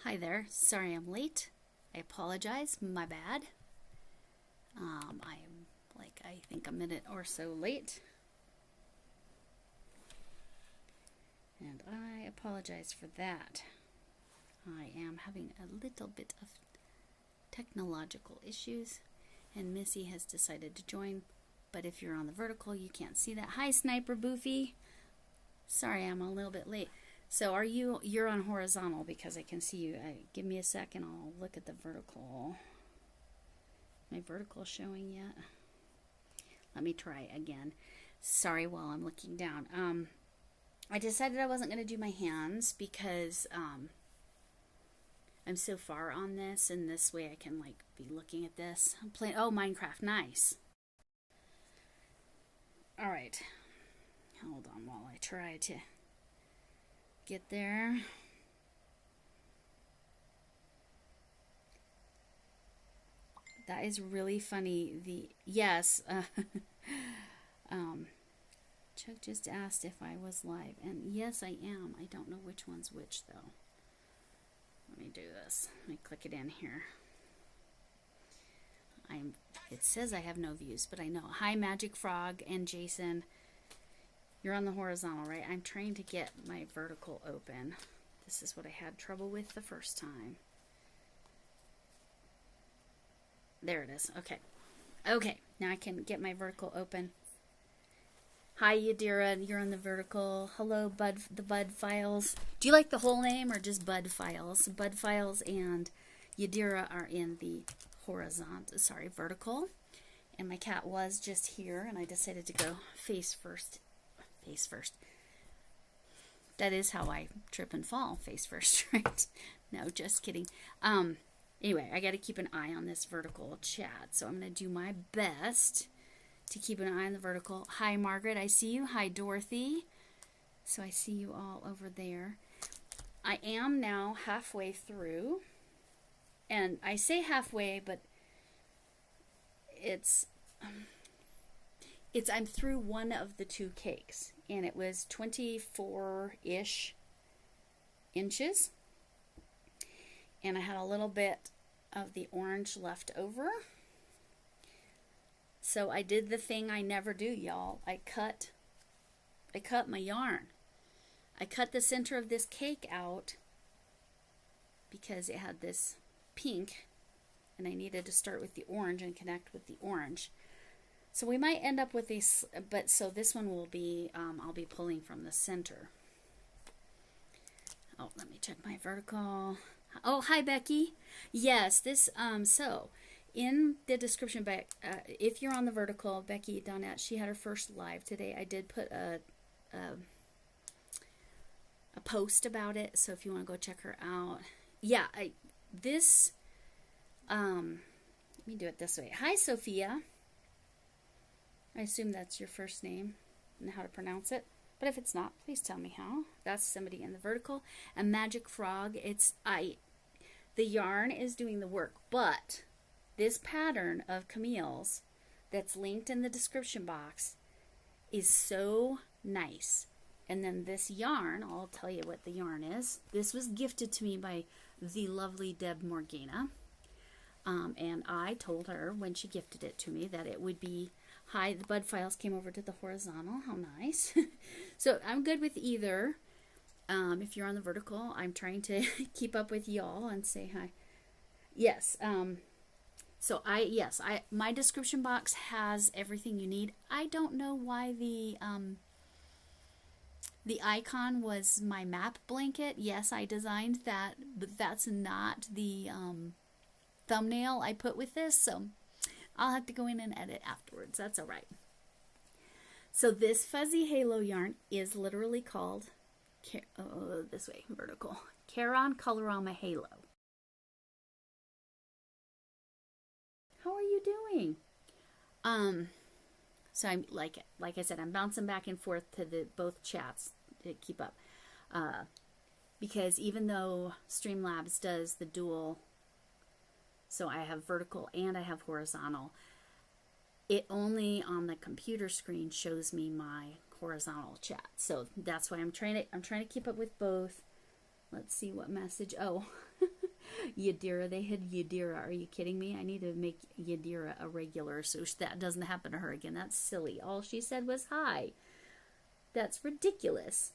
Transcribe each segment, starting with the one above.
Hi there. Sorry I'm late. I apologize. My bad. I'm like I think a minute or so late. And I apologize for that. I am having a little bit of technological issues and Missy has decided to join, but if you're on the vertical you can't see that. Hi Sniper Boofy. Sorry I'm a little bit late. So you're on horizontal because I can see you. Give me a second, I'll look at the vertical. My vertical showing yet? Let me try again. Sorry while I'm looking down. I decided I wasn't going to do my hands because I'm so far on this, and this way I can like be looking at this. I'm playing, oh, Minecraft, nice. Alright, hold on while I try to get there. That is really funny. Yes, Chuck just asked if I was live, and yes, I am. I don't know which one's which though. Let me do this. Let me click it in here. It says I have no views, but I know. Hi, Magic Frog and Jason. You're on the horizontal, right? I'm trying to get my vertical open. This is what I had trouble with the first time. There it is. Okay. Okay. Now I can get my vertical open. Hi, Yadira. You're on the vertical. Hello, the Bud Files. Do you like the whole name or just Bud Files? Bud Files and Yadira are in the horizontal, vertical. And my cat was just here, and I decided to go face first. Face first. That is how I trip and fall, face first, right? No, just kidding. Anyway, I got to keep an eye on this vertical chat, so I'm going to do my best to keep an eye on the vertical. Hi, Margaret, I see you. Hi, Dorothy. So I see you all over there. I am now halfway through, and I say halfway, but I'm through one of the two cakes, and it was 24-ish inches, and I had a little bit of the orange left over. So I did the thing I never do, y'all. I cut my yarn. I cut the center of this cake out because it had this pink, and I needed to start with the orange and connect with the orange. So we might end up with these, but so this one will be, I'll be pulling from the center. Oh, let me check my vertical. Oh, hi, Becky. Yes, this, so in the description, if you're on the vertical, Becky Donette, she had her first live today. I did put a post about it, so if you want to go check her out. Yeah, let me do it this way. Hi, Sophia. I assume that's your first name and how to pronounce it. But if it's not, please tell me how. That's somebody in the vertical. A Magic Frog. The yarn is doing the work, but this pattern of Camille's that's linked in the description box is so nice. And then this yarn, I'll tell you what the yarn is. This was gifted to me by the lovely Deb Morgana. And I told her when she gifted it to me that it would be, hi, the Bud Files came over to the horizontal. How nice. So I'm good with either. If you're on the vertical, I'm trying to keep up with y'all and say hi. Yes. So my description box has everything you need. I don't know why the icon was my map blanket. Yes, I designed that, but that's not the thumbnail I put with this, so I'll have to go in and edit afterwards. That's all right. So this fuzzy halo yarn is literally called, this way, vertical, Caron Colorama Halo. How are you doing? So I'm like I said, I'm bouncing back and forth to both chats to keep up, because even though Streamlabs does the dual, so I have vertical and I have horizontal, it only on the computer screen shows me my horizontal chat. So that's why I'm trying to keep up with both. Let's see what message. Oh, Yadira, they had Yadira. Are you kidding me? I need to make Yadira a regular so that doesn't happen to her again. That's silly. All she said was hi. That's ridiculous.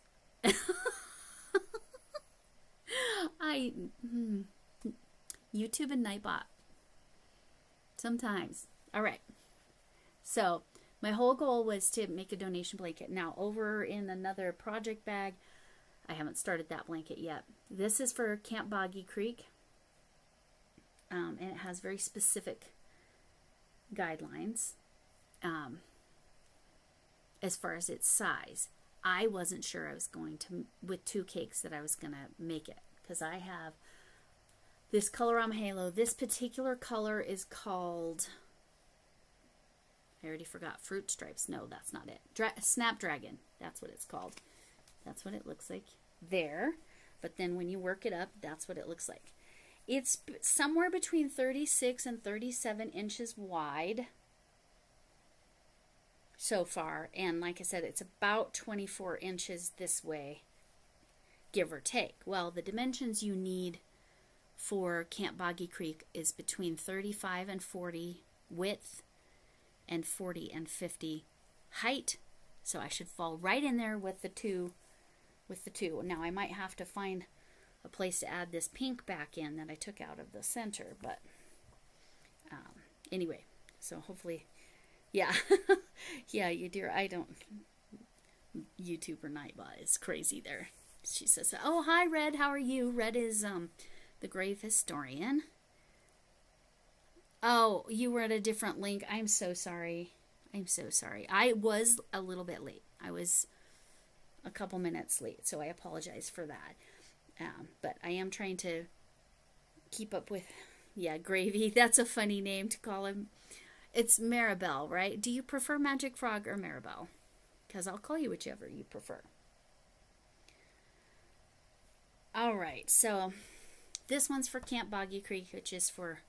YouTube and Nightbot. Sometimes. All right. So my whole goal was to make a donation blanket. Now over in another project bag, I haven't started that blanket yet. This is for Camp Boggy Creek. And it has very specific guidelines as far as its size. I wasn't sure I was going to, with 2 cakes, that I was going to make it. Because I have this Colorama Halo. This particular color is called, I already forgot, Fruit Stripes. No, that's not it. Snapdragon. That's what it's called. That's what it looks like there. But then when you work it up, that's what it looks like. It's somewhere between 36 and 37 inches wide so far. And like I said, it's about 24 inches this way, give or take. Well, the dimensions you need for Camp Boggy Creek is between 35 and 40 width and 40 and 50 height. So I should fall right in there with the two. Now I might have to find a place to add this pink back in that I took out of the center, but anyway, so hopefully, yeah. Yeah, you dear, I don't, YouTuber Nightbot is crazy there. She says, oh, hi Red, how are you? Red is the grave historian. Oh, you were at a different link. I'm so sorry. I was a little bit late. I was a couple minutes late, so I apologize for that. But I am trying to keep up with, yeah, Gravy. That's a funny name to call him. It's Maribel, right? Do you prefer Magic Frog or Maribel? Because I'll call you whichever you prefer. All right, so this one's for Camp Boggy Creek, which is for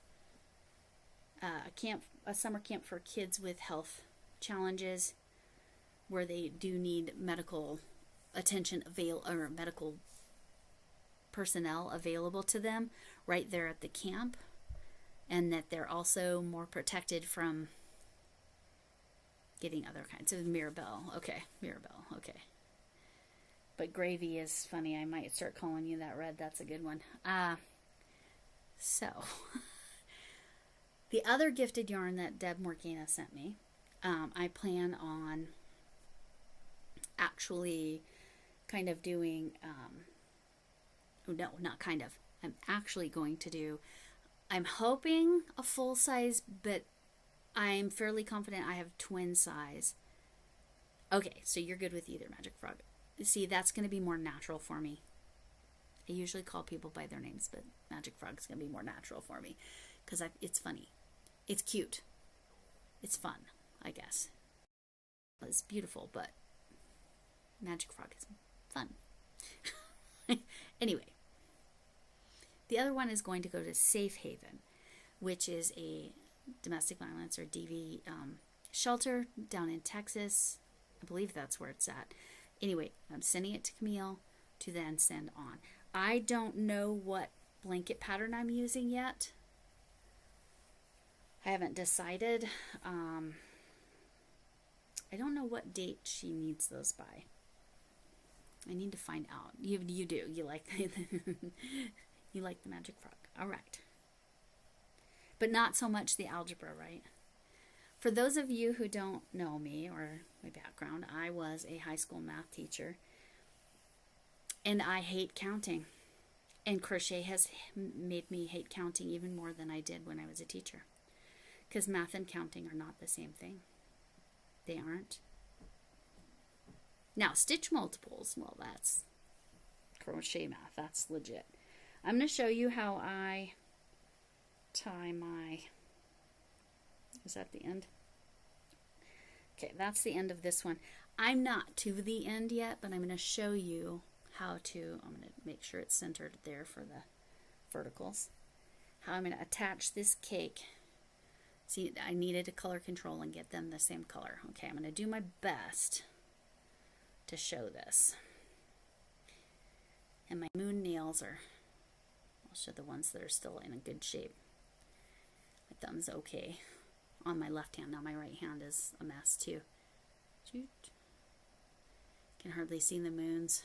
a summer camp for kids with health challenges where they do need medical attention or medical personnel available to them right there at the camp, and that they're also more protected from getting other kinds of Mirabelle. Okay. But Gravy is funny. I might start calling you that, Red. That's a good one. So the other gifted yarn that Deb Morgana sent me, I plan on actually kind of doing, no, not kind of, I'm actually going to do, I'm hoping a full size, but I'm fairly confident I have twin size. Okay, so you're good with either, Magic Frog. See, that's going to be more natural for me. I usually call people by their names, but Magic Frog's going to be more natural for me because it's funny. It's cute. It's fun, I guess. It's beautiful, but Magic Frog is fun. Anyway, the other one is going to go to Safe Haven, which is a domestic violence or DV shelter down in Texas. I believe that's where it's at. Anyway, I'm sending it to Camille to then send on. I don't know what blanket pattern I'm using yet. I haven't decided. I don't know what date she needs those by. I need to find out. You do. You like you like the Magic Frog. All right. But not so much the algebra, right? For those of you who don't know me or my background, I was a high school math teacher. And I hate counting. And crochet has made me hate counting even more than I did when I was a teacher. Because math and counting are not the same thing. They aren't. Now, stitch multiples, well, that's crochet math. That's legit. I'm going to show you how I tie my... Is that the end? Okay, that's the end of this one. I'm not to the end yet, but I'm going to show you how to... I'm going to make sure it's centered there for the verticals. How I'm going to attach this cake. See, I needed to color control and get them the same color. Okay, I'm going to do my best to show this. And my moon nails are I'll show the ones that are still in a good shape. My thumb's okay on my left hand. Now my right hand is a mess too. Shoot. Can hardly see the moons.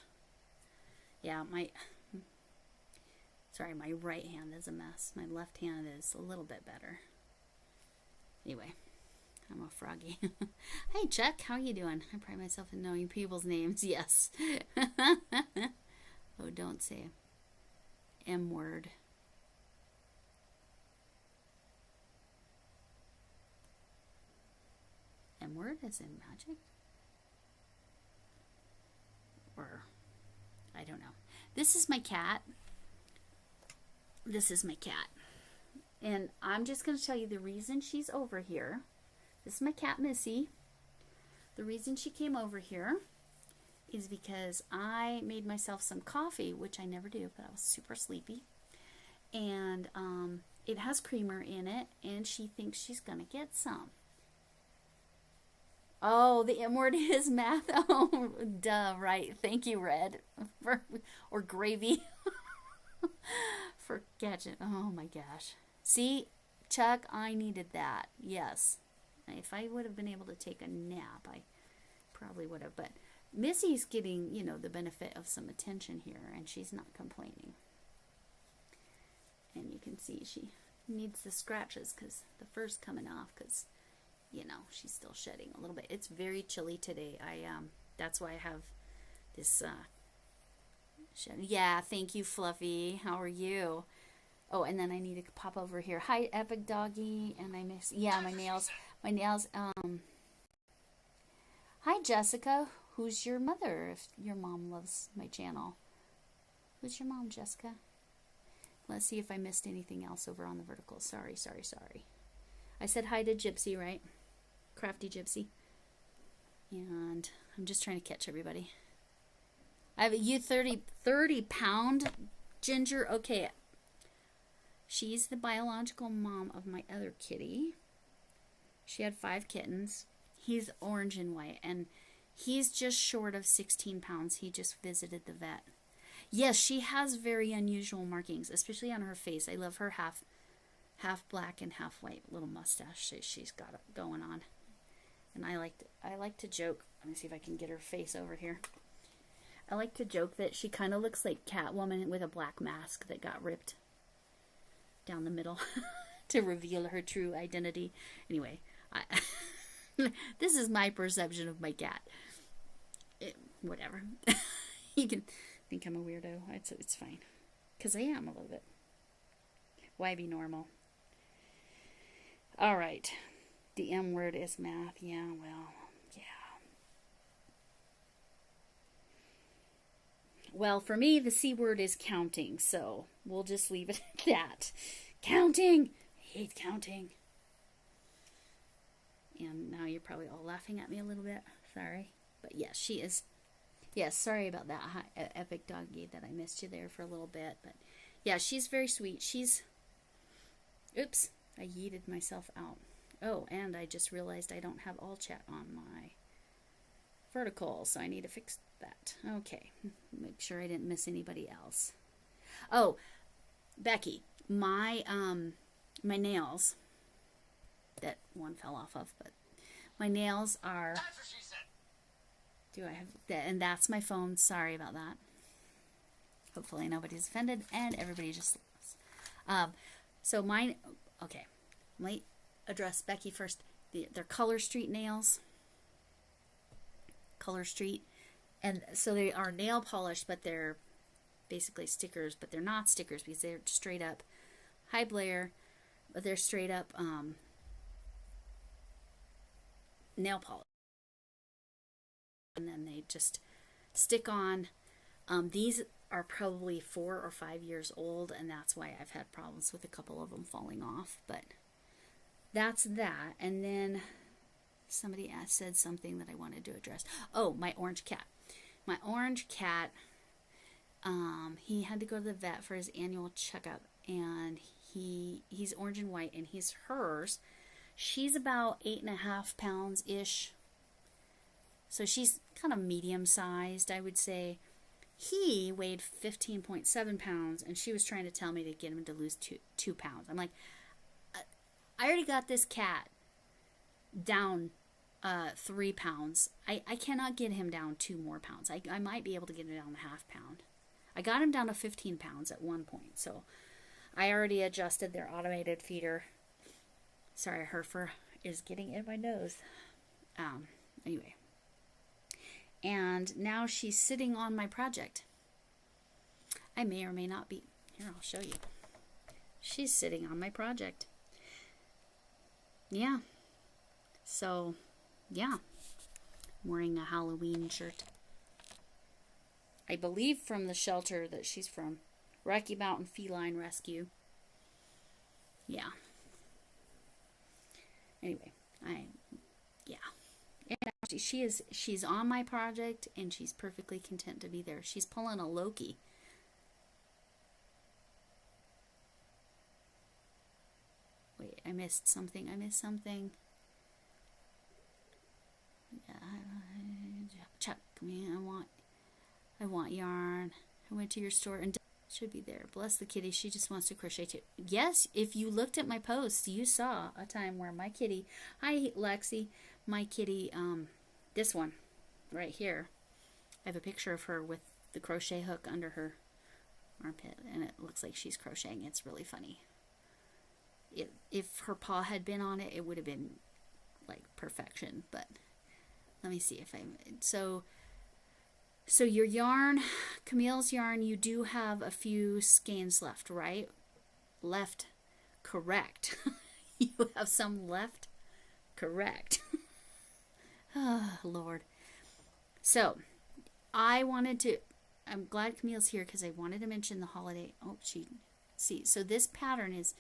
Yeah, my right hand is a mess. My left hand is a little bit better. Anyway, I'm a froggy. Hey Chuck, how are you doing? I pride myself in knowing people's names. Yes. Oh, don't say M word. M word as in magic? Or I don't know. This is my cat. This is my cat. And I'm just going to tell you the reason she's over here. This is my cat, Missy. The reason she came over here is because I made myself some coffee, which I never do, but I was super sleepy. And it has creamer in it, and she thinks she's going to get some. Oh, the M word is math. Oh, duh, right. Thank you, Red. Or gravy. For catching. Oh my gosh. See, Chuck, I needed that. Yes. If I would have been able to take a nap, I probably would have. But Missy's getting, you know, the benefit of some attention here, and she's not complaining. And you can see she needs the scratches because the fur's coming off because, you know, she's still shedding a little bit. It's very chilly today. That's why I have this yeah, thank you, Fluffy. How are you? Oh, and then I need to pop over here. Hi, Epic Doggy. And I miss, yeah, my nails. Hi, Jessica. Who's your mother if your mom loves my channel? Who's your mom, Jessica? Let's see if I missed anything else over on the vertical. Sorry. I said hi to Gypsy, right? Crafty Gypsy. And I'm just trying to catch everybody. I have a U30 pound Ginger. Okay. She's the biological mom of my other kitty. She had 5 kittens. He's orange and white, and he's just short of 16 pounds. He just visited the vet. Yes, she has very unusual markings, especially on her face. I love her half black and half white little mustache she's got going on. And I like to joke. Let me see if I can get her face over here. I like to joke that she kind of looks like Catwoman with a black mask that got ripped down the middle to reveal her true identity. Anyway, this is my perception of my cat. Whatever. You can think I'm a weirdo. It's fine. Because I am a little bit. Why be normal? All right. The M word is math. Yeah, well, yeah. Well, for me, the C word is counting, so we'll just leave it at that. Counting! I hate counting. And now you're probably all laughing at me a little bit. Sorry. But yes, she is. Yes, sorry about that, Epic Doggy, that I missed you there for a little bit. But yeah, she's very sweet. She's... Oops, I yeeted myself out. Oh, and I just realized I don't have all chat on my vertical, so I need to fix that. Okay, make sure I didn't miss anybody else. Oh, Becky, my nails, that one fell off of, but my nails are... That's what she said. Do I have that? And that's my phone. Sorry about that. Hopefully nobody's offended and everybody just... So mine... Okay, let me address Becky first. They're Color Street nails. Color Street. And so they are nail polish, but they're basically stickers, but they're not stickers because they're straight up high Blair, but they're straight up nail polish. And then they just stick on. These are probably 4 or 5 years old, and that's why I've had problems with a couple of them falling off, but that's that. And then somebody said something that I wanted to address. Oh, my orange cat. My orange cat, he had to go to the vet for his annual checkup, and he's orange and white, and he's hers. She's about 8.5 pounds-ish. So she's kind of medium-sized, I would say. He weighed 15.7 pounds, and she was trying to tell me to get him to lose 2 pounds. I'm like, I already got this cat down 3 pounds. I cannot get him down 2 more pounds. I might be able to get him down a half pound. I got him down to 15 pounds at one point, so I already adjusted their automated feeder. Sorry, her fur is getting in my nose. Anyway. And now she's sitting on my project. I may or may not be. Here, I'll show you. She's sitting on my project. Yeah. So, yeah. I'm wearing a Halloween shirt. I believe from the shelter that she's from. Rocky Mountain Feline Rescue. Yeah. Anyway, yeah. And she's on my project, and she's perfectly content to be there. She's pulling a Loki. Wait, I missed something. Chuck, come here. I want yarn. I went to your store and should be there. Bless the kitty. She just wants to crochet too. Yes, if you looked at my posts, you saw a time where my kitty, hi Lexi, my kitty, this one right here, I have a picture of her with the crochet hook under her armpit, and it looks like she's crocheting. It's really funny. If her paw had been on it, it would have been like perfection. But let me see if so your yarn, Camille's yarn, you do have a few skeins left, right? Left, correct. You have some left, correct. Oh, Lord. So, I'm glad Camille's here because I wanted to mention the holiday. Oh, so this pattern is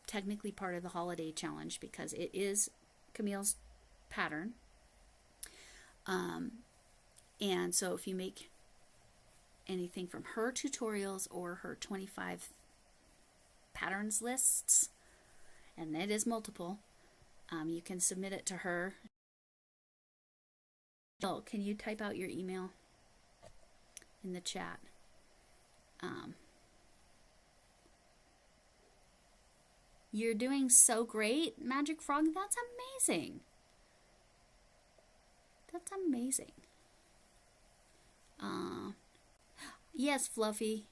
technically part of the holiday challenge because it is Camille's pattern. And so if you make anything from her tutorials or her 25 patterns lists, and it is multiple, you can submit it to her. Oh, can you type out your email in the chat? You're doing so great, Magic Frog. That's amazing. That's amazing. Yes, Fluffy.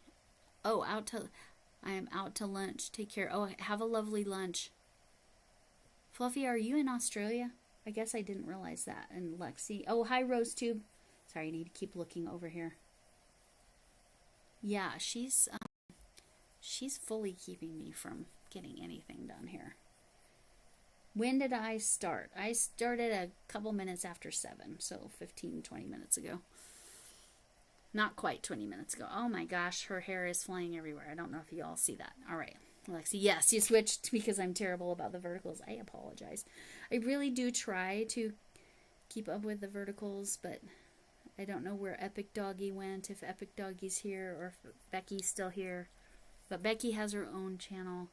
Oh, I am out to lunch. Take care. Oh, have a lovely lunch. Fluffy, are you in Australia? I guess I didn't realize that. And Lexi. Oh, hi, RoseTube. Sorry, I need to keep looking over here. Yeah, she's fully keeping me from getting anything done here. When did I start? I started a couple minutes after 7, so 15, 20 minutes ago. Not quite 20 minutes ago. Oh my gosh, her hair is flying everywhere. I don't know if you all see that. All right, Alexi. Yes, you switched because I'm terrible about the verticals. I apologize. I really do try to keep up with the verticals, but I don't know where Epic Doggy went, if Epic Doggy's here or if Becky's still here. But Becky has her own channel.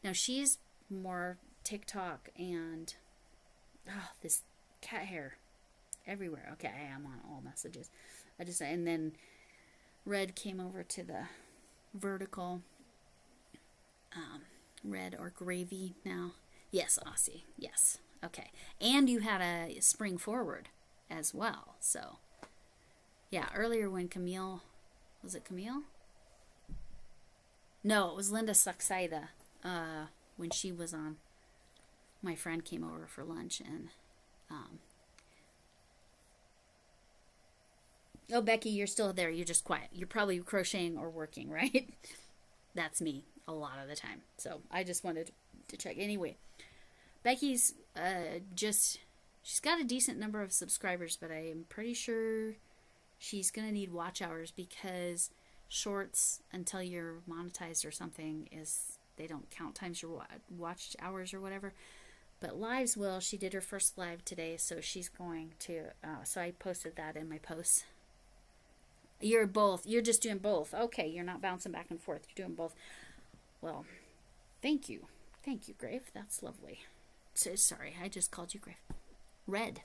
Now she's more TikTok and this cat hair everywhere. Okay, I am on all messages. And then Red came over to the vertical. Red or Gravy now. Yes, Aussie. Yes. Okay. And you had a spring forward as well. So, yeah, earlier when Camille, was it Camille? No, it was Linda Saxaida. When she was on, my friend came over for lunch and, oh, Becky, you're still there. You're just quiet. You're probably crocheting or working, right? That's me a lot of the time. So I just wanted to check. Anyway, Becky's she's got a decent number of subscribers, but I am pretty sure she's going to need watch hours because shorts, until you're monetized or something, they don't count times your watch hours or whatever. But lives will. She did her first live today, so she's going to, so I posted that in my posts. You're just doing both. Okay, you're not bouncing back and forth. You're doing both. Well, thank you. Thank you, Grave. That's lovely. So sorry, I just called you Grave. Red.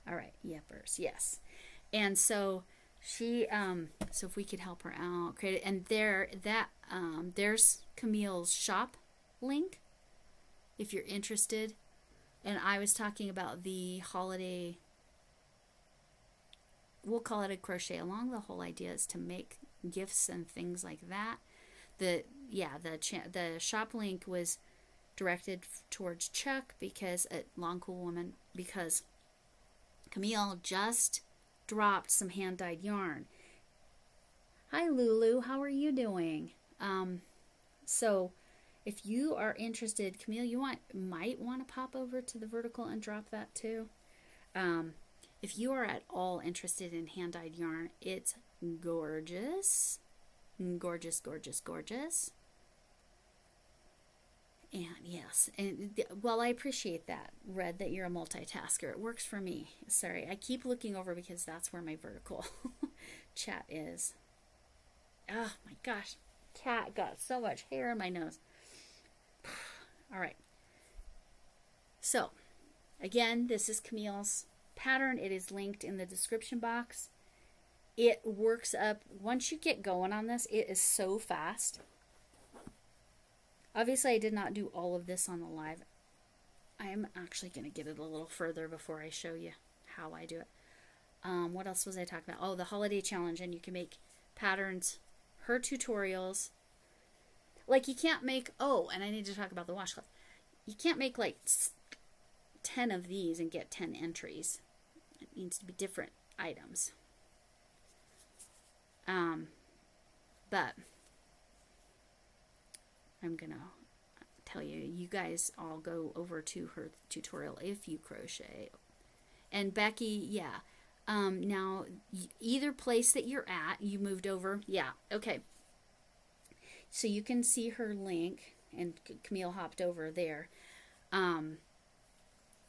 All right, yepers, yes. And so she, so if we could help her out, create it. And there's Camille's shop link if you're interested. And I was talking about the holiday, we'll call it a crochet along. The whole idea is to make gifts and things like that. The shop link was directed towards Chuck because Long Cool Woman, because Camille just dropped some hand dyed yarn. Hi Lulu, how are you doing? So if you are interested, Camille, you might want to pop over to the vertical and drop that too. If you are at all interested in hand dyed yarn, it's gorgeous. Gorgeous, gorgeous, gorgeous. And yes, and well, I appreciate that, Red, that you're a multitasker. It works for me. Sorry, I keep looking over because that's where my vertical chat is. Oh my gosh, cat got so much hair in my nose. All right. So, again, this is Camille's pattern. It is linked in the description box. It works up, once you get going on this, it is so fast. Obviously, I did not do all of this on the live. I am actually going to get it a little further before I show you how I do it. What else was I talking about? Oh, the holiday challenge, and you can make patterns, her tutorials. Like you can't make, oh, and I need to talk about the washcloth. You can't make like 10 of these and get 10 entries. It needs to be different items. But I'm going to tell you, you guys all go over to her tutorial if you crochet. And Becky, yeah. Now, either place that you're at, you moved over. Yeah, okay. So you can see her link, and Camille hopped over there.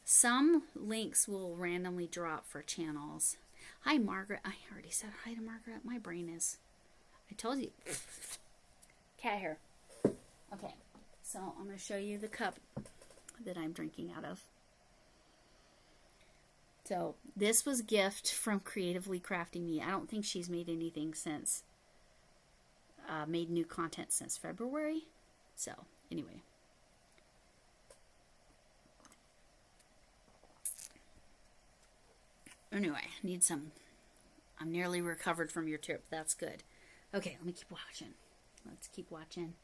Some links will randomly drop for channels. Hi, Margaret. I already said hi to Margaret. My brain is, I told you. Cat hair. Okay, so I'm going to show you the cup that I'm drinking out of. So this was a gift from Creatively Crafting Me. I don't think she's made anything since, made new content since February. So anyway. Anyway, need some, I'm nearly recovered from your trip. That's good. Okay, let me keep watching. Let's keep watching.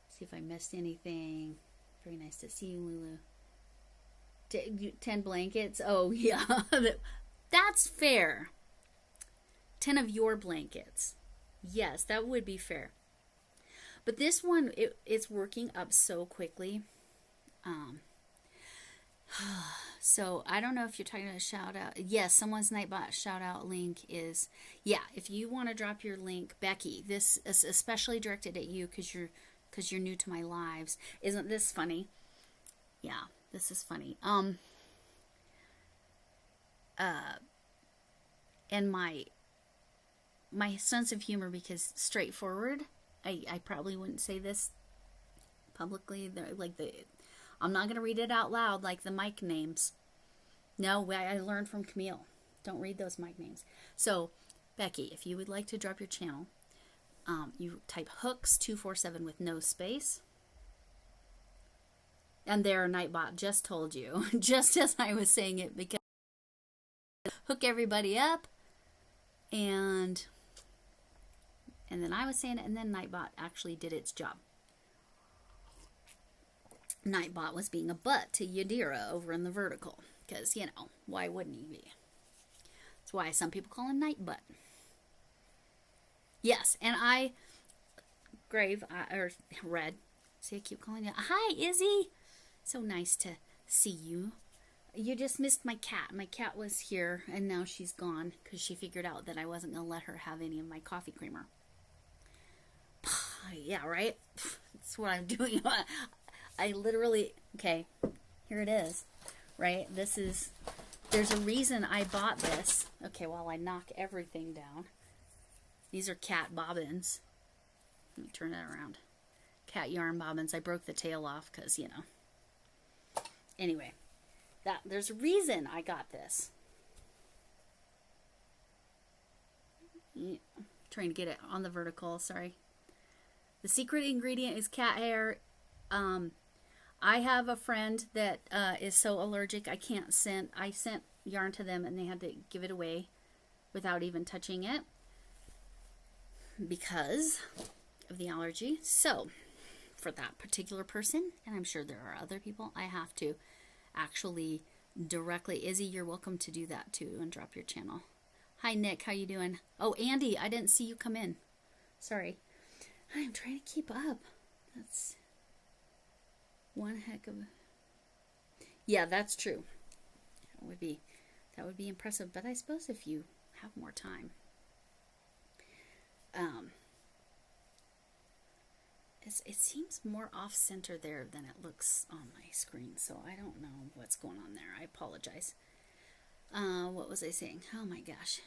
See if I missed anything. Very nice to see you, Lulu. 10 blankets. Oh, yeah. That's fair. 10 of your blankets. Yes, that would be fair. But this one, it's working up so quickly. So I don't know if you're talking about a shout out. Yes, someone's Nightbot shout out link is, yeah, if you want to drop your link, Becky, this is especially directed at you because you're new to my lives. Isn't this funny? Yeah, this is funny. And my sense of humor, because straightforward, I probably wouldn't say this publicly. I'm not going to read it out loud like the mic names. No, I learned from Camille. Don't read those mic names. So, Becky, if you would like to drop your channel, you type hooks 247 with no space. And there, Nightbot just told you, just as I was saying it, because hook everybody up, and then I was saying it, and then Nightbot actually did its job. Nightbot was being a butt to Yadira over in the vertical, because, you know, why wouldn't he be? That's why some people call him Nightbutt. Yes, and or Red, see, I keep calling you. Hi, Izzy. So nice to see you. You just missed my cat. My cat was here, and now she's gone because she figured out that I wasn't going to let her have any of my coffee creamer. Yeah, right? That's what I'm doing. I literally, okay, here it is, right? There's a reason I bought this. Okay, while I knock everything down. These are cat bobbins. Let me turn that around. Cat yarn bobbins. I broke the tail off because, you know. Anyway, there's a reason I got this. trying to get it on the vertical, sorry. The secret ingredient is cat hair. I have a friend that is so allergic I sent yarn to them and they had to give it away without even touching it because of the allergy. So for that particular person, and I'm sure there are other people, I have to actually directly, Izzy, you're welcome to do that too and drop your channel. Hi Nick, how you doing? Oh, Andy, I didn't see you come in. Sorry. I'm trying to keep up. That's one heck of a... Yeah, that's true. That would be impressive, but I suppose if you have more time. It seems more off-center there than it looks on my screen, so I don't know what's going on there. I apologize. What was I saying? Oh my gosh.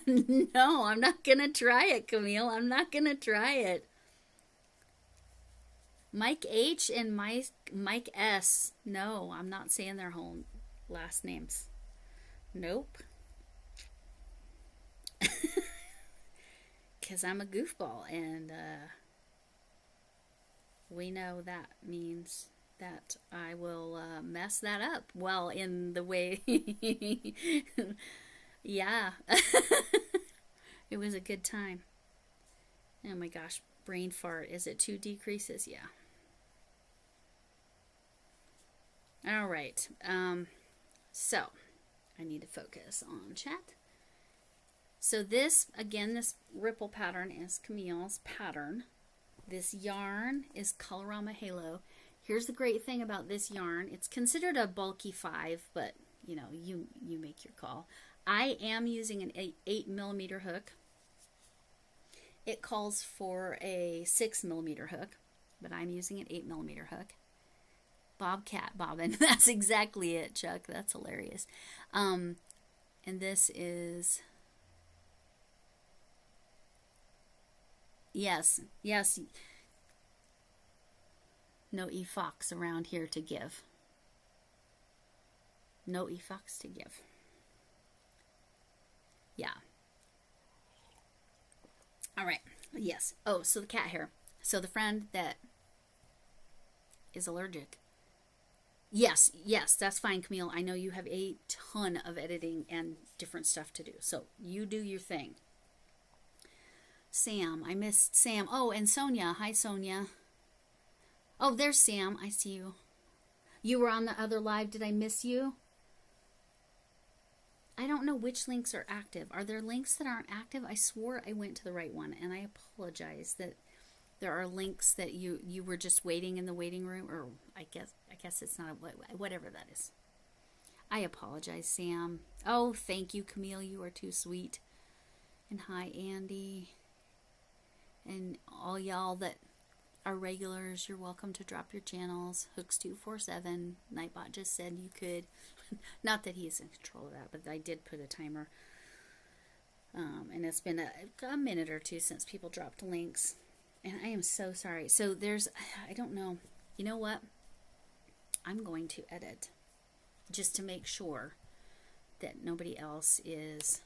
No, I'm not gonna try it, Camille. I'm not gonna try it. Mike H and Mike S. No, I'm not saying their whole last names. Nope. Because I'm a goofball, and we know that means that I will mess that up. Well, in the way... Yeah. It was a good time. Oh my gosh, brain fart. Is it 2 decreases? Yeah. All right. So I need to focus on chat. So this, again, this ripple pattern is Camille's pattern. This yarn is Colorama Halo. Here's the great thing about this yarn. It's considered a bulky 5, but you know, you make your call. I am using an 8mm hook. It calls for a 6mm hook, but I'm using an 8mm hook. Bobcat bobbin. That's exactly it, Chuck. That's hilarious. And this is... Yes. No e-fox around here to give. No e-fox to give. Yeah. All right. Yes. Oh, so the cat hair. So the friend that is allergic. Yes, that's fine, Camille. I know you have a ton of editing and different stuff to do. So you do your thing. Sam. I missed Sam. Oh, and Sonia. Hi, Sonia. Oh, there's Sam. I see you. You were on the other live. Did I miss you? I don't know which links are active. Are there links that aren't active? I swore I went to the right one, and I apologize that there are links that you were just waiting in the waiting room, or I guess it's not whatever that is. I apologize, Sam. Oh, thank you, Camille. You are too sweet. And hi, Andy. And all y'all that are regulars, you're welcome to drop your channels. Hooks247. Nightbot just said you could. Not that he's in control of that, but I did put a timer. And it's been a minute or two since people dropped links. And I am so sorry. So there's, I don't know. You know what? I'm going to edit just to make sure that nobody else is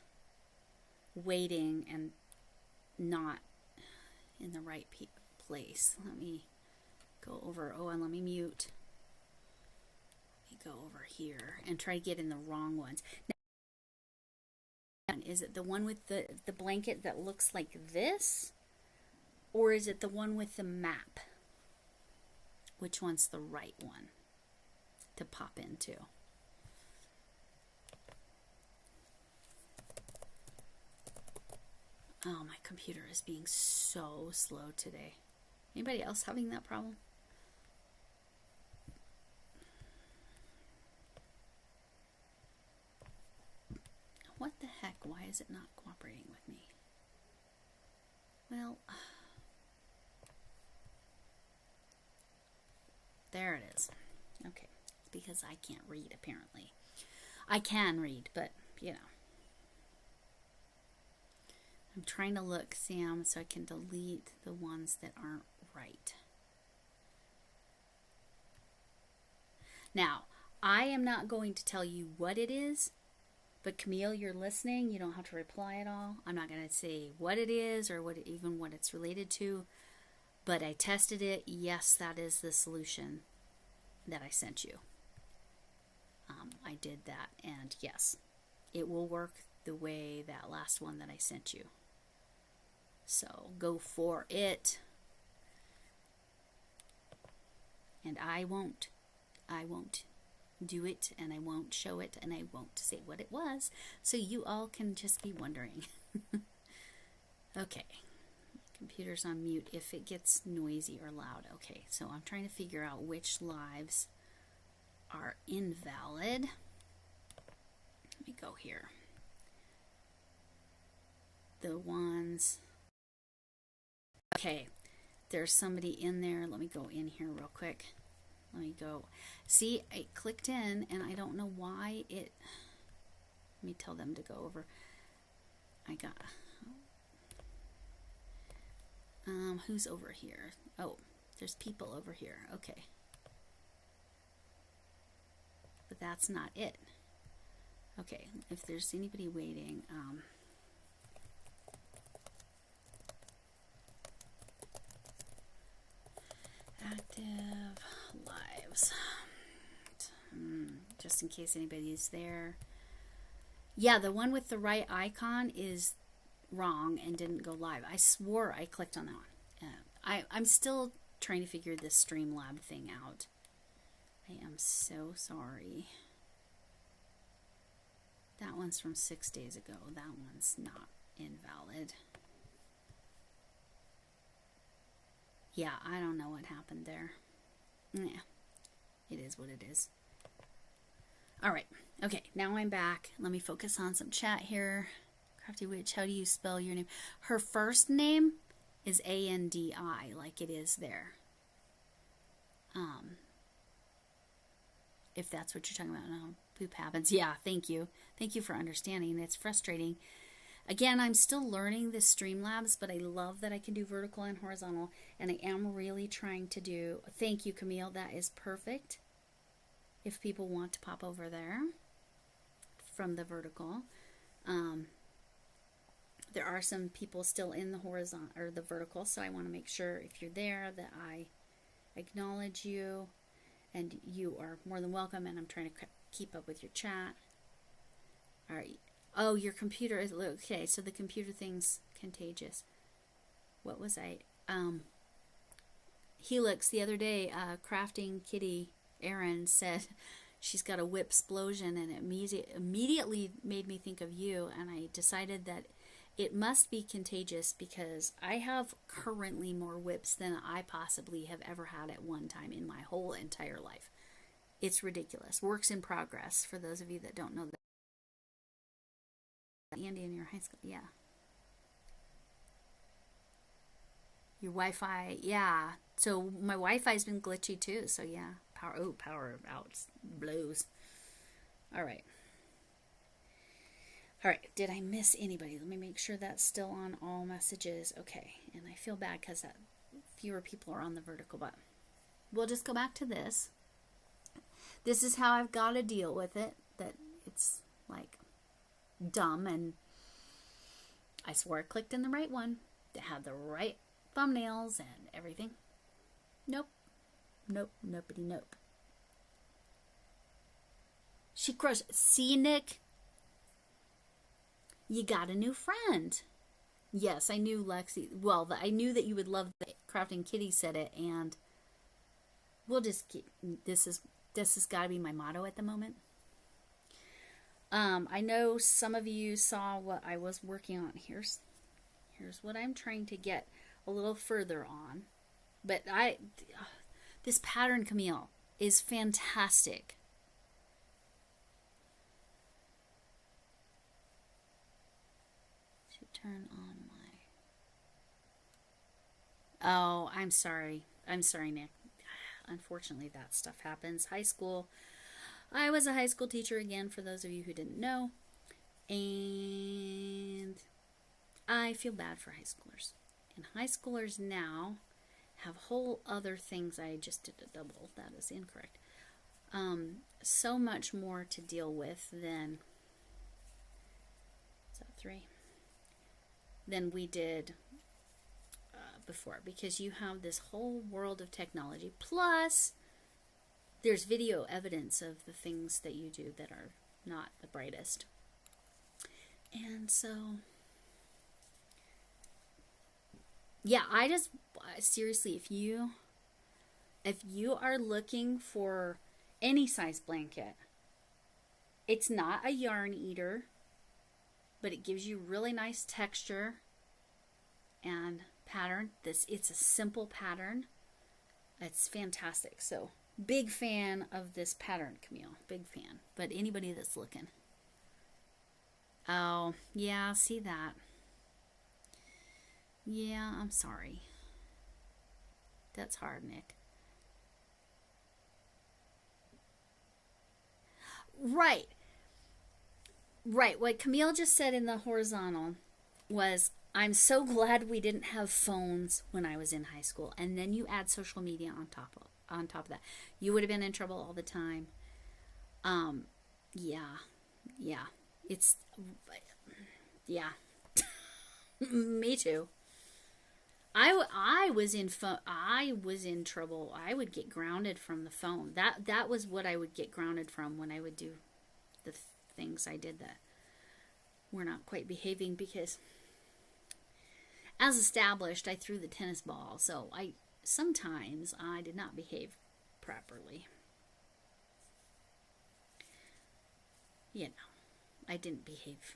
waiting and not in the right place. Let me go over. Oh, and let me mute. Go over here and try to get in the wrong ones. Now, is it the one with the blanket that looks like this, or is it the one with the map? Which one's the right one to pop into? Oh, my computer is being so slow today. Anybody else having that problem? What the heck? Why is it not cooperating with me? Well, there it is. Okay. It's because I can't read, apparently. I can read, but, you know. I'm trying to look, Sam, so I can delete the ones that aren't right. Now, I am not going to tell you what it is, But Camille, you're listening. You don't have to reply at all. I'm not going to say what it is or even what it's related to. But I tested it. Yes, that is the solution that I sent you. I did that, and yes, it will work the way that last one that I sent you. So go for it. And I won't do it, and I won't show it, and I won't say what it was, so you all can just be wondering. Okay, computer's on mute if it gets noisy or loud. Okay, so I'm trying to figure out which lives are invalid. Let me go here. The ones, okay, there's somebody in there. Let me go in here real quick. Let me go. See, I clicked in and I don't know why it, let me tell them to go over. I got, who's over here? Oh, there's people over here. Okay. But that's not it. Okay, if there's anybody waiting, active lives, just in case anybody's there. Yeah, the one with the right icon is wrong and didn't go live. I swore I clicked on that one. I'm still trying to figure this Streamlab thing out. I am so sorry. That one's from 6 days ago. That one's not invalid. Yeah, I don't know what happened there. Yeah, it is what it is. All right. Okay, now I'm back. Let me focus on some chat here. Crafty Witch, how do you spell your name? Her first name is A-N-D-I, like it is there. If that's what you're talking about. No, poop happens. Yeah, thank you. Thank you for understanding. It's frustrating. Again, I'm still learning this Streamlabs, but I love that I can do vertical and horizontal, and I am really trying to do, thank you, Camille, that is perfect. If people want to pop over there from the vertical. There are some people still in the horizontal or the vertical, so I want to make sure if you're there that I acknowledge you, and you are more than welcome, and I'm trying to keep up with your chat. All right. Oh, your computer is, okay, so the computer thing's contagious. What was I? Helix, the other day, Crafting Kitty Erin said she's got a whip explosion, and it immediately made me think of you, and I decided that it must be contagious because I have currently more whips than I possibly have ever had at one time in my whole entire life. It's ridiculous. Works in progress, for those of you that don't know that. Andy in your high school, yeah. Your Wi-Fi, yeah. So my Wi-Fi's been glitchy too, so yeah. Power out blows. All right. All right, did I miss anybody? Let me make sure that's still on all messages. Okay, and I feel bad because that fewer people are on the vertical, but we'll just go back to this. This is how I've got to deal with it, that it's like dumb, and I swore I clicked in the right one that had the right thumbnails and everything. Nope. Nobody, nope. She crushed. See, Nick? You got a new friend. Yes, I knew Lexi. Well, I knew that you would love that Crafting Kitty said it, and we'll just keep. This has got to be my motto at the moment. I know some of you saw what I was working on. Here's what I'm trying to get a little further on, but this pattern, Camille, is fantastic. Turn on my... Oh, I'm sorry, Nick. Unfortunately, that stuff happens. High school. I was a high school teacher again, for those of you who didn't know. And I feel bad for high schoolers. And high schoolers now have whole other things. I just did a double. That is incorrect. So much more to deal with than 3 than we did before, because you have this whole world of technology. Plus, there's video evidence of the things that you do that are not the brightest. And so, yeah, I just, seriously, if you are looking for any size blanket, it's not a yarn eater, but it gives you really nice texture and pattern. It's a simple pattern. It's fantastic. So, big fan of this pattern, Camille. Big fan. But anybody that's looking. Oh, yeah, see that. Yeah, I'm sorry. That's hard, Nick. Right. Right. What Camille just said in the horizontal was, I'm so glad we didn't have phones when I was in high school. And then you add social media on top of that. You would have been in trouble all the time. Yeah. It's, yeah. Me too. I was in trouble. I would get grounded from the phone. That was what I would get grounded from when I would do the things I did that were not quite behaving, because as established, I threw the tennis ball. So sometimes I did not behave properly. I didn't behave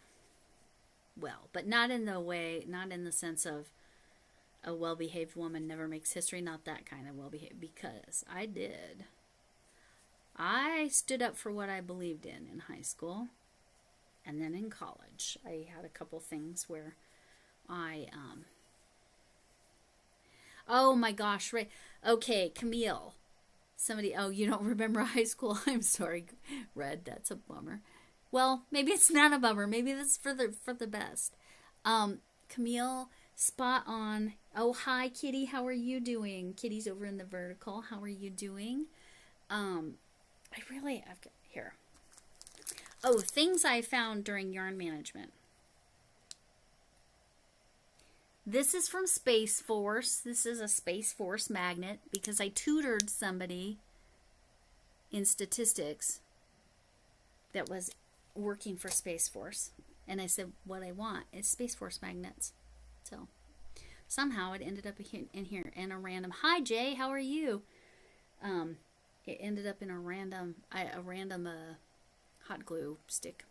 well, but not in the sense of a well-behaved woman never makes history, not that kind of well-behaved, because I did. I stood up for what I believed in high school, and then in college. I had a couple things where oh my gosh, right. Okay, Camille. Somebody, oh, you don't remember high school? I'm sorry, Red, that's a bummer. Well, maybe it's not a bummer. Maybe that's for the best. Camille, spot on. Oh, hi, Kitty. How are you doing? Kitty's over in the vertical. How are you doing? Here. Oh, things I found during yarn management. This is from Space Force. This is a Space Force magnet because I tutored somebody in statistics that was working for Space Force. And I said, what I want is Space Force magnets. So somehow it ended up in here in a random, hi Jay, how are you? It ended up in a random hot glue stick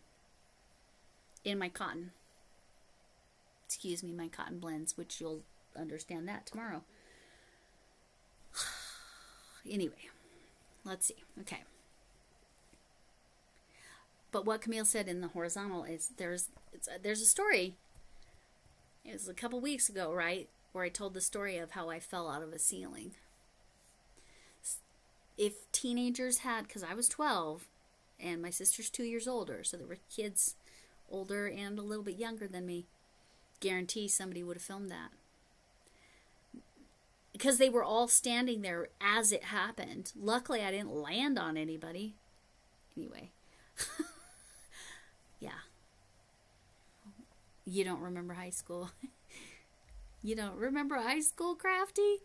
in my cotton. Excuse me, my cotton blends, which you'll understand that tomorrow. Anyway, let's see. Okay. But what Camille said in the horizontal is there's a story. It was a couple weeks ago, right, where I told the story of how I fell out of a ceiling. If teenagers had, because I was 12 and my sister's 2 years older, so there were kids older and a little bit younger than me, guarantee somebody would have filmed that. Because they were all standing there as it happened. Luckily, I didn't land on anybody. Anyway. Yeah. You don't remember high school? You don't remember high school, Crafty?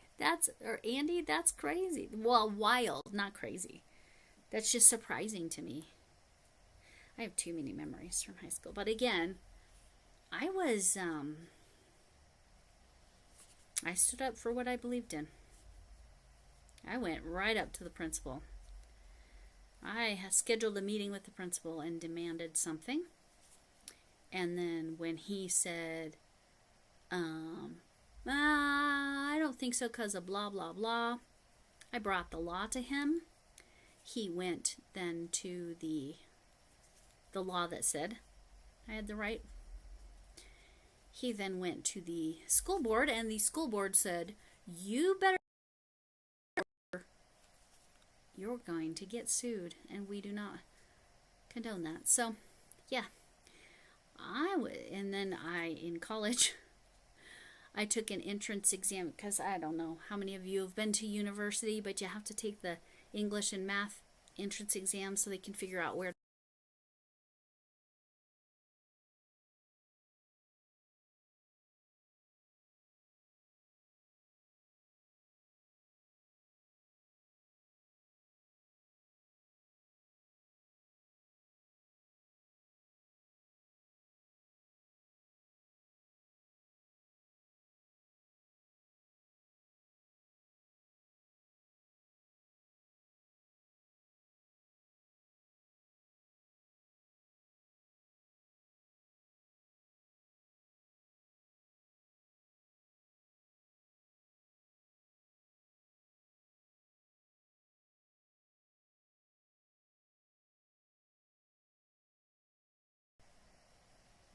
Or Andy, that's crazy. Well, wild, not crazy. That's just surprising to me. I have too many memories from high school. But again, I stood up for what I believed in. I went right up to the principal. I scheduled a meeting with the principal and demanded something. And then when he said, I don't think so because of blah, blah, blah, I brought the law to him. He went then to the law that said I had the right. He then went to the school board, and the school board said, you're going to get sued, and we do not condone that. So, yeah. And then in college, I took an entrance exam, because I don't know how many of you have been to university, but you have to take the English and math entrance exam so they can figure out where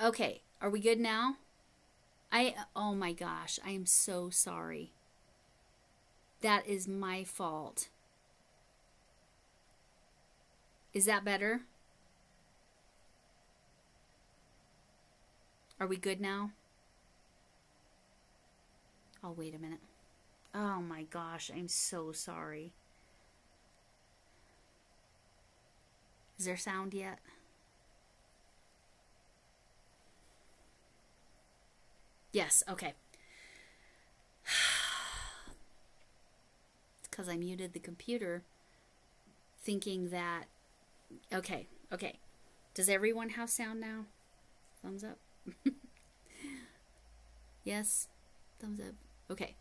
Okay, are we good now? Oh my gosh, I am so sorry. That is my fault. Is that better? Are we good now? Oh, wait a minute. Oh my gosh, I'm so sorry. Is there sound yet? Yes, okay. It's because I muted the computer thinking that, okay. Does everyone have sound now? Thumbs up. Yes, thumbs up. Okay.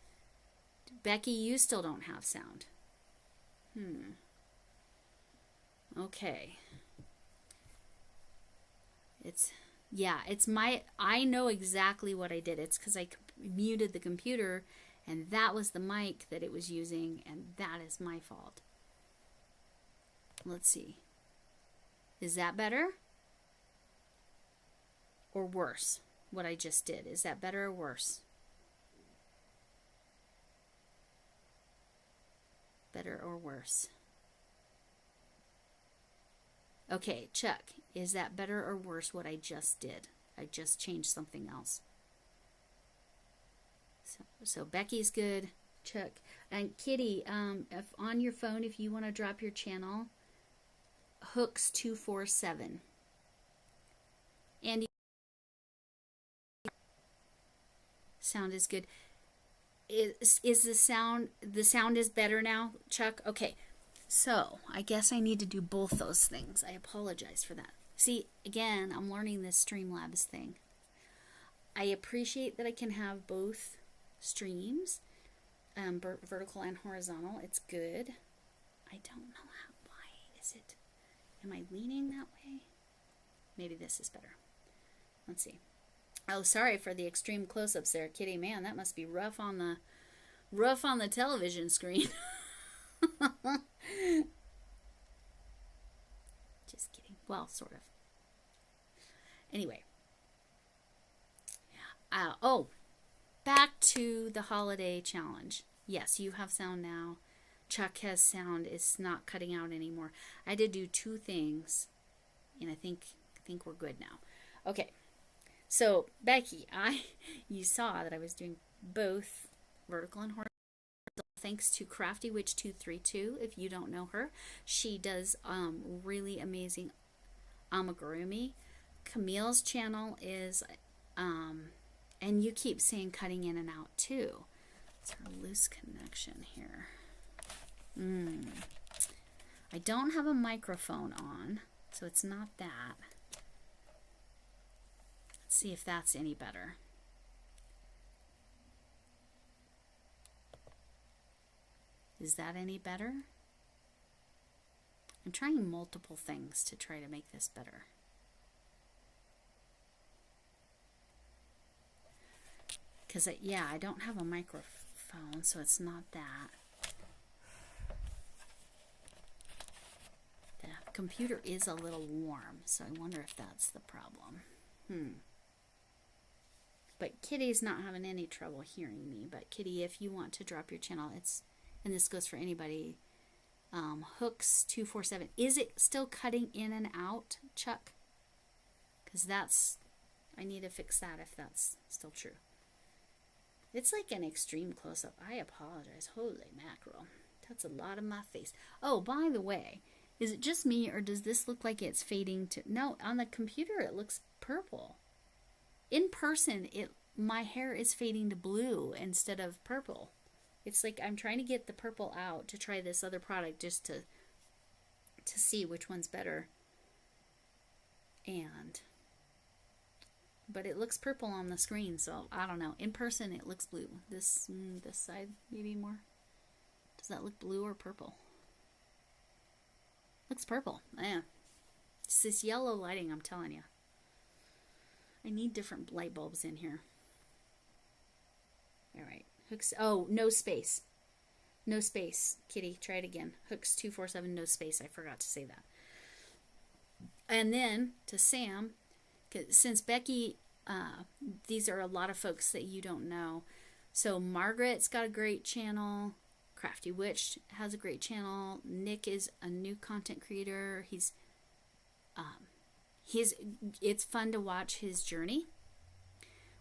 Becky, you still don't have sound. Okay. I know exactly what I did. It's because I muted the computer, and that was the mic that it was using, and that is my fault. Let's see. Is that better? Or worse? What I just did. Is that better or worse? Better or worse? Okay, Chuck, is that better or worse what I just did? I just changed something else. So Becky's good. Chuck. And Kitty, if on your phone, if you want to drop your channel, Hooks247. Andy, sound is good. Is the sound is better now, Chuck? Okay. So, I guess I need to do both those things. I apologize for that. See, again, I'm learning this Streamlabs thing. I appreciate that I can have both streams, vertical and horizontal. It's good. I don't know why is it? Am I leaning that way? Maybe this is better. Let's see. Oh, sorry for the extreme close-ups there, Kitty. Man, that must be rough on the television screen. Just kidding. Well, sort of. Anyway. Back to the holiday challenge. Yes, you have sound now. Chuck has sound. It's not cutting out anymore. I did do two things, and I think we're good now. Okay. So, Becky, you saw that I was doing both vertical and horizontal. Thanks to Crafty Witch 232. If you don't know her, she does really amazing amigurumi. Camille's channel is, and you keep saying cutting in and out too. It's her loose connection here. I don't have a microphone on, so it's not that. Let's see if that's any better. Is that any better? I'm trying multiple things to try to make this better. Because, yeah, I don't have a microphone, so it's not that. The computer is a little warm, so I wonder if that's the problem. But Kitty's not having any trouble hearing me. But Kitty, if you want to drop your channel, and this goes for anybody, Hooks247. Is it still cutting in and out, Chuck? Because I need to fix that if that's still true. It's like an extreme close-up. I apologize. Holy mackerel. That's a lot of my face. Oh, by the way, is it just me or does this look like it's fading to... No, on the computer it looks purple. In person, my hair is fading to blue instead of purple. It's like I'm trying to get the purple out to try this other product just to see which one's better. But it looks purple on the screen, so I don't know. In person, it looks blue. This side, maybe more. Does that look blue or purple? Looks purple. Yeah. It's this yellow lighting, I'm telling you. I need different light bulbs in here. All right. Hooks. Oh, no space. No space. Kitty, try it again. Hooks247, no space. I forgot to say that. And then to Sam, since Becky, these are a lot of folks that you don't know. So Margaret's got a great channel. Crafty Witch has a great channel. Nick is a new content creator. It's fun to watch his journey,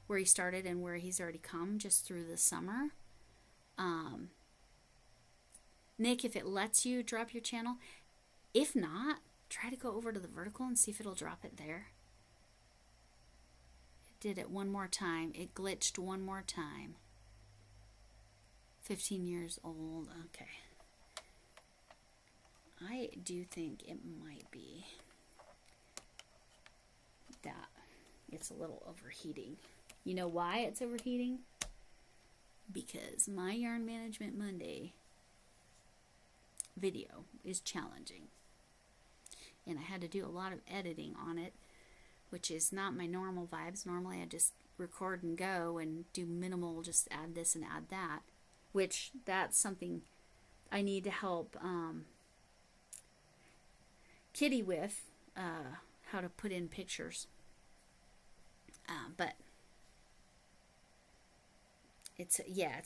where he started and where he's already come just through the summer. Nick, if it lets you drop your channel, if not, try to go over to the vertical and see if it'll drop it there. It did it one more time. It glitched one more time. 15 years old. Okay. I do think it might be that it's a little overheating. You know why it's overheating? Because my Yarn Management Monday video is challenging. And I had to do a lot of editing on it, which is not my normal vibes. Normally I just record and go and do minimal, just add this and add that, which that's something I need to help Kitty with, how to put in pictures. But it's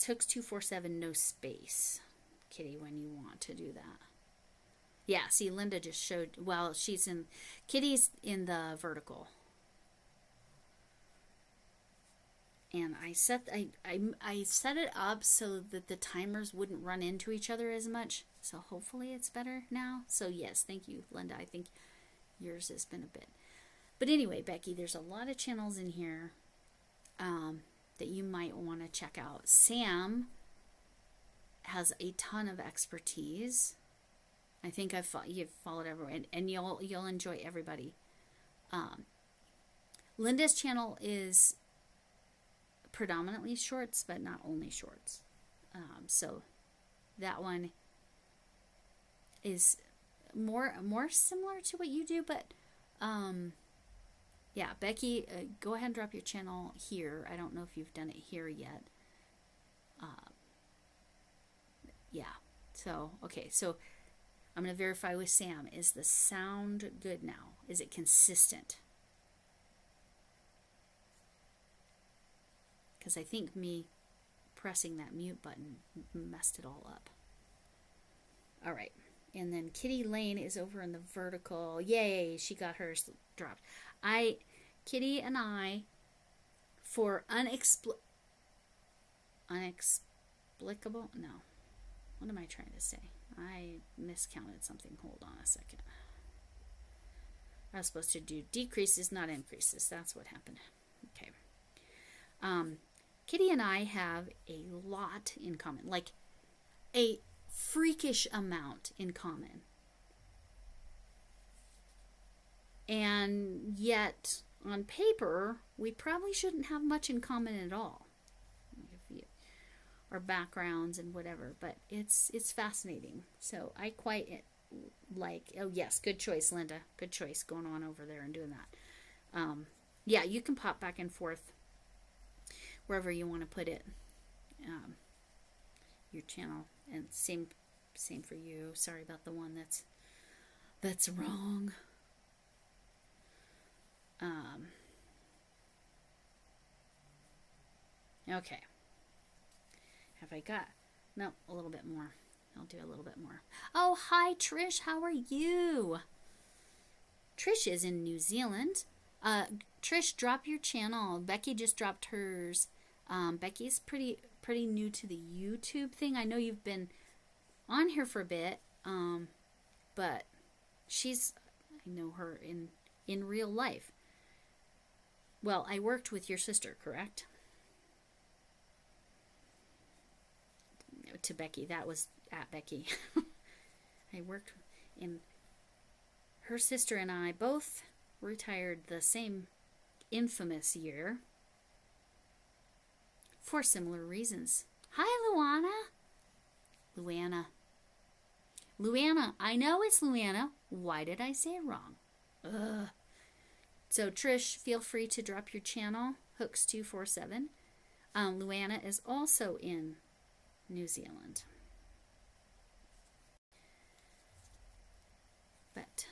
hooks 247, no space, Kitty, when you want to do that. Yeah, see, Linda just showed, well, Kitty's in the vertical. And I set it up so that the timers wouldn't run into each other as much. So hopefully it's better now. So yes, thank you, Linda. I think yours has been a bit. But anyway, Becky, there's a lot of channels in here that you might want to check out. Sam has a ton of expertise. I think you've followed everyone, and you'll enjoy everybody. Linda's channel is predominantly shorts, but not only shorts. So that one is more similar to what you do, but yeah, Becky, go ahead and drop your channel here. I don't know if you've done it here yet. Yeah. So okay, so I'm going to verify with Sam. Is the sound good now? Is it consistent? Because I think me pressing that mute button messed it all up. All right. And then Kitty Lane is over in the vertical. Yay, she got hers dropped. Kitty and I, for unexplicable, no. What am I trying to say? I miscounted something. Hold on a second. I was supposed to do decreases, not increases. That's what happened. Okay. Kitty and I have a lot in common, like a freakish amount in common. And yet, on paper, we probably shouldn't have much in common at all. Our backgrounds and whatever, but it's fascinating. So I quite like, oh yes, good choice, Linda. Good choice going on over there and doing that. Yeah, you can pop back and forth wherever you want to put it. Your channel, and same for you. Sorry about the one that's wrong. Okay. Have I got? No, a little bit more. I'll do a little bit more. Oh, hi, Trish. How are you? Trish is in New Zealand. Trish, drop your channel. Becky just dropped hers. Becky's pretty new to the YouTube thing. I know you've been on here for a bit, but I know her in real life. Well, I worked with your sister, correct? To Becky, that was at Becky. I worked in, her sister and I both retired the same infamous year for similar reasons. Hi, Luana. Luana, I know it's Luana. Why did I say it wrong? Ugh. So Trish, feel free to drop your channel, Hooks247. Luana is also in New Zealand. But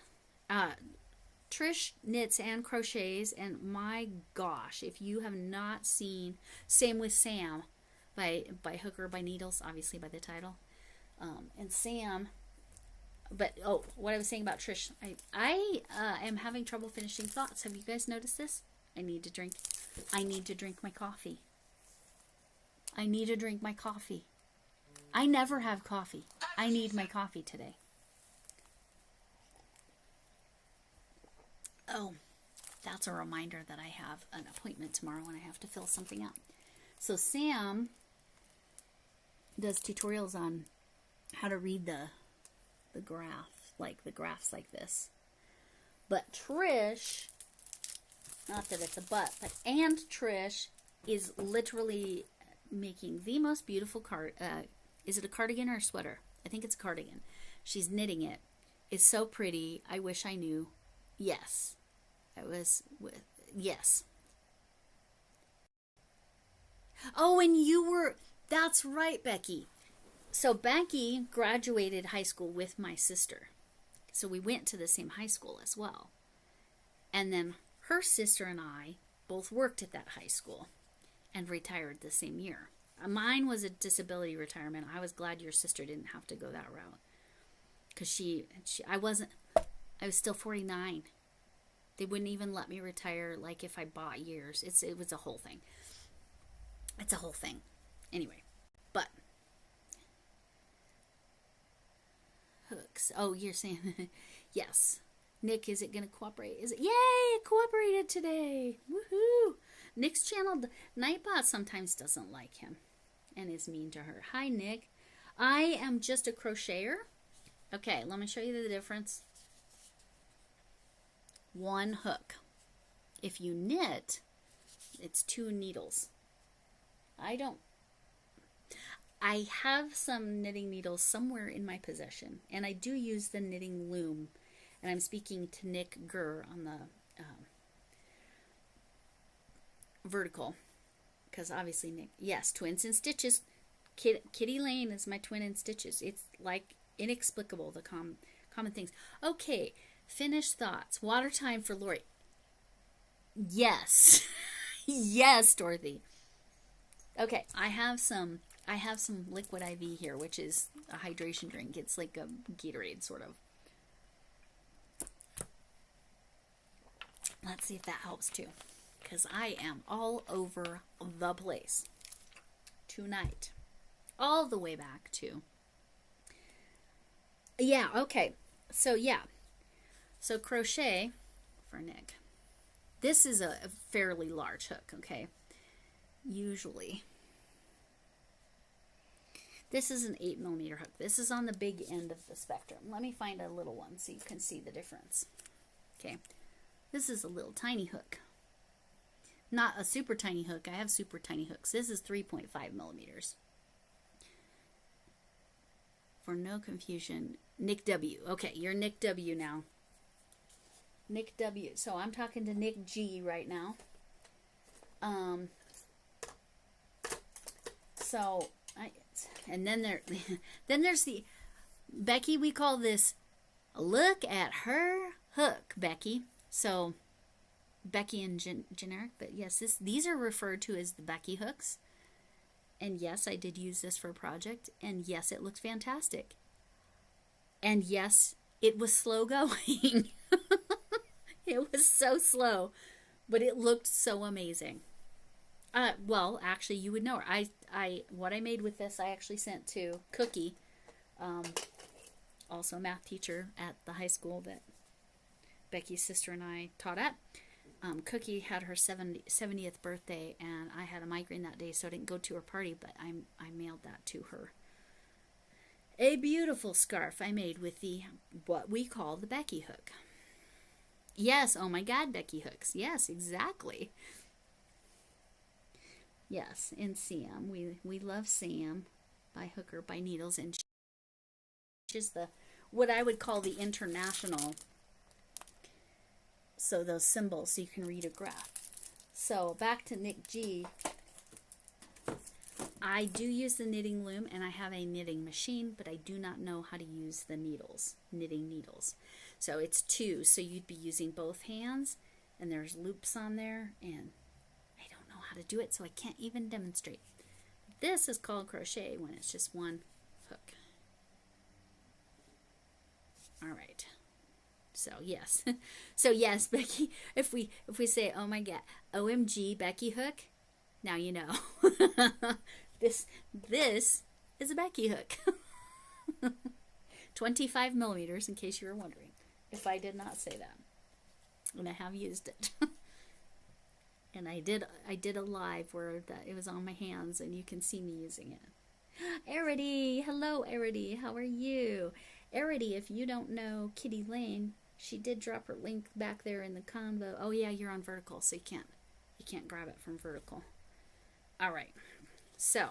Trish Trish knits and crochets, and my gosh, if you have not seen, same with Sam by Hooker by Needles, obviously by the title, and Sam. But oh, what I was saying about Trish, I am having trouble finishing thoughts. Have you guys noticed this? I need to drink my coffee. I need to drink my coffee. I never have coffee. I need my coffee today. Oh, that's a reminder that I have an appointment tomorrow and I have to fill something out. So Sam does tutorials on how to read the graph, like the graphs like this. But Trish, not that it's a but Trish is literally making the most beautiful is it a cardigan or a sweater? I think it's a cardigan. She's knitting it. It's so pretty. I wish I knew. Yes. Yes. Oh, and that's right, Becky. So Becky graduated high school with my sister. So we went to the same high school as well. And then her sister and I both worked at that high school and retired the same year. Mine was a disability retirement. I was glad your sister didn't have to go that route. Because I was still 49. They wouldn't even let me retire like if I bought years. It was a whole thing. It's a whole thing. Anyway, but hooks. Oh, you're saying yes. Nick, is it going to cooperate? Is it? Yay, it cooperated today. Woohoo. Nick's channel, Nightbot, sometimes doesn't like him and is mean to her. Hi, Nick. I am just a crocheter. Okay, let me show you the difference. One hook. If you knit, it's 2 needles. I have some knitting needles somewhere in my possession, and I do use the knitting loom, and I'm speaking to Nick Gurr on the vertical, because obviously Nick, yes, twins and stitches. Kitty Lane is my twin in stitches. It's like inexplicable, the common things. Okay, finished thoughts. Water time for Lori. Yes. Yes, Dorothy. Okay, I have some liquid IV here, which is a hydration drink. It's like a Gatorade, sort of. Let's see if that helps too, because I am all over the place tonight, all the way back to, yeah, okay, so crochet for Nick. This is a fairly large hook, okay, usually. This is an 8mm hook. This is on the big end of the spectrum. Let me find a little one so you can see the difference. Okay, this is a little tiny hook. Not a super tiny hook. I have super tiny hooks. This is 3.5mm. For no confusion, Nick W. Okay, you're Nick W now. Nick W. So I'm talking to Nick G right now. And then there's the Becky. We call this look at her hook, Becky. So Becky and generic, but yes, these are referred to as the Becky hooks. And yes, I did use this for a project. And yes, it looks fantastic. And yes, it was slow going. It was so slow, but it looked so amazing. Well, actually, you would know her. What I made with this, I actually sent to Cookie, also a math teacher at the high school that Becky's sister and I taught at. Cookie had her 70th birthday, and I had a migraine that day, so I didn't go to her party, but I mailed that to her. A beautiful scarf I made with what we call the Becky hook. Yes, oh my God, Becky hooks. Yes, exactly. Yes, and Sam. We love Sam by Hooker by Needles, and she's what I would call the international. So those symbols, so you can read a graph. So back to Nick G. I do use the knitting loom, and I have a knitting machine, but I do not know how to use the knitting needles. So it's 2, so you'd be using both hands, and there's loops on there, and I don't know how to do it, so I can't even demonstrate. This is called crochet when it's just one hook. All right. So yes. So yes, Becky, if we say, oh my God, OMG, Becky hook, now you know. This is a Becky hook. 25 millimeters, in case you were wondering, if I did not say that. And I have used it. And I did a live where it was on my hands, and you can see me using it. Arity, hello Arity, how are you? Arity, if you don't know Kitty Lane, she did drop her link back there in the convo. Oh yeah, you're on vertical, so you can't grab it from vertical. All right, so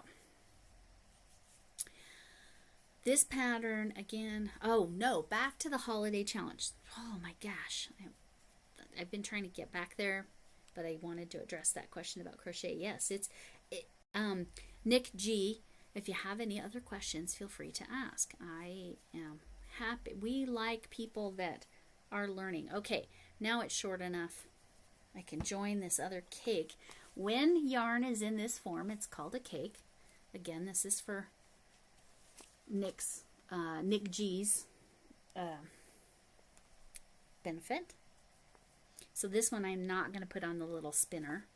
this pattern again. Oh no, back to the holiday challenge. Oh my gosh, I've been trying to get back there, but I wanted to address that question about crochet. Yes, Nick G. If you have any other questions, feel free to ask. I am happy. We like people that are learning. Okay, now it's short enough. I can join this other cake. When yarn is in this form, it's called a cake. Again, this is for Nick G's benefit. So this one I'm not going to put on the little spinner.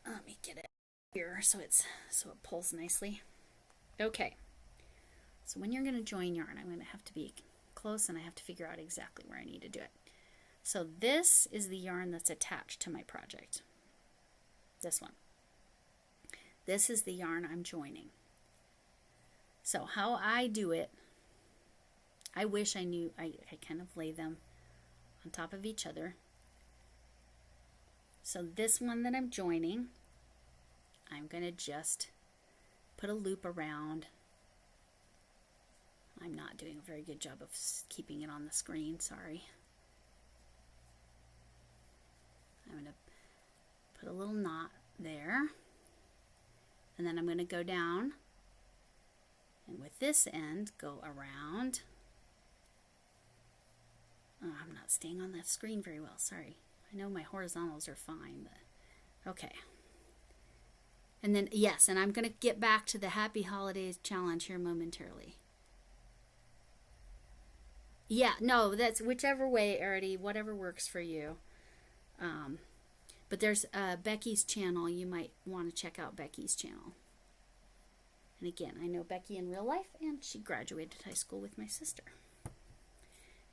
Let me get it here so it pulls nicely. Okay. So when you're going to join yarn, I'm going to have to be close, and I have to figure out exactly where I need to do it. So this is the yarn that's attached to my project. This one. This is the yarn I'm joining. So how I do it, I wish I knew. I kind of lay them on top of each other. So this one that I'm joining, I'm going to just put a loop around. I'm not doing a very good job of keeping it on the screen, sorry. I'm going to put a little knot there, and then I'm going to go down, and with this end go around. Oh, I'm not staying on the screen very well, sorry. I know my horizontals are fine, but okay. And then, yes, and I'm going to get back to the Happy Holidays challenge here momentarily. Yeah, no, that's whichever way, Arity, whatever works for you. But there's Becky's channel. You might want to check out Becky's channel. And again, I know Becky in real life, and she graduated high school with my sister.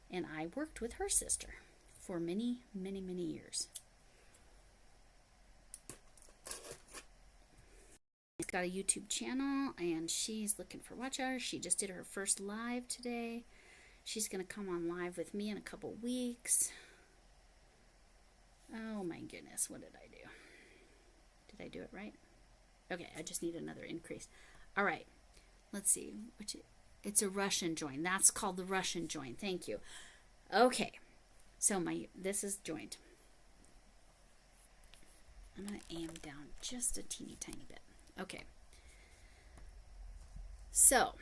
And I worked with her sister for many, many, many years. She's got a YouTube channel, and she's looking for watch hours. She just did her first live today. She's going to come on live with me in a couple weeks. Oh my goodness, what did I do? Did I do it right? Okay, I just need another increase. All right, let's see. It's a Russian join. That's called the Russian join. Thank you. Okay, so this is joined. I'm going to aim down just a teeny tiny bit. Okay. So,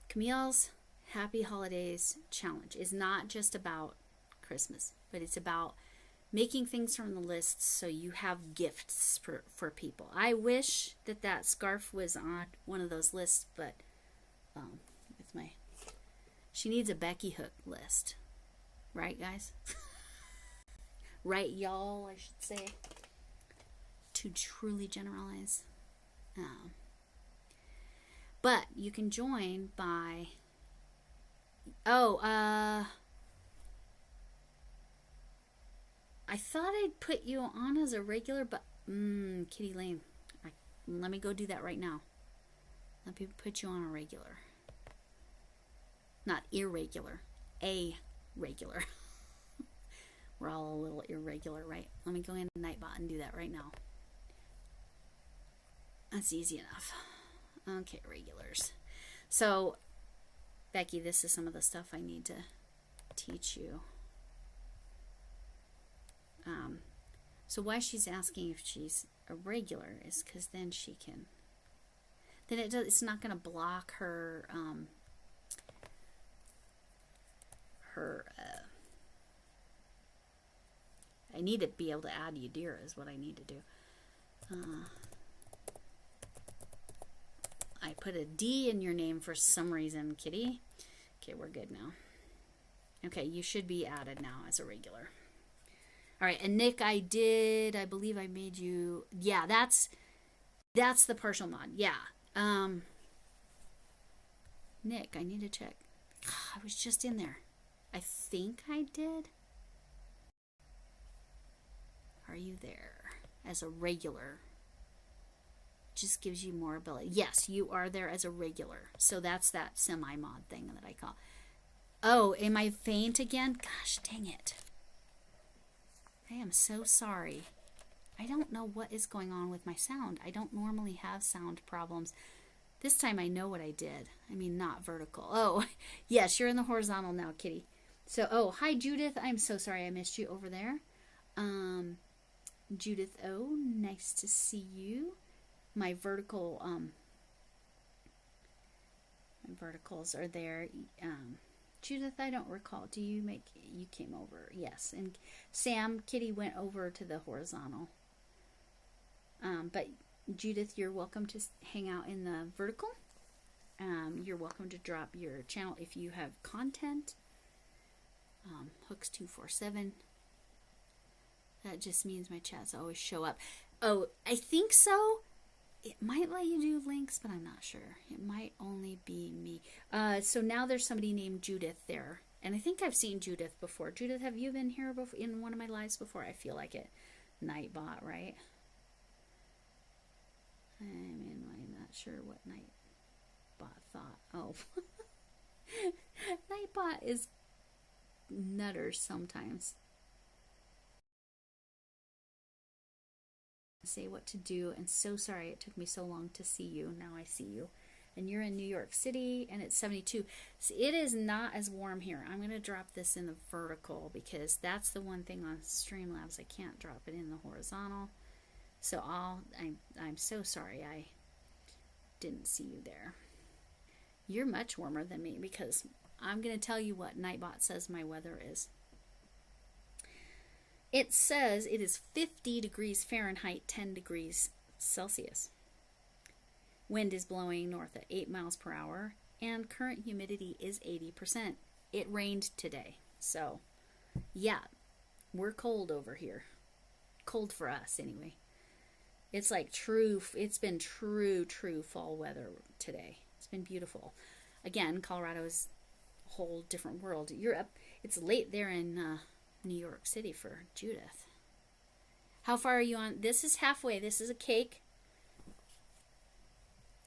Camille's Happy Holidays challenge is not just about Christmas, but it's about making things from the lists so you have gifts for people. I wish that scarf was on one of those lists, but she needs a Becky hook list. Right, guys? Right, y'all, I should say. To truly generalize. But you can join by... I thought I'd put you on as a regular, but Kitty Lane, let me go do that right now. Let me put you on a regular. Not irregular, a regular. We're all a little irregular, right? Let me go into Nightbot and do that right now. That's easy enough. Okay, regulars. So, Becky, this is some of the stuff I need to teach you. So why she's asking if she's a regular is because then she can, then it's not going to block her her, I need to be able to add you, dear, is what I need to do. I put a D in your name for some reason, Kitty. Okay, we're good now. Okay, you should be added now as a regular. All right, and Nick, I believe I made you, yeah, that's the partial mod, yeah. Nick, I need to check. I was just in there. I think I did. Are you there as a regular? Just gives you more ability. Yes, you are there as a regular. So that's that semi-mod thing that I call. Oh, am I faint again? Gosh, dang it. I am so sorry. I don't know what is going on with my sound. I don't normally have sound problems. This time I know what I did. I mean, not vertical. Oh, yes, you're in the horizontal now, Kitty. So, oh, hi, Judith. I'm so sorry I missed you over there. Judith, oh, nice to see you. My vertical, my verticals are there. Judith, I don't recall. You came over? Yes. And Sam, Kitty went over to the horizontal. But Judith, you're welcome to hang out in the vertical. You're welcome to drop your channel if you have content. Hooks 247. That just means my chats always show up. Oh, I think so. It might let you do links, but I'm not sure. It might only be me. So now there's somebody named Judith there. And I think I've seen Judith before. Judith, have you been here before, in one of my lives before? I feel like it. Nightbot, right? I'm not sure what Nightbot thought. Oh. Nightbot is nutters sometimes. Say what to do, and so sorry it took me so long to see you. Now I see you, and you're in New York City, and it's 72. So it is not as warm here. I'm going to drop this in the vertical because that's the one thing on Streamlabs I can't drop it in the horizontal. So I'm so sorry I didn't see you there. You're much warmer than me because I'm going to tell you what Nightbot says my weather is. It says it is 50 degrees Fahrenheit, 10 degrees Celsius. Wind is blowing north at 8 miles per hour, and current humidity is 80%. It rained today, so yeah, we're cold over here. Cold for us, anyway. It's like it's been true fall weather today. It's been beautiful. Again, Colorado is a whole different world. It's late there in New York City for Judith. How far are you on? This is halfway. This is a cake.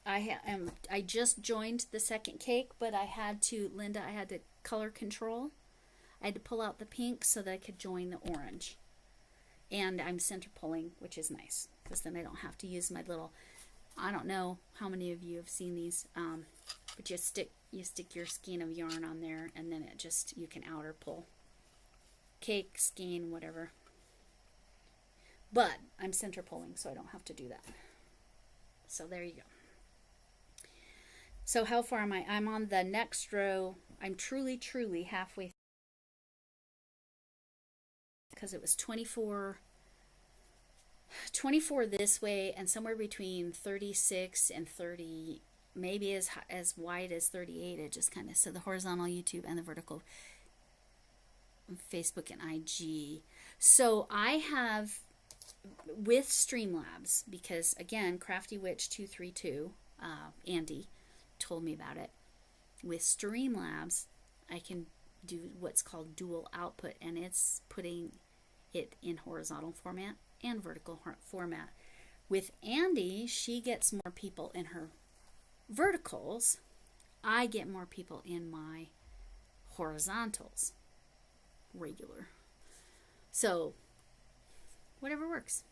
I just joined the second cake, but Linda, I had to color control. I had to pull out the pink so that I could join the orange. And I'm center pulling, which is nice, because then I don't have to use my little, I don't know how many of you have seen these, but you stick your skein of yarn on there, and then you can outer pull. Cake, skein, whatever. But I'm center pulling, so I don't have to do that. So there you go. So how far am I? I'm on the next row. I'm truly halfway, because it was 24 this way, and somewhere between 36 and 30, maybe as wide as 38. It just kind of, so the horizontal YouTube and the vertical Facebook and IG. So I have, with Streamlabs, because again, Crafty Witch 232, Andy told me about it. With Streamlabs, I can do what's called dual output, and it's putting it in horizontal format and vertical format. With Andy, she gets more people in her verticals. I get more people in my horizontals. Regular. So whatever works.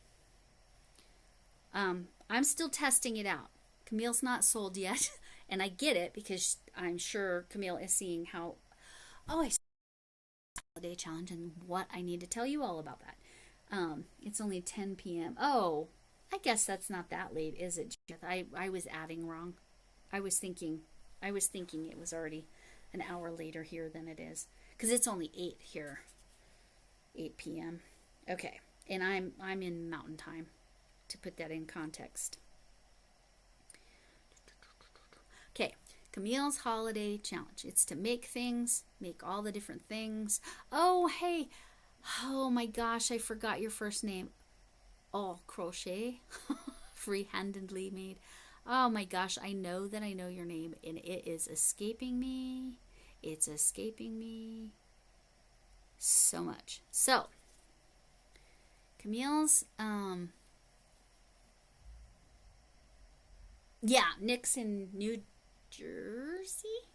I'm still testing it out. Camille's not sold yet, and I get it because I'm sure Camille is seeing how I see the holiday challenge and what I need to tell you all about that. It's only 10 p.m. Oh, I guess that's not that late, is it? I was adding wrong. I was thinking it was already an hour later here than it is, because it's only 8 here, 8 p.m. Okay, and I'm in Mountain Time, to put that in context. Okay, Camille's Holiday Challenge. It's to make things, make all the different things. Oh, hey, oh my gosh, I forgot your first name. Oh, Crochet, free-handedly made. Oh my gosh, I know that I know your name, and it is escaping me. It's escaping me so much. So, Camille's, yeah, Nick's in New Jersey.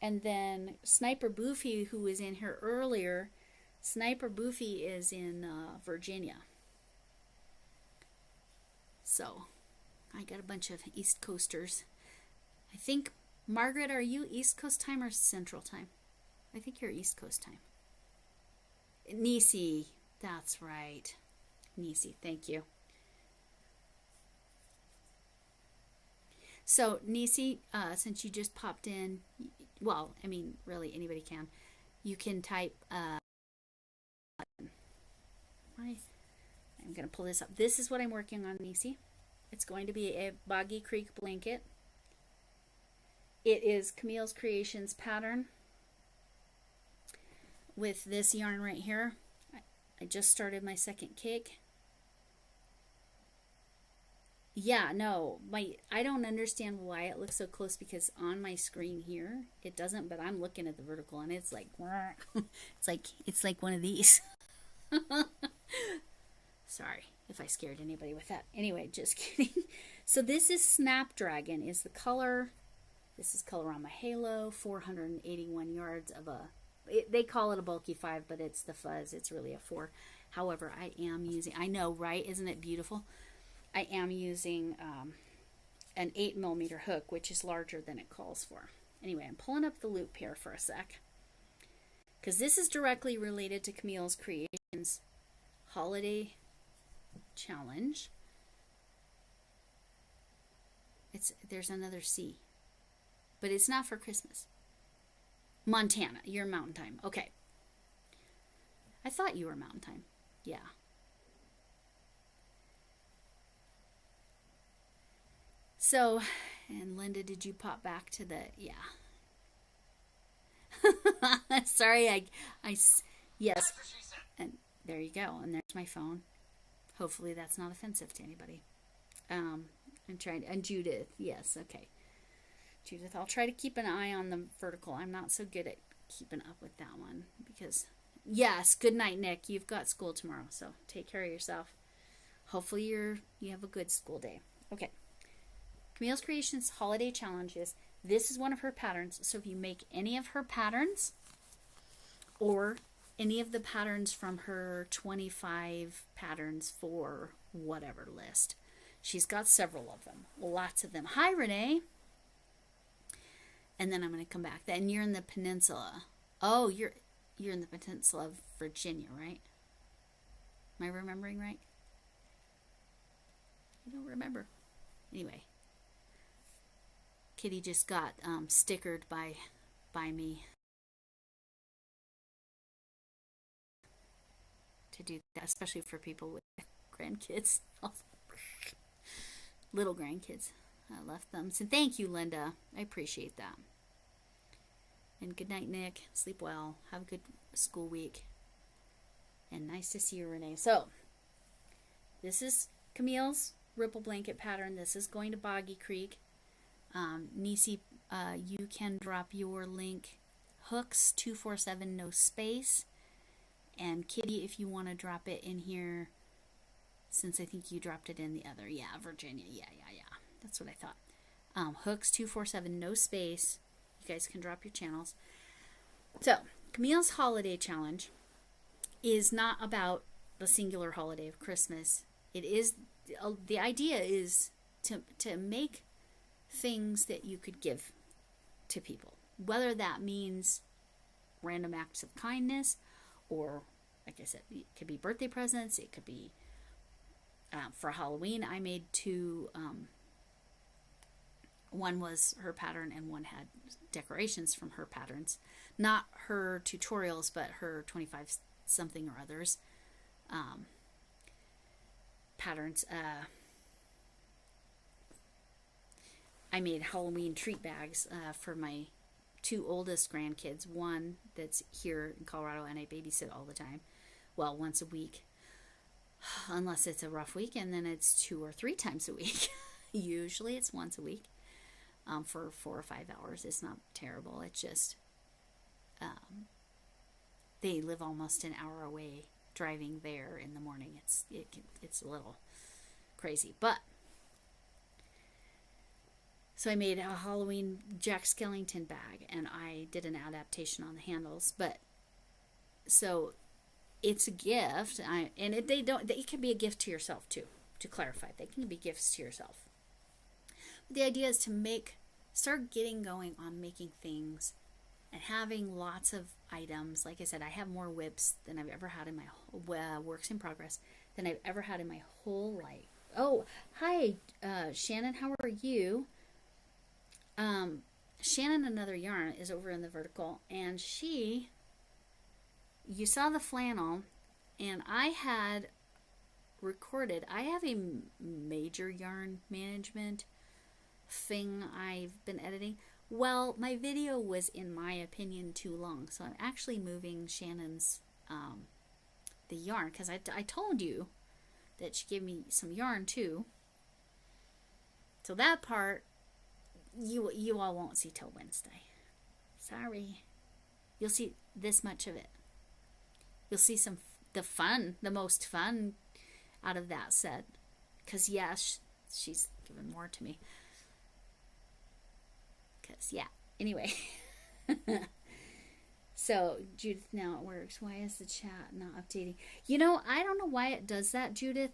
And then Sniper Boofy, who was in here earlier, Sniper Boofy is in Virginia. So, I got a bunch of East Coasters. I think, Margaret, are you East Coast time or Central time? I think you're East Coast time. Nisi, that's right. Nisi, thank you. So, Nisi, since you just popped in, well, I mean, really, anybody can. You can type, I'm going to pull this up. This is what I'm working on, Nisi. It's going to be a Boggy Creek blanket. It is Camille's Creations pattern with this yarn right here. I just started my second cake. Yeah, no, I don't understand why it looks so close, because on my screen here it doesn't, but I'm looking at the vertical and it's like it's like one of these. Sorry if I scared anybody with that. Anyway, just kidding. So this is Snapdragon is the color. This is color on my halo. 481 yards of they call it a bulky 5, but it's the fuzz. It's really a 4. However, I am using, I know, right? Isn't it beautiful? I am using an 8mm hook, which is larger than it calls for. Anyway, I'm pulling up the loop here for a sec, because this is directly related to Camille's Creations Holiday Challenge. There's another C, but it's not for Christmas. Montana, you're Mountain Time. Okay. I thought you were Mountain Time. Yeah. So, and Linda, did you pop back to the, yeah. Sorry, yes. And there you go. And there's my phone. Hopefully that's not offensive to anybody. I'm trying to, and Judith, yes, okay. Judith, I'll try to keep an eye on the vertical. I'm not so good at keeping up with that one because, yes, good night, Nick. You've got school tomorrow, so take care of yourself. Hopefully you have a good school day. Okay. Camille's Creations Holiday Challenges. This is one of her patterns. So if you make any of her patterns or any of the patterns from her 25 patterns for whatever list, she's got several of them, lots of them. Hi, Renee. And then I'm going to come back. Then you're in the peninsula. Oh, you're in the peninsula of Virginia, right? Am I remembering right? I don't remember. Anyway. Kitty just got stickered by me to do that, especially for people with grandkids, little grandkids. I left them. So thank you, Linda. I appreciate that. And good night, Nick. Sleep well. Have a good school week. And nice to see you, Renee. So this is Camille's ripple blanket pattern. This is going to Boggy Creek. Nisi, you can drop your link, hooks 247 no space, and Kitty, if you want to drop it in here, since I think you dropped it in the other, yeah, Virginia, yeah, that's what I thought. Hooks 247 no space. You guys can drop your channels. So Camille's Holiday Challenge is not about the singular holiday of Christmas. It is the idea is to make things that you could give to people, whether that means random acts of kindness, or like I said, it could be birthday presents. It could be for Halloween I made 2 One was her pattern and one had decorations from her patterns. Not her tutorials, but her 25 something or others patterns. I made Halloween treat bags for my two oldest grandkids. One that's here in Colorado and I babysit all the time. Well, once a week. Unless it's a rough week, and then it's 2 or 3 times a week. Usually it's once a week for 4 or 5 hours. It's not terrible. It's just they live almost an hour away driving there in the morning. It's a little crazy. But so I made a Halloween Jack Skellington bag, and I did an adaptation on the handles. But so it's a gift, and it can be a gift to yourself too. To clarify, they can be gifts to yourself. But the idea is to start getting going on making things and having lots of items. Like I said, I have more whips than I've ever had in my works in progress than I've ever had in my whole life. Oh, hi, Shannon. How are you? Shannon Another Yarn is over in the vertical, and you saw the flannel, and I had recorded. I have a major yarn management thing I've been editing. Well, my video was, in my opinion, too long, so I'm actually moving Shannon's the yarn, because I told you that she gave me some yarn too. So that part you all won't see till Wednesday. Sorry. You'll see this much of it. You'll see the most fun out of that set. Because, yes, she's given more to me. Because, yeah. Anyway. So, Judith, now it works. Why is the chat not updating? I don't know why it does that, Judith.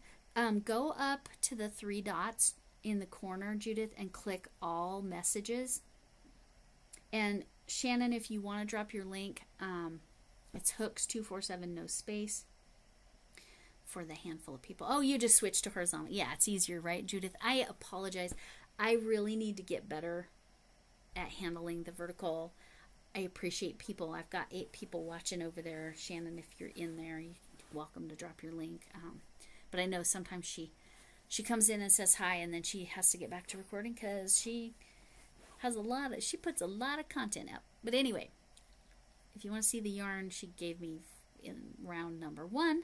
Go up to the 3 dots in the corner, Judith, and click all messages. And, Shannon, if you want to drop your link, it's hooks247, no space, for the handful of people. Oh, you just switched to horizontal. Yeah, it's easier, right, Judith? I apologize. I really need to get better at handling the vertical. I appreciate people. I've got 8 people watching over there. Shannon, if you're in there, you're welcome to drop your link. But I know sometimes she comes in and says hi, and then she has to get back to recording because she puts a lot of content out. But anyway, if you want to see the yarn she gave me in round number 1,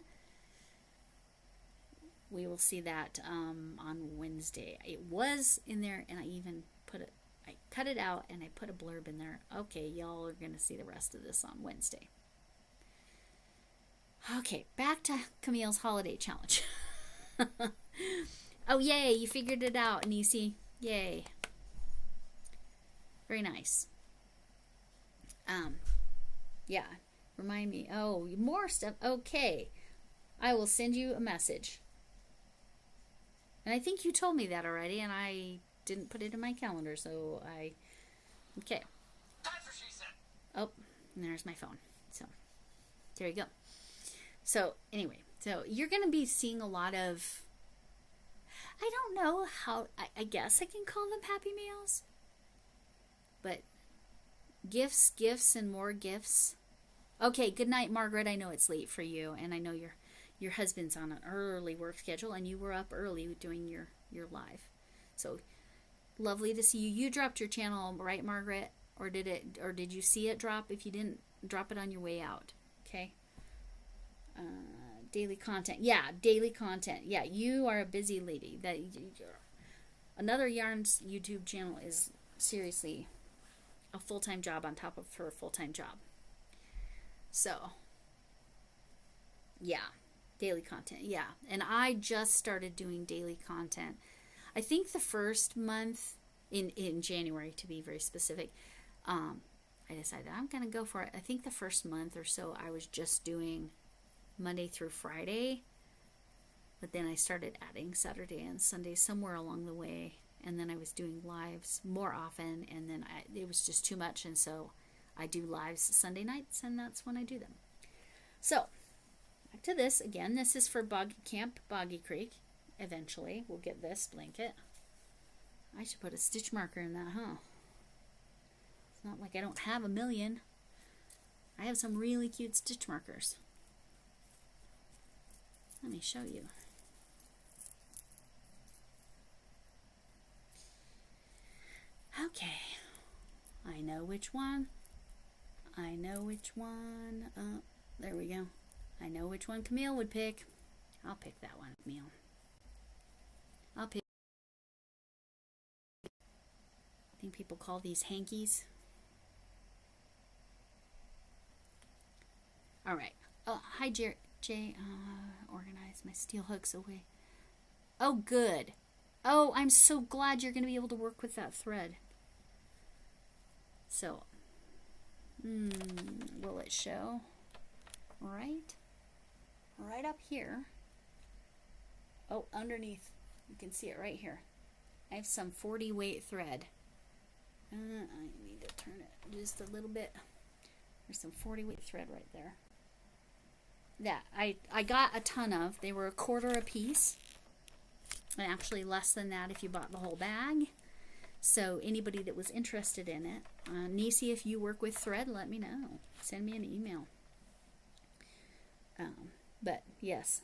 we will see that on Wednesday. It was in there, and I cut it out and I put a blurb in there. Okay, y'all are going to see the rest of this on Wednesday. Okay, back to Camille's holiday challenge. Oh, yay, you figured it out, Nisi. Yay. Very nice. Yeah, remind me. Oh, more stuff. Okay, I will send you a message. And I think you told me that already, and I didn't put it in my calendar, so okay. Oh, and there's my phone. So, there you go. So, anyway, so you're going to be seeing a lot of, I don't know how, I guess I can call them Happy Meals, but gifts, and more gifts. Okay, good night, Margaret. I know it's late for you, and I know your husband's on an early work schedule, and you were up early doing your live. So, lovely to see you. You dropped your channel, right, Margaret? Or did you see it drop? If you didn't, drop it on your way out. Okay. Daily content. Yeah, daily content. Yeah, you are a busy lady. Another Yarns YouTube channel is seriously a full-time job on top of her full-time job. So, yeah, daily content. Yeah, and I just started doing daily content. I think the first month in January, to be very specific, I decided I'm going to go for it. I think the first month or so I was just doing Monday through Friday, but then I started adding Saturday and Sunday somewhere along the way, and then I was doing lives more often, and then it was just too much, and so I do lives Sunday nights, and that's when I do them. So, back to this again. This is for Camp Boggy Creek. Eventually, we'll get this blanket. I should put a stitch marker in that, huh? It's not like I don't have a million. I have some really cute stitch markers. Let me show you. Okay. I know which one. I know which one. There we go. I know which one Camille would pick. I'll pick that one, Camille. I'll pick. I think people call these hankies. All right. Hi, Jay. Organize my steel hooks away. Oh, good. Oh, I'm so glad you're going to be able to work with that thread. So, will it show? Right up here. Oh, underneath. You can see it right here. I have some 40 weight thread. I need to turn it just a little bit. There's some 40 weight thread right there. That I got a ton of. They were $1/4 a piece. And actually less than that if you bought the whole bag. So anybody that was interested in it, Nisi, if you work with thread, let me know. Send me an email. But yes.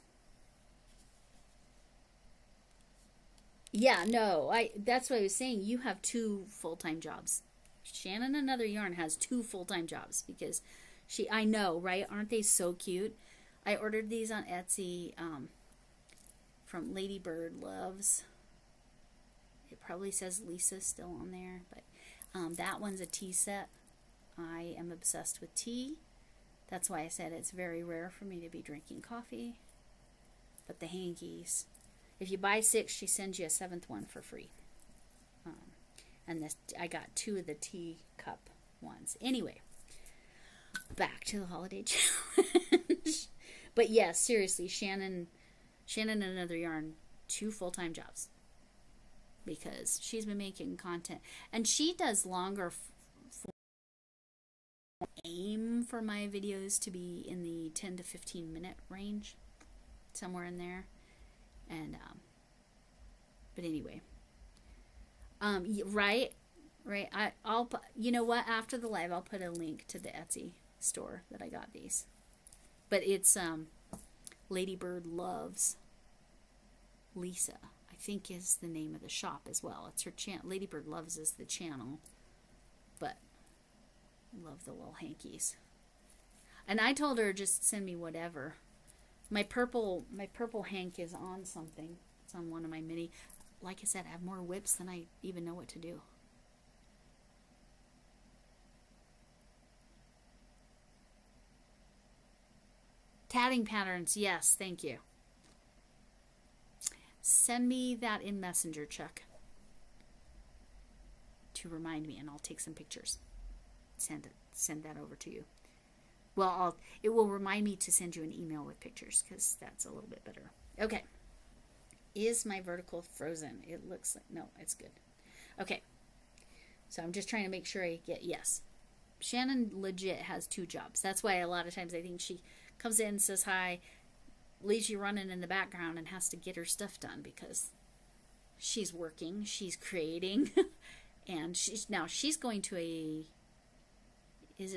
Yeah, no, that's what I was saying. You have 2 full-time jobs. Shannon Another Yarn has 2 full-time jobs because I know, right? Aren't they so cute? I ordered these on Etsy from Ladybird Loves. It probably says Lisa still on there, but that one's a tea set. I am obsessed with tea. That's why I said it's very rare for me to be drinking coffee. But the hankies, if you buy 6, she sends you a 7th one for free. And this, I got 2 of the tea cup ones. Anyway, back to the holiday challenge. But yes, seriously, Shannon Another Yarn, 2 full-time jobs. Because she's been making content. And she does longer aim for my videos to be in the 10 to 15 minute range. Somewhere in there. And, but anyway. Right. I'll put, you know what? After the live, I'll put a link to the Etsy store that I got these. But it's, Ladybird Loves Lisa, I think is the name of the shop as well. It's her channel. Ladybird Loves is the channel. But I love the little hankies. And I told her just send me whatever. My purple hank is on something. It's on one of my mini. Like I said, I have more whips than I even know what to do. Tatting patterns, yes, thank you. Send me that in Messenger, Chuck, to remind me, and I'll take some pictures. Send that over to you. Well, it will remind me to send you an email with pictures because that's a little bit better. Okay. Is my vertical frozen? It looks like, no, it's good. Okay. So I'm just trying to make sure I get, yes. Shannon legit has 2 jobs. That's why a lot of times I think she comes in, says hi, leaves you running in the background and has to get her stuff done because she's working, she's creating, and she's going to a, is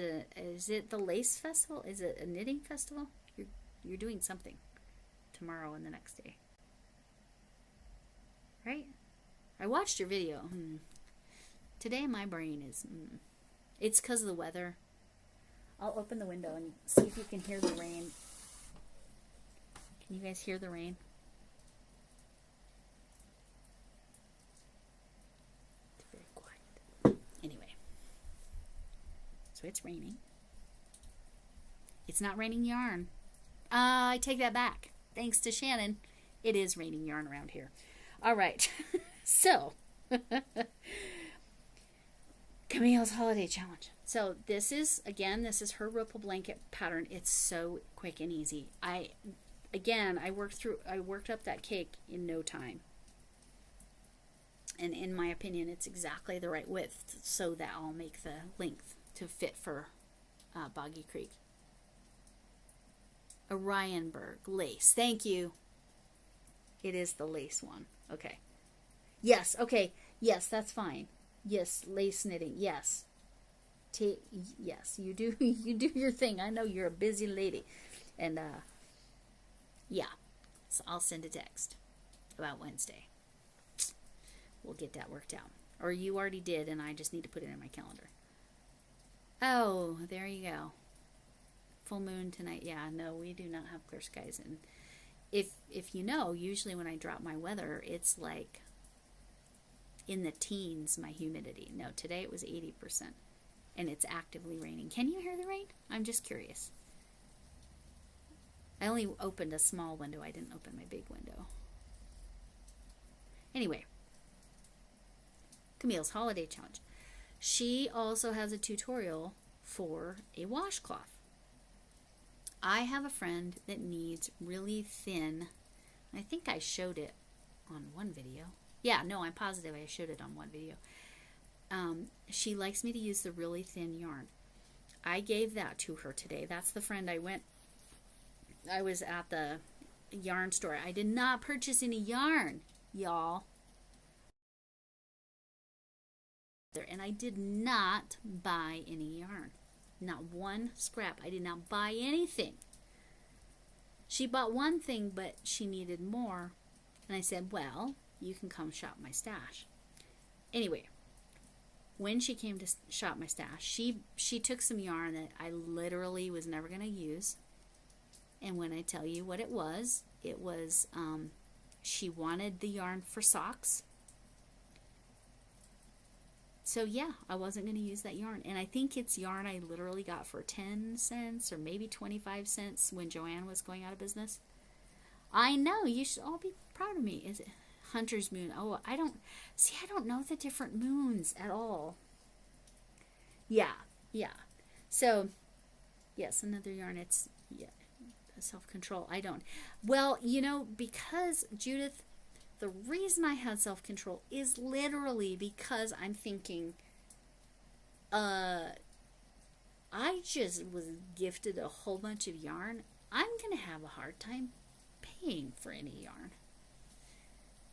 it the Lace Festival? Is it a knitting festival? You're doing something tomorrow and the next day. Right? I watched your video. Today my brain is, it's because of the weather. I'll open the window and see if you can hear the rain. Can you guys hear the rain? It's very quiet. Anyway. So it's raining. It's not raining yarn. I take that back. Thanks to Shannon, it is raining yarn around here. All right. So, Camille's Holiday Challenge. So this is her ripple blanket pattern. It's so quick and easy. I worked up that cake in no time. And in my opinion, it's exactly the right width so that I'll make the length to fit for Boggy Creek. Orionberg lace. Thank you. It is the lace one. Okay. Yes, okay. Yes, that's fine. Yes, lace knitting. Yes. Yes, you do you do your thing. I know you're a busy lady. And yeah. So I'll send a text about Wednesday. We'll get that worked out. Or you already did and I just need to put it in my calendar. Oh, there you go. Full moon tonight. Yeah, no, we do not have clear skies. And if you know, usually when I drop my weather, it's like in the teens, my humidity. No, today it was 80%. And it's actively raining. Can you hear the rain? I'm just curious. I only opened a small window. I didn't open my big window. Anyway, Camille's holiday challenge. She also has a tutorial for a washcloth. I have a friend that needs really thin. I think I showed it on one video. Yeah, no, I'm positive I showed it on one video. She likes me to use the really thin yarn. I gave that to her today. That's the friend I was at the yarn store. I did not purchase any yarn, y'all. And I did not buy any yarn. Not one scrap. I did not buy anything. She bought one thing, but she needed more. And I said, well, you can come shop my stash. Anyway, when she came to shop my stash, she took some yarn that I literally was never going to use. And when I tell you what it was she wanted the yarn for socks. So yeah, I wasn't going to use that yarn. And I think it's yarn I literally got for 10 cents or maybe 25 cents when Joanne was going out of business. I know, you should all be proud of me. Is it Hunter's Moon? Oh, I don't know the different moons at all. Yeah. So, yes, another yarn. It's, yeah, self-control. I don't. Well, because, Judith, the reason I had self-control is literally because I'm thinking, I just was gifted a whole bunch of yarn. I'm going to have a hard time paying for any yarn.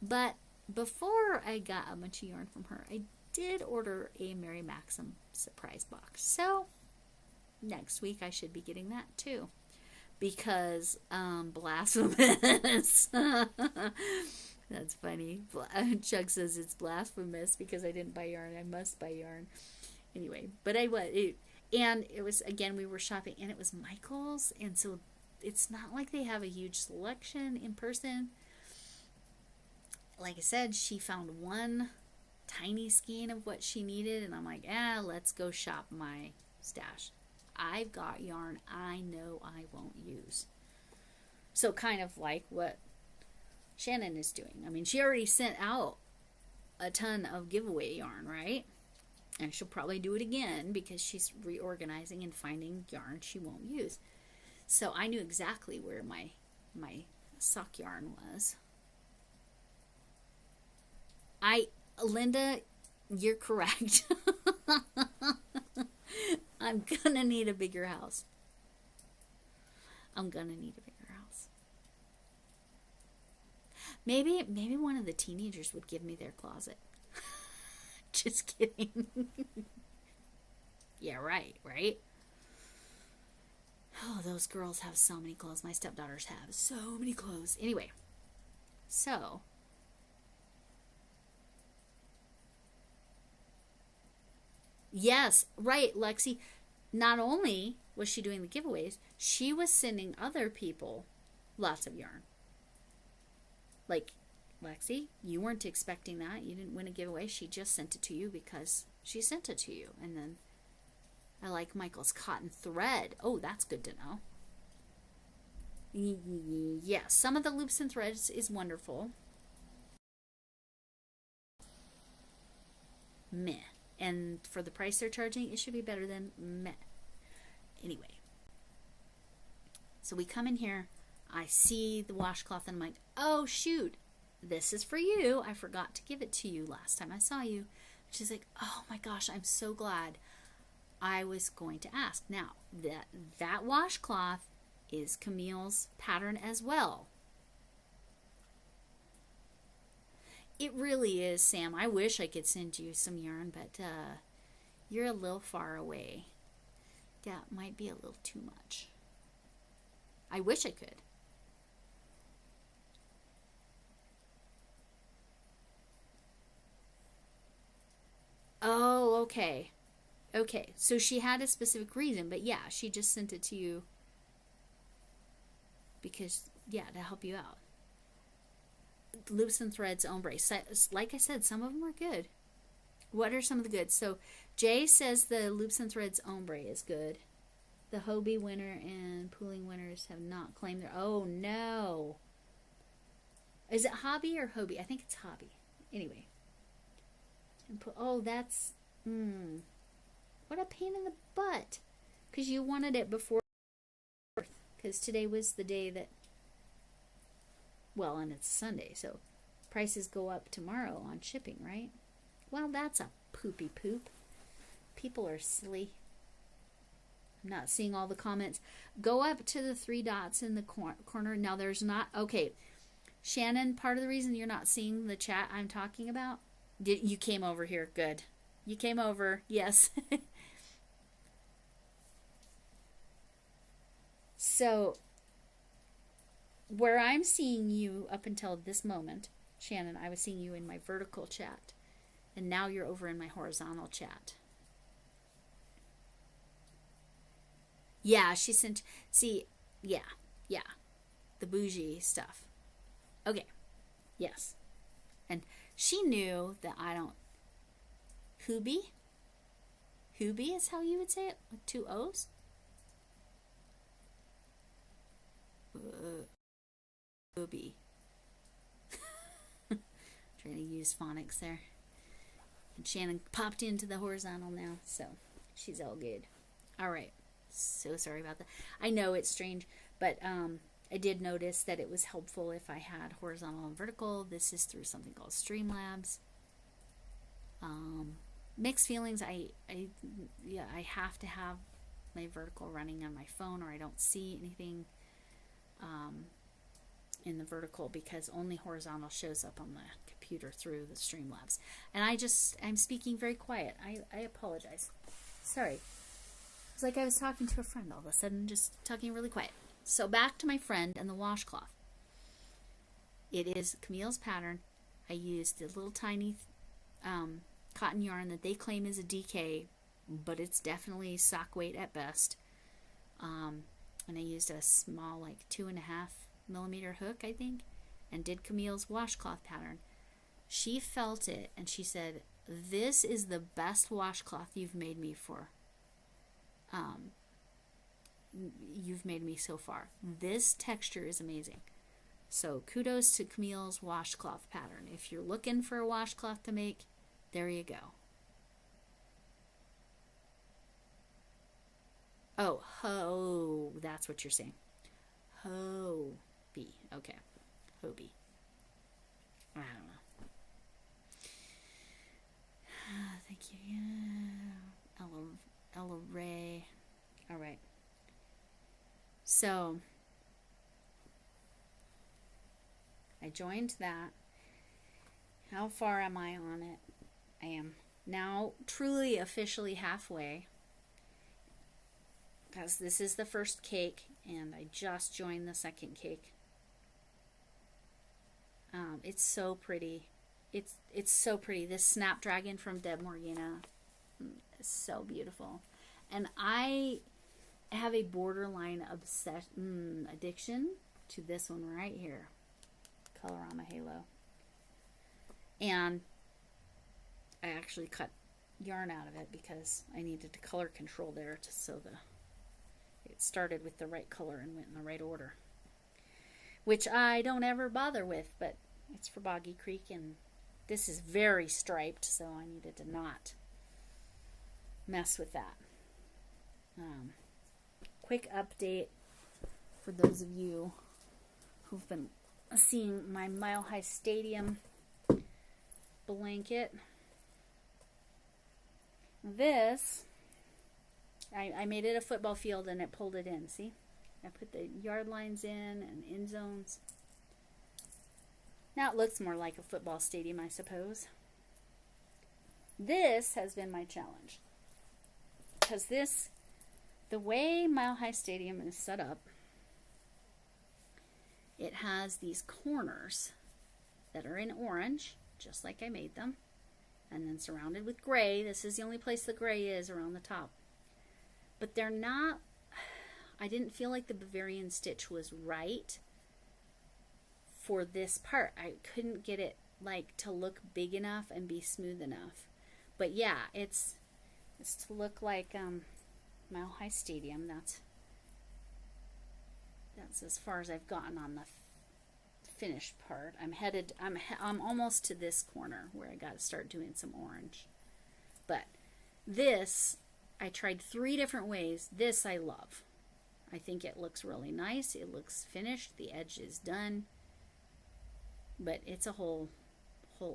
But before I got a bunch of yarn from her, I did order a Mary Maxim surprise box. So next week I should be getting that too. Because, blasphemous. That's funny. Chuck says it's blasphemous because I didn't buy yarn. I must buy yarn. Anyway, but and it was, again, we were shopping and it was Michael's. And so it's not like they have a huge selection in person. Like I said, she found one tiny skein of what she needed. And I'm like, let's go shop my stash. I've got yarn I know I won't use. So kind of like what Shannon is doing. I mean, she already sent out a ton of giveaway yarn, right? And she'll probably do it again because she's reorganizing and finding yarn she won't use. So I knew exactly where my sock yarn was. Linda, you're correct. I'm gonna need a bigger house. Maybe one of the teenagers would give me their closet. Just kidding. Yeah, right? Oh, those girls have so many clothes. My stepdaughters have so many clothes. Anyway, so yes, right, Lexi. Not only was she doing the giveaways, she was sending other people lots of yarn. Like, Lexi, you weren't expecting that. You didn't win a giveaway. She just sent it to you because she sent it to you. And then I like Michael's cotton thread. Oh, that's good to know. Yes, some of the loops and threads is wonderful. Meh. And for the price they're charging, it should be better than meh. Anyway. So we come in here. I see the washcloth and I'm like, oh, shoot. This is for you. I forgot to give it to you last time I saw you. She's like, oh my gosh, I'm so glad. I was going to ask. Now, that washcloth is Camille's pattern as well. It really is, Sam. I wish I could send you some yarn, but you're a little far away. That might be a little too much. I wish I could. Oh, okay. Okay, so she had a specific reason, but yeah, she just sent it to you because, yeah, to help you out. Loops and threads ombre. Like I said, some of them are good. What are some of the good? So Jay says the loops and threads ombre is good. The Hobie winner and pooling winners have not claimed their... Oh, no. Is it hobby or Hobie? I think it's hobby. Anyway. Oh, that's... What a pain in the butt. Because you wanted it before... Because today was the day that... Well, and it's Sunday, so prices go up tomorrow on shipping, right? Well, that's a poopy poop. People are silly. I'm not seeing all the comments. Go up to the 3 dots in the corner. Now, there's not... Okay, Shannon, part of the reason you're not seeing the chat I'm talking about... You came over here. Good. You came over. Yes. So... Where I'm seeing you up until this moment, Shannon, I was seeing you in my vertical chat. And now you're over in my horizontal chat. Yeah, she sent... See, yeah. The bougie stuff. Okay. Yes. And she knew that I don't... Hubie? Hubie is how you would say it? With 2 O's? Hubie. Trying to use phonics there. And Shannon popped into the horizontal now, so she's all good. All right. So sorry about that. I know it's strange, but I did notice that it was helpful if I had horizontal and vertical. This is through something called Streamlabs. Mixed feelings. I have to have my vertical running on my phone, or I don't see anything in the vertical, because only horizontal shows up on the computer through the Streamlabs. And I'm speaking very quiet. I apologize. Sorry. It's like I was talking to a friend all of a sudden, just talking really quiet. So back to my friend and the washcloth. It is Camille's pattern. I used the little tiny cotton yarn that they claim is a DK, but it's definitely sock weight at best. And I used a small, like 2.5 millimeter hook, I think, and did Camille's washcloth pattern. She felt it and she said, "This is the best washcloth you've made me for. You've made me so far. This texture is amazing." So kudos to Camille's washcloth pattern. If you're looking for a washcloth to make, there you go. Oh, that's what you're saying. Hobie. Okay. Hobie. I don't know. Thank you. Yeah. Ella Ray. All right. So I joined that. How far am I on it? I am now truly officially halfway, because this is the first cake and I just joined the second cake. It's so pretty. It's so pretty. This Snapdragon from Deb Morgana is so beautiful. And I have a borderline addiction to this one right here, Colorama Halo. And I actually cut yarn out of it because I needed to color control there so it started with the right color and went in the right order, which I don't ever bother with, but it's for Boggy Creek, and this is very striped, so I needed to not mess with that. Quick update for those of you who've been seeing my Mile High Stadium blanket. This, I made it a football field and it pulled it in. See? I put the yard lines in and end zones. Now it looks more like a football stadium, I suppose. This has been my challenge. Because the way Mile High Stadium is set up, it has these corners that are in orange, just like I made them, and then surrounded with gray. This is the only place the gray is, around the top. But they're not, I didn't feel like the Bavarian stitch was right for this part. I couldn't get it like to look big enough and be smooth enough. But yeah, it's to look like Mile High Stadium. That's as far as I've gotten on the finished part. I'm almost to this corner where I got to start doing some orange. But this, I tried 3 different ways. This I love. I think it looks really nice. It looks finished. The edge is done. But it's a whole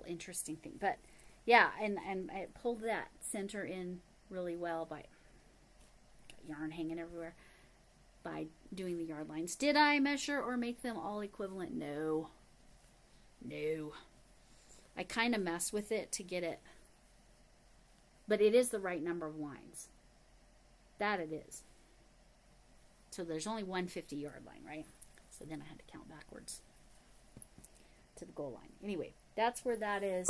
interesting thing. But yeah, and I pulled that center in really well by, got yarn hanging everywhere, by doing the yard lines. Did I measure or make them all equivalent? No. I kind of mess with it to get it, but it is the right number of lines. That it is. So there's only 150 yard line, right? So then I had to count backwards to the goal line. Anyway, that's where that is.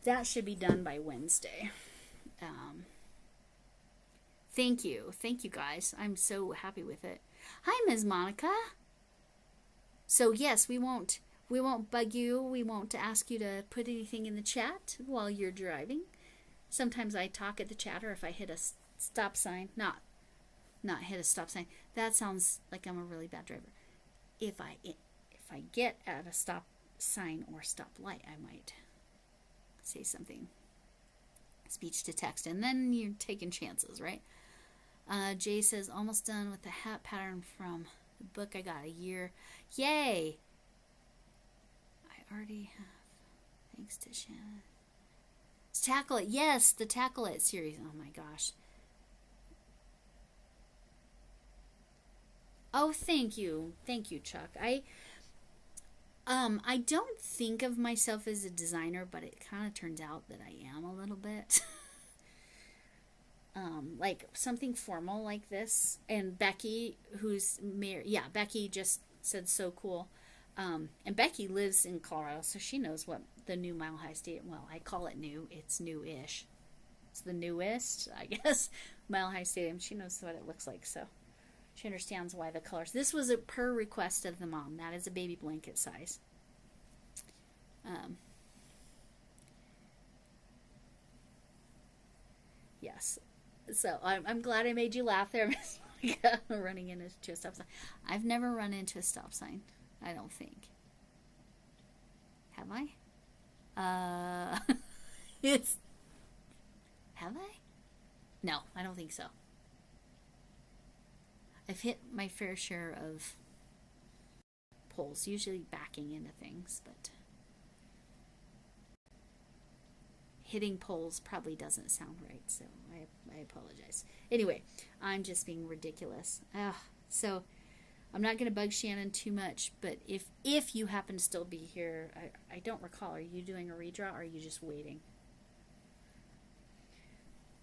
That should be done by Wednesday. Thank you guys. I'm so happy with it. Hi, Ms. Monica. So yes, we won't bug you. We won't ask you to put anything in the chat while you're driving. Sometimes I talk at the chat, or if I hit a stop sign, not hit a stop sign. That sounds like I'm a really bad driver. If I get at a stop sign or stop light, I might say something, speech to text, and then you're taking chances, right? Jay says, almost done with the hat pattern from the book I got a year. Yay! I already have. Thanks to Shannon. It's Tackle It. Yes, the Tackle It series. Oh my gosh. Oh, thank you. Thank you, Chuck. I don't think of myself as a designer, but it kind of turns out that I am a little bit. Like something formal like this. And Becky, who's married, yeah, Becky just said so cool. And Becky lives in Colorado, so she knows what the new Mile High Stadium, well, I call it new. It's new-ish. It's the newest, I guess, Mile High Stadium. She knows what it looks like, so she understands why the colors. This was a per request of the mom. That is a baby blanket size. Yes. So I'm glad I made you laugh there, Miss Monica, running into a stop sign. I've never run into a stop sign, I don't think. Have I? Have I? No, I don't think so. I've hit my fair share of poles, usually backing into things, but hitting poles probably doesn't sound right, so I apologize. Anyway, I'm just being ridiculous. So I'm not going to bug Shannon too much, but if you happen to still be here, I don't recall, are you doing a redraw or are you just waiting?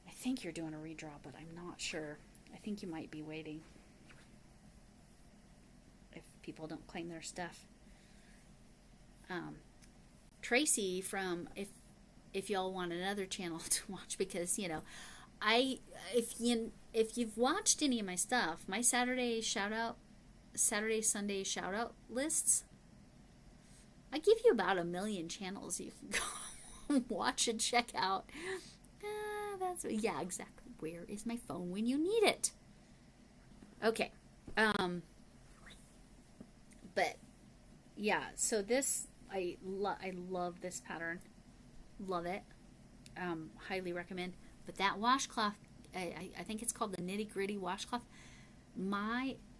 I think you're doing a redraw, but I'm not sure. I think you might be waiting if people don't claim their stuff. Tracy from if y'all want another channel to watch, because you know, if you've watched any of my stuff, my Saturday Sunday shout out lists, I give you about 1 million channels you can go watch and check out. Yeah, exactly. Where is my phone when you need it? Okay. But yeah, so this I love this pattern. Love it. Highly recommend. But that washcloth, I think it's called the Nitty Gritty washcloth.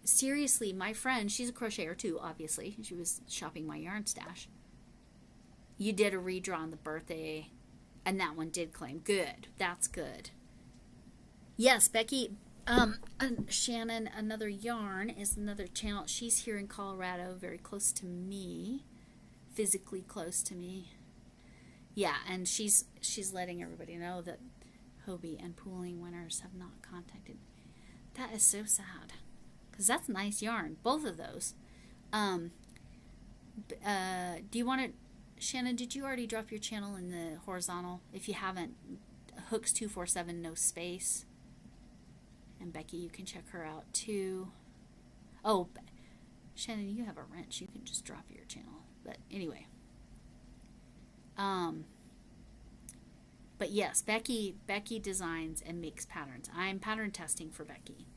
Seriously, my friend, she's a crocheter too, obviously. She was shopping my yarn stash. You did a redraw on the birthday, and that one did claim. Good. That's good. Yes, Becky, Shannon, Another Yarn is another channel. She's here in Colorado, very close to me. physically close to me. Yeah, and she's letting everybody know that Hobie and Pooling Winners have not contacted. That is so sad, because that's nice yarn, both of those. Do you want to, Shannon, did you already drop your channel in the horizontal? If you haven't, Hooks247, no space. And Becky, you can check her out too. Oh, Shannon, you have a wrench. You can just drop your channel. But anyway. But yes, Becky designs and makes patterns. I'm pattern testing for Becky.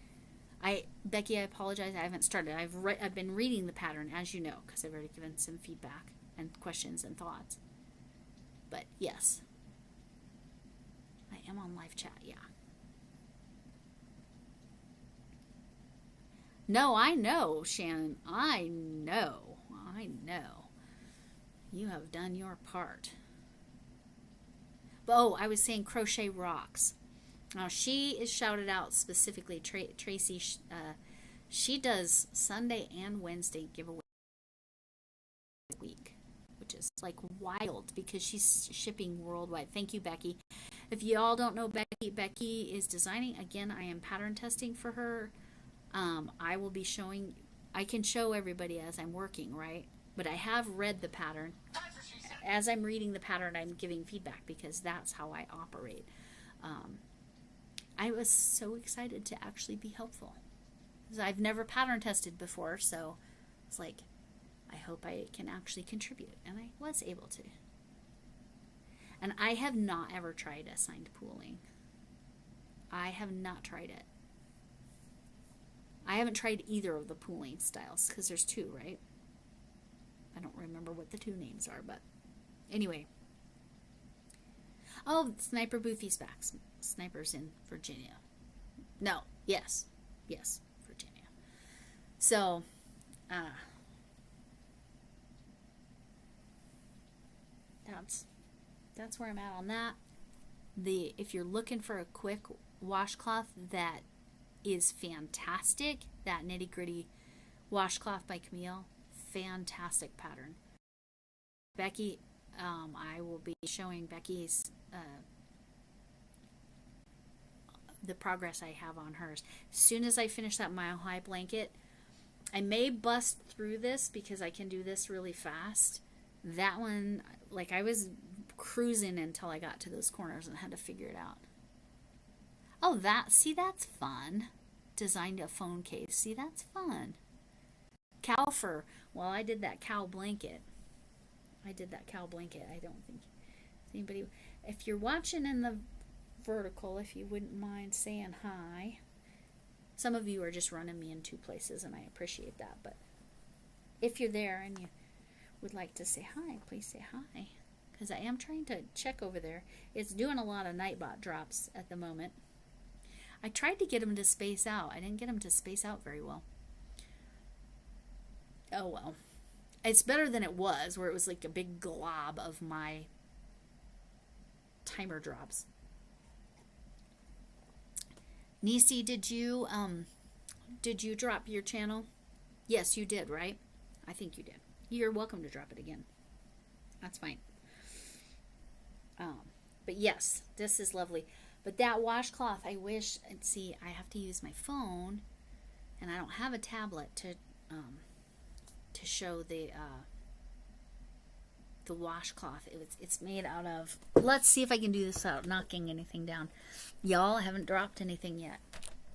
Becky, I apologize. I haven't started. I've been reading the pattern, as you know, because I've already given some feedback and questions and thoughts. But yes, I am on live chat. Yeah. No, I know, Shannon. I know. You have done your part. But, oh, I was saying Crochet Rocks. Now, she is shouted out specifically. Tracy, she does Sunday and Wednesday giveaway week, which is like wild because she's shipping worldwide. Thank you, Becky. If you all don't know Becky is designing. Again, I am pattern testing for her. I will be showing, I can show everybody as I'm working, right? But I have read the pattern. As I'm reading the pattern, I'm giving feedback because that's how I operate. I was so excited to actually be helpful. I've never pattern tested before, so it's like, I hope I can actually contribute. And I was able to. And I have not ever tried assigned pooling. I have not tried it. I haven't tried either of the pooling styles because there's two, right? I don't remember what the two names are, but anyway. Oh, Sniper Boofy's back. Sniper's in Virginia. No, yes, Virginia. So, that's where I'm at on that. If you're looking for a quick washcloth that is fantastic, that Nitty Gritty Washcloth by Camille, fantastic pattern. Becky, I will be showing Becky's the progress I have on hers. As soon as I finish that Mile High blanket, I may bust through this because I can do this really fast. That one, like, I was cruising until I got to those corners and had to figure it out. Oh, that's fun. Designed a phone case. See, that's fun. Cow fur. Well, I did that cow blanket. I don't think anybody, if you're watching in the vertical, if you wouldn't mind saying hi. Some of you are just running me in two places, and I appreciate that. But if you're there and you would like to say hi, please say hi. Because I am trying to check over there. It's doing a lot of Nightbot drops at the moment. I tried to get him to space out. I didn't get him to space out very well. Oh well. It's better than it was, where it was like a big glob of my timer drops. Nisi, did you drop your channel? Yes, you did, right? I think you did. You're welcome to drop it again. That's fine. But yes, this is lovely. But that washcloth, I wish, and see, I have to use my phone, and I don't have a tablet to show the washcloth. It's made out of. Let's see if I can do this without knocking anything down. Y'all, I haven't dropped anything yet.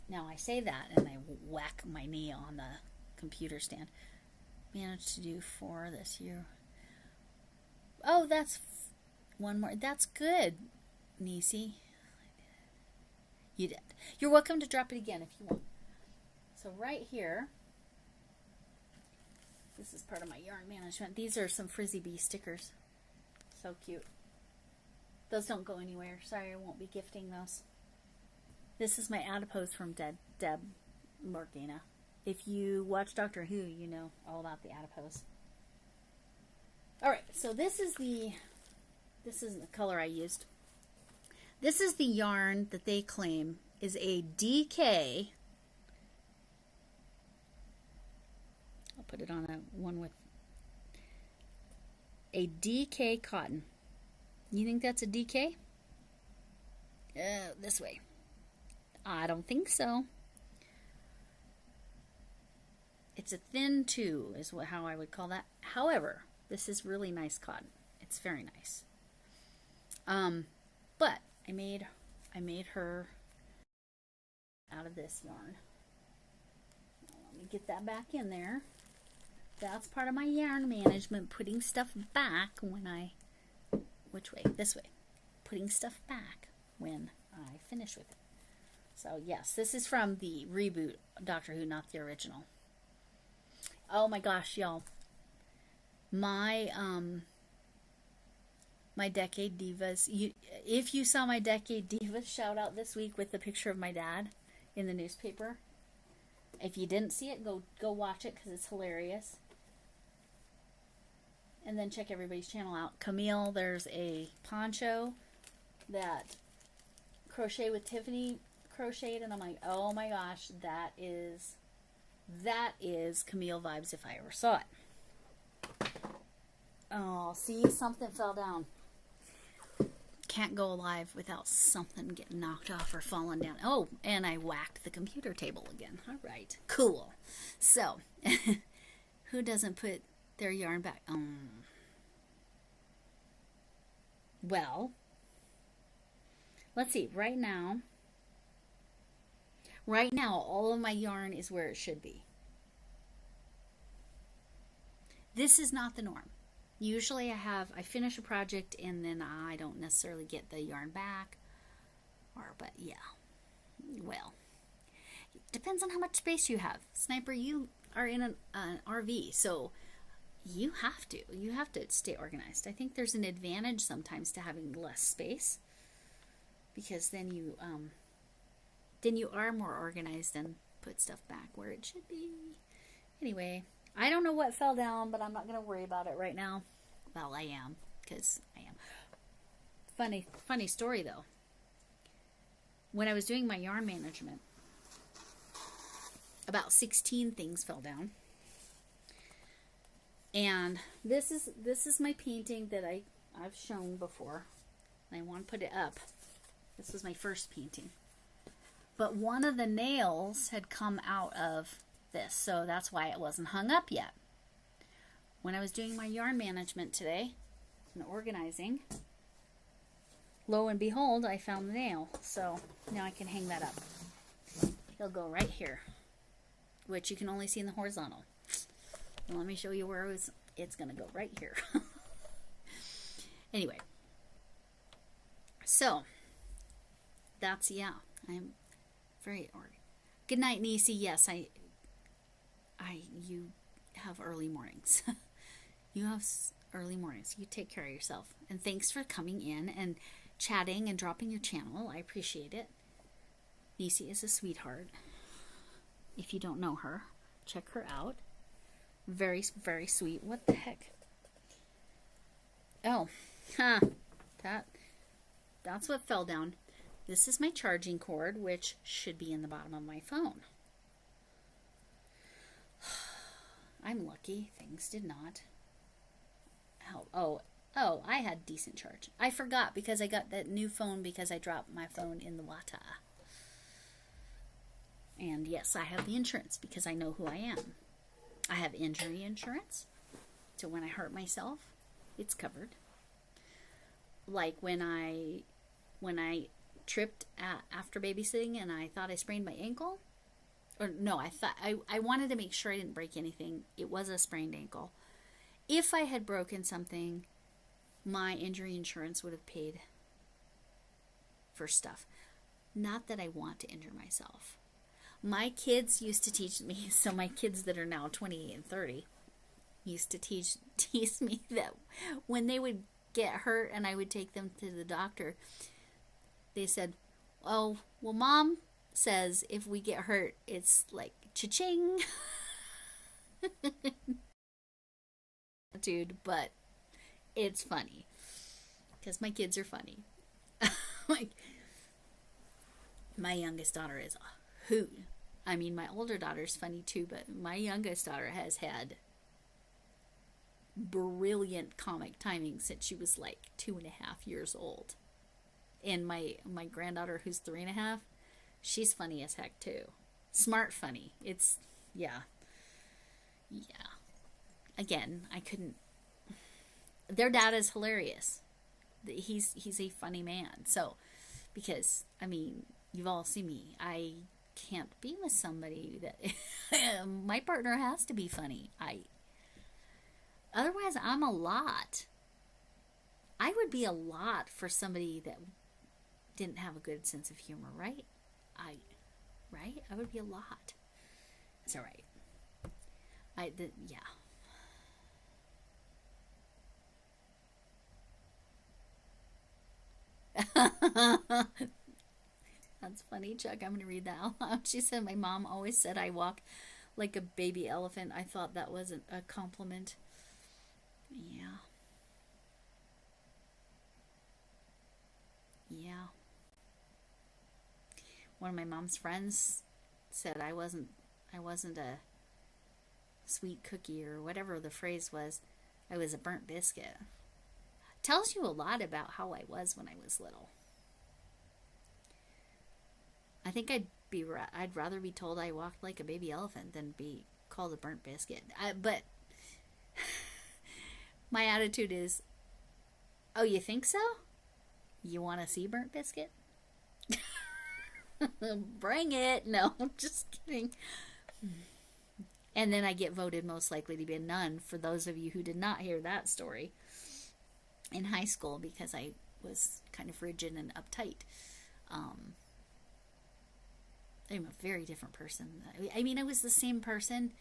Now I say that, and I whack my knee on the computer stand. Managed to do 4 this year. Oh, that's one more. That's good, Nisi. You did. You're welcome to drop it again if you want. So right here, this is part of my yarn management. These are some Frizzy Bee stickers. So cute. Those don't go anywhere. Sorry, I won't be gifting those. This is my adipose from Deb Morgana. If you watch Doctor Who, you know all about the adipose. Alright, so this is the color I used. This is the yarn that they claim is a DK. I'll put it on one with a DK cotton. You think that's a DK? This way. I don't think so. It's a thin 2 is how I would call that. However, this is really nice cotton. It's very nice. But I made her out of this yarn. Let me get that back in there. That's part of my yarn management, putting stuff back when I, which way? This way. Putting stuff back when I finish with it. So yes, this is from the reboot Doctor Who, not the original. Oh my gosh, y'all. My Decade Divas. If you saw my Decade Divas shout out this week with the picture of my dad in the newspaper, if you didn't see it, go watch it because it's hilarious. And then check everybody's channel out. Camille, there's a poncho that Crochet with Tiffany crocheted, and I'm like, oh my gosh, that is Camille vibes if I ever saw it. Oh, see, something fell down. Can't go live without something getting knocked off or falling down. Oh, and I whacked the computer table again. All right, cool. So, who doesn't put their yarn back? Well, let's see. Right now, all of my yarn is where it should be. This is not the norm. Usually I finish a project and then I don't necessarily get the yarn back. But yeah. Well, it depends on how much space you have. Sniper, you are in an RV, so you have to stay organized. I think there's an advantage sometimes to having less space, because then you are more organized and put stuff back where it should be. Anyway, I don't know what fell down, but I'm not going to worry about it right now. Well, I am, because I am. Funny story, though. When I was doing my yarn management, about 16 things fell down. And this is my painting that I've shown before. I want to put it up. This was my first painting. But one of the nails had come out of this, so that's why it wasn't hung up yet. When I was doing my yarn management today and organizing, lo and behold, I found the nail. So now I can hang that up. It'll go right here, which you can only see in the horizontal. Well, let me show you where it's going to go right here. Anyway, so that's, yeah, I'm very good night, Nisi. Yes, you have early mornings. You have early mornings. You take care of yourself. And thanks for coming in and chatting and dropping your channel. I appreciate it. Nisi is a sweetheart. If you don't know her, check her out. Very, very sweet. What the heck? Oh, that's what fell down. This is my charging cord, which should be in the bottom of my phone. I'm lucky. Things did not. Oh, I had decent charge. I forgot because I got that new phone because I dropped my phone in the water. And yes, I have the insurance because I know who I am. I have injury insurance. So when I hurt myself, it's covered. Like when I tripped after babysitting and I thought I sprained my ankle. Or no, I wanted to make sure I didn't break anything. It was a sprained ankle. If I had broken something, my injury insurance would have paid for stuff. Not that I want to injure myself. My kids used to teach me, so my kids that are now 28 and 30 used to tease me that when they would get hurt and I would take them to the doctor, they said, oh, well, Mom says if we get hurt, it's like cha-ching. Dude, but it's funny because my kids are funny. Like, my youngest daughter is a hoot. I mean, my older daughter's funny too, but my youngest daughter has had brilliant comic timing since she was like 2.5 years old. And my granddaughter, who's 3.5, she's funny as heck too. Smart funny. It's, yeah. Again, I couldn't. Their dad is hilarious. He's a funny man. So, because I mean, you've all seen me. I can't be with somebody that my partner has to be funny. Otherwise, I'm a lot. I would be a lot for somebody that didn't have a good sense of humor, right? Right? I would be a lot. It's all right. Yeah. That's funny, Chuck. I'm going to read that out loud. She said, my mom always said I walk like a baby elephant. I thought that wasn't a compliment. Yeah. One of my mom's friends said I wasn't a sweet cookie, or whatever the phrase was. I was a burnt biscuit. Tells you a lot about how I was when I was little. I think I'd rather be told I walked like a baby elephant than be called a burnt biscuit. But my attitude is, oh, you think so? You want to see burnt biscuit? Bring it. No, I'm just kidding. And then I get voted most likely to be a nun, for those of you who did not hear that story, in high school, because I was kind of rigid and uptight. I'm a very different person. I mean, I was the same person,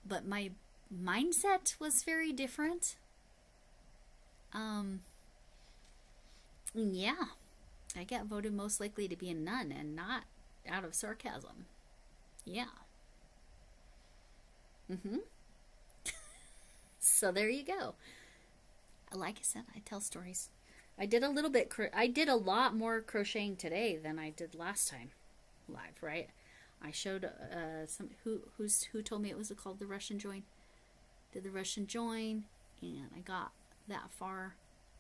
but my mindset was very different. Yeah. I got voted most likely to be a nun, and not out of sarcasm. Yeah. So there you go. Like I said, I tell stories. I did a lot more crocheting today than I did last time live, right? I showed who told me it was called the Russian join. Did the Russian join, and I got that far.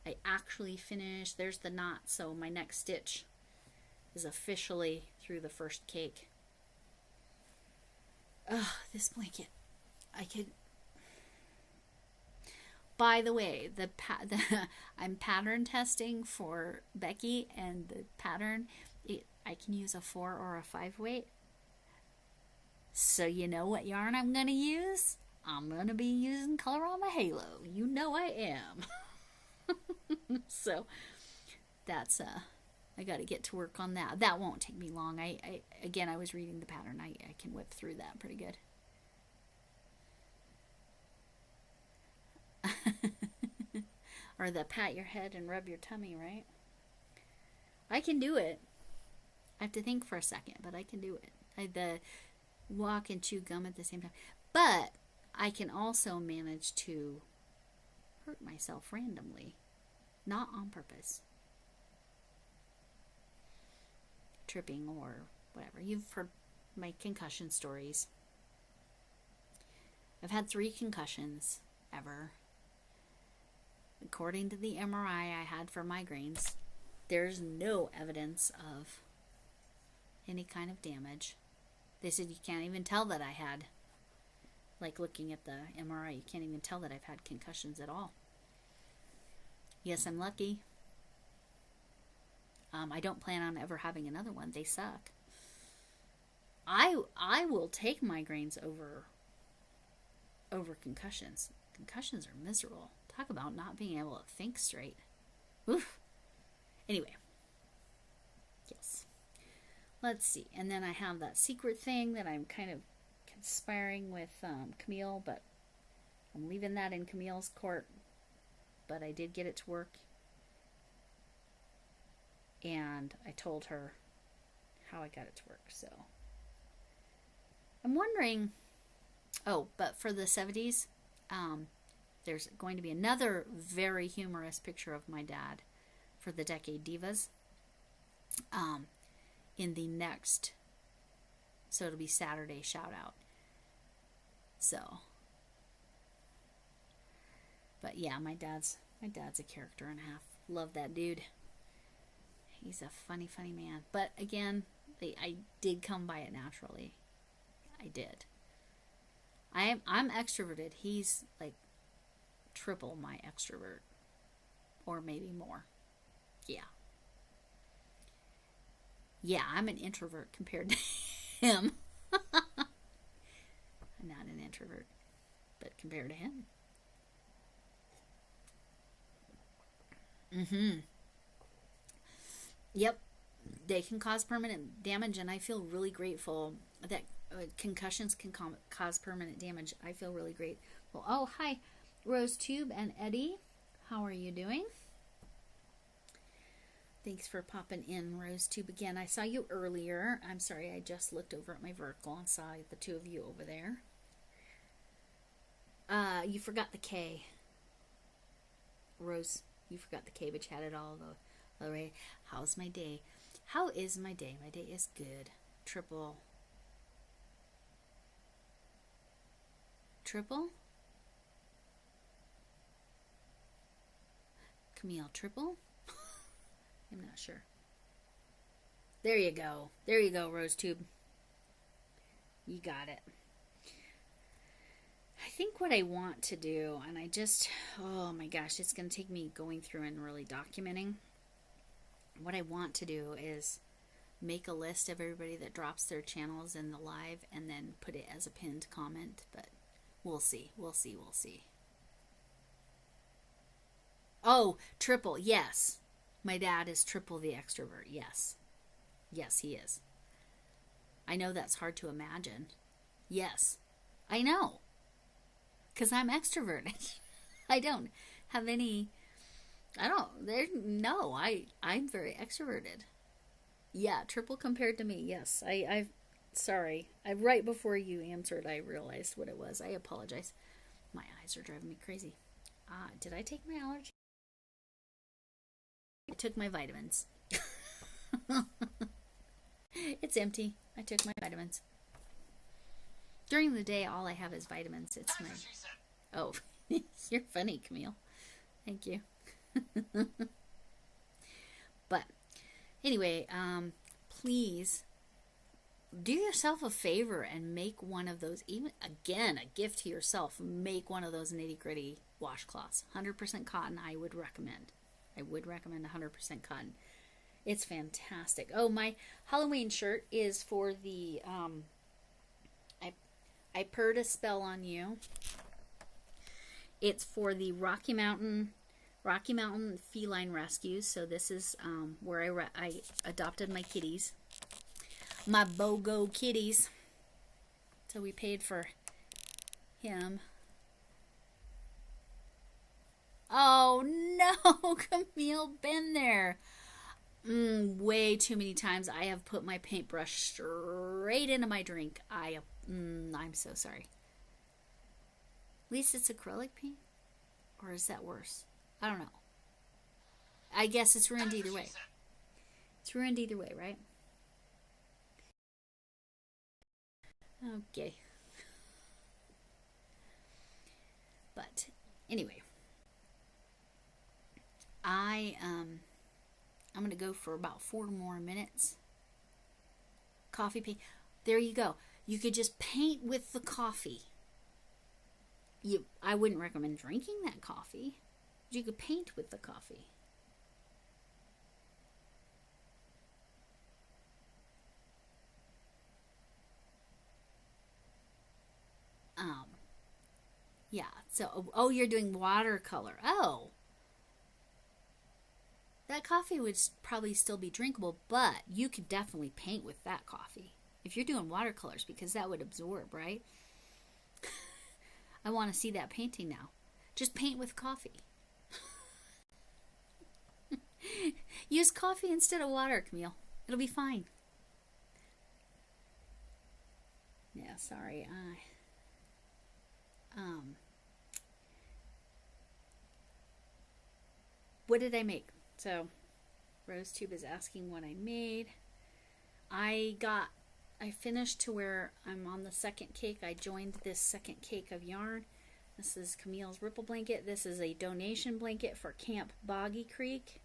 I actually finished. There's the knot, so my next stitch is officially through the first cake. Ugh, this blanket. I could. By the way, I'm pattern testing for Becky, and the pattern, I can use a 4 or a 5 weight. So you know what yarn I'm going to use? I'm going to be using Colorama Halo. You know I am. So that's I got to get to work on that. That won't take me long. I was reading the pattern. I can whip through that pretty good. Or the pat your head and rub your tummy, right? I can do it. I have to think for a second, but I can do it. The walk and chew gum at the same time. But I can also manage to hurt myself randomly. Not on purpose. Tripping or whatever. You've heard my concussion stories. I've had 3 concussions ever. According to the MRI I had for migraines, there's no evidence of any kind of damage. They said you can't even tell that I had, like looking at the MRI, you can't even tell that I've had concussions at all. Yes, I'm lucky. I don't plan on ever having another one. They suck. I will take migraines over concussions. Concussions are miserable. Talk about not being able to think straight. Oof. Anyway. Yes. Let's see. And then I have that secret thing that I'm kind of conspiring with Camille, but I'm leaving that in Camille's court. But I did get it to work. And I told her how I got it to work. So I'm wondering. Oh, but for the 70s, there's going to be another very humorous picture of my dad for the Decade Divas in the next. So it'll be Saturday shout out. So But yeah, my dad's a character and a half. Love that dude. He's a funny, funny man. But again, I did come by it naturally. I did. I'm extroverted. He's like triple my extrovert, or maybe more. Yeah. Yeah, I'm an introvert compared to him. I'm not an introvert, but compared to him. Mm-hmm. Yep. They can cause permanent damage, and I feel really grateful that concussions can cause permanent damage. I feel really great. Well, oh, hi, Rose Tube and Eddie. How are you doing? Thanks for popping in, Rose Tube. Again, I saw you earlier. I'm sorry, I just looked over at my vertical and saw the two of you over there. You forgot the K. Rose, you forgot the K, but you had it all the way. How's my day? How is my day? My day is good. Triple. Camille, triple? I'm not sure. There you go. There you go, Rose Tube. You got it. I think what I want to do, and oh my gosh, it's going to take me going through and really documenting. What I want to do is make a list of everybody that drops their channels in the live and then put it as a pinned comment, but we'll see. Oh, triple, yes. My dad is triple the extrovert, yes. Yes, he is. I know that's hard to imagine. Yes, I know. Because I'm extroverted. I'm very extroverted. Yeah, triple compared to me, yes. Sorry. Right before you answered, I realized what it was. I apologize. My eyes are driving me crazy. Did I take my allergy? I took my vitamins. It's empty. I took my vitamins. During the day, all I have is vitamins. It's my... Oh, you're funny, Camille. Thank you. But anyway, please do yourself a favor and make one of those, even again, a gift to yourself. Make one of those nitty gritty washcloths. 100% cotton, I would recommend. I would recommend 100% cotton. It's fantastic. Oh, my Halloween shirt is for the, I purred a spell on you. It's for the Rocky Mountain Feline Rescues. So this is where I adopted my kitties, my BOGO kitties. So we paid for him. Oh no, Camille, been there. Way too many times I have put my paintbrush straight into my drink. I'm so sorry. At least it's acrylic paint, or is that worse? I don't know. I guess it's ruined either way. It's ruined either way, right? Okay. But anyway, I'm gonna go for about 4 more minutes. Coffee paint. There you go. You could just paint with the coffee. I wouldn't recommend drinking that coffee. You could paint with the coffee. Yeah. So, you're doing watercolor. Oh. That coffee would probably still be drinkable, but you could definitely paint with that coffee. If you're doing watercolors, because that would absorb, right? I want to see that painting now. Just paint with coffee. Use coffee instead of water, Camille. It'll be fine. Yeah, sorry. What did I make? So, RoseTube is asking what I made. I finished to where I'm on the second cake. I joined this second cake of yarn. This is Camille's Ripple blanket. This is a donation blanket for Camp Boggy Creek.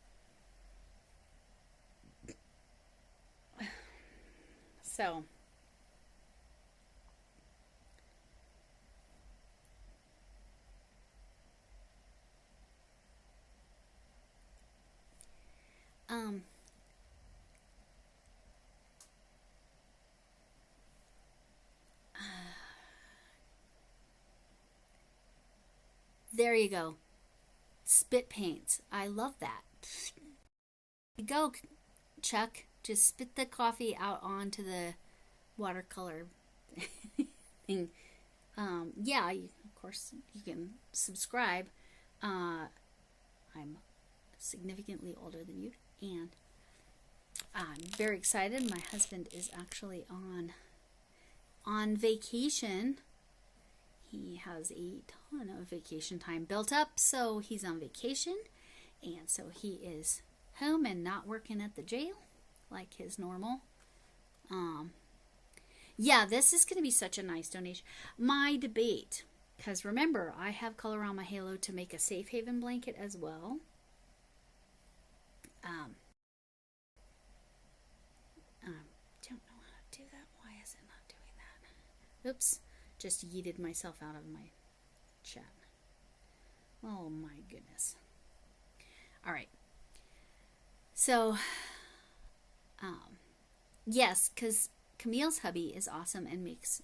So, there you go. Spit paints. I love that. There you go, Chuck. Just spit the coffee out onto the watercolor thing. Yeah, of course, you can subscribe. I'm significantly older than you, and I'm very excited. My husband is actually on vacation. He has a ton of vacation time built up, so he's on vacation, and so he is home and not working at the jail like his normal. Yeah, this is going to be such a nice donation. My debate, because remember, I have Colorama Halo to make a safe haven blanket as well. Don't know how to do that. Why is it not doing that? Oops, just yeeted myself out of my chat. Oh my goodness. All right. So, yes, because Camille's hubby is awesome and makes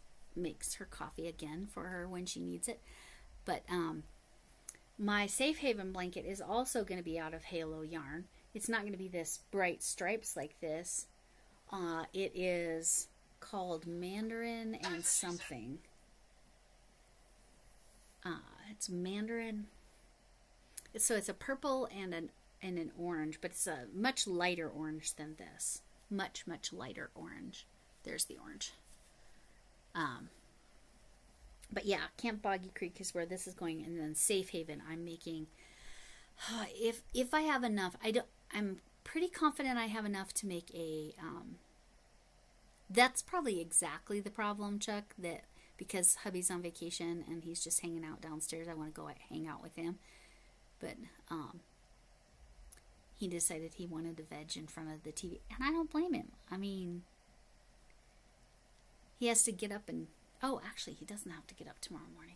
her coffee again for her when she needs it. But my safe haven blanket is also going to be out of Halo yarn. It's not going to be this bright stripes like this. It is called Mandarin and something. It's Mandarin. So it's a purple and an orange, but it's a much lighter orange than this. Much lighter orange. There's the orange. But yeah, Camp Boggy Creek is where this is going, and then Safe Haven I'm making. If I have enough, I'm pretty confident I have enough to make a. That's probably exactly the problem, Chuck. That because hubby's on vacation and he's just hanging out downstairs, I want to go hang out with him. But he decided he wanted to veg in front of the TV, and I don't blame him. I mean, he has to get up and actually, he doesn't have to get up tomorrow morning.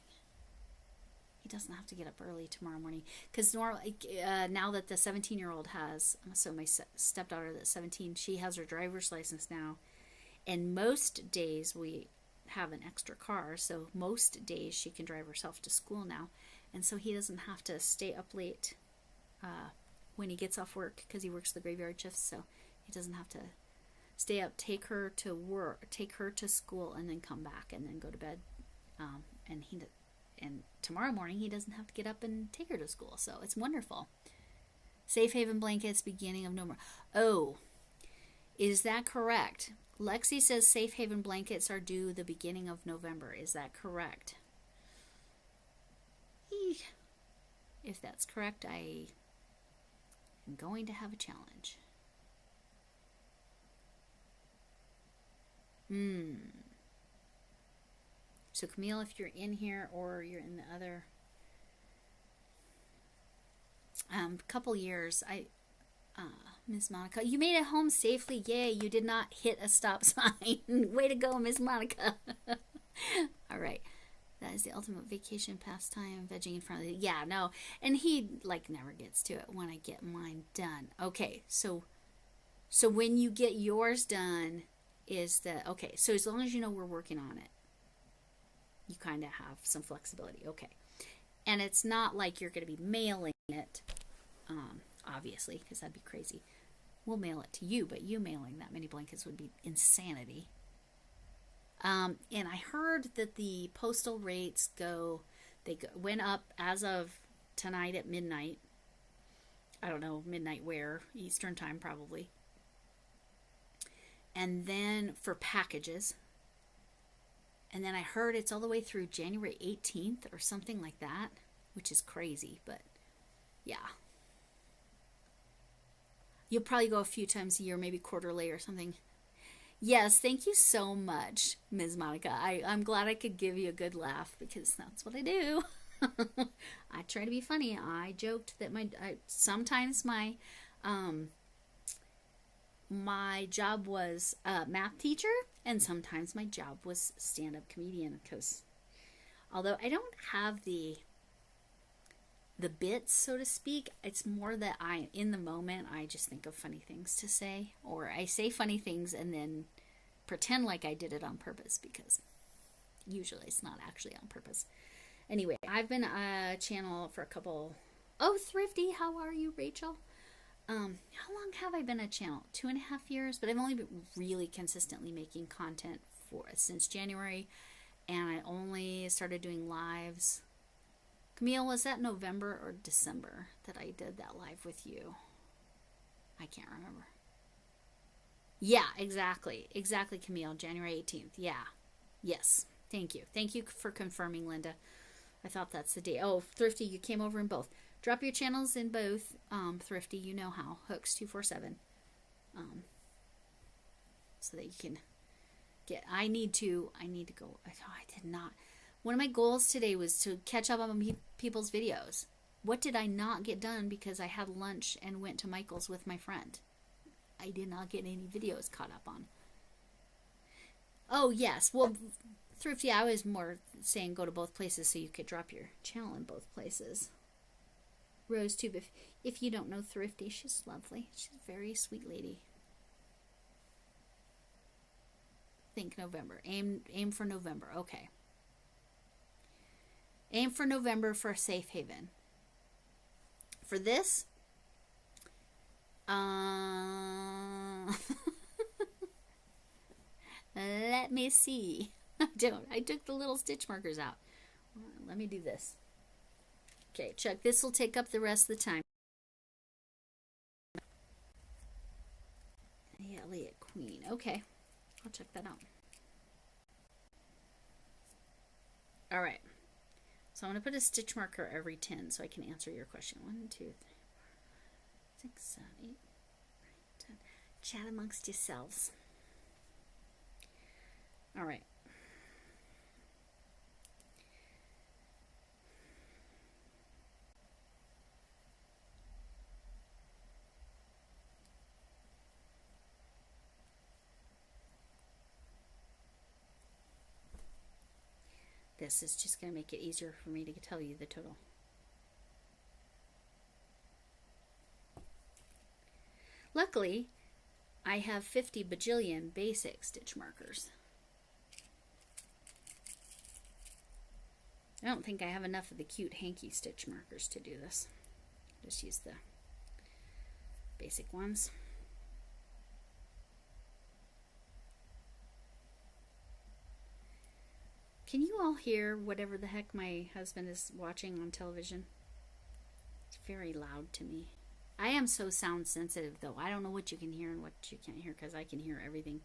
He doesn't have to get up early tomorrow morning because now that the 17-year-old has, so my stepdaughter that's 17, she has her driver's license now, and most days we have an extra car, so most days she can drive herself to school now, and so he doesn't have to stay up late when he gets off work because he works the graveyard shifts, so he doesn't have to stay up, take her to work, take her to school, and then come back and then go to bed. And tomorrow morning he doesn't have to get up and take her to school, so it's wonderful. Safe Haven blankets, beginning of November. Oh, is that correct? Lexi says Safe Haven blankets are due the beginning of November. Is that correct? If that's correct, I am going to have a challenge. So Camille, if you're in here or you're in the other couple years, Miss Monica, you made it home safely. Yay, you did not hit a stop sign. Way to go, Miss Monica. All right. That is the ultimate vacation pastime, vegging in front of the... Yeah, no. And he, never gets to it when I get mine done. Okay, so when you get yours done is the... Okay, so as long as you know we're working on it, you kind of have some flexibility. Okay. And it's not like you're going to be mailing it, obviously, because that'd be crazy. We'll mail it to you, but you mailing that many blankets would be insanity. And I heard that the postal rates went up as of tonight at midnight. I don't know, midnight where, Eastern time probably. And then for packages. And then I heard it's all the way through January 18th or something like that, which is crazy, but yeah. You'll probably go a few times a year, maybe quarterly or something. Yes, thank you so much, Ms. Monica. I'm glad I could give you a good laugh because that's what I do. I try to be funny. I joked that sometimes my job was math teacher, and sometimes my job was stand-up comedian. Because although I don't have the bits, so to speak, it's more that in the moment, I just think of funny things to say, or I say funny things and then pretend like I did it on purpose, because usually it's not actually on purpose. Anyway, I've been a channel for a couple. Oh, Thrifty, how are you, Rachel? How long have I been a channel? 2.5 years, but I've only been really consistently making content since January, and I only started doing lives. Camille, was that November or December that I did that live with you? I can't remember. Yeah, exactly, Camille, January 18th. Yeah, yes, thank you for confirming, Linda. I thought that's the day. Oh, Thrifty, you came over in both. Drop your channels in both. Thrifty, you know how. Hooks247. So that you can get. I need to go. I did not. One of my goals today was to catch up on people's videos. What did I not get done because I had lunch and went to Michael's with my friend? I did not get any videos caught up on. Oh, yes. Well, Thrifty, I was more saying go to both places so you could drop your channel in both places. RoseTube, if you don't know Thrifty, she's lovely. She's a very sweet lady. Think November. Aim for November. Okay. Aim for November for a safe haven. For this, let me see. I took the little stitch markers out. Let me do this. Okay, Chuck, this will take up the rest of the time. Yeah, Elliot Queen. Okay, I'll check that out. All right. So I'm going to put a stitch marker every 10 so I can answer your question. 1, 2, 3, 4, 6, 7, 8, 9, 10. Chat amongst yourselves. All right. This is just going to make it easier for me to tell you the total. Luckily, I have 50 bajillion basic stitch markers. I don't think I have enough of the cute hanky stitch markers to do this. Just use the basic ones. Can you all hear whatever the heck my husband is watching on television? It's very loud to me. I am so sound sensitive, though. I don't know what you can hear and what you can't hear, because I can hear everything.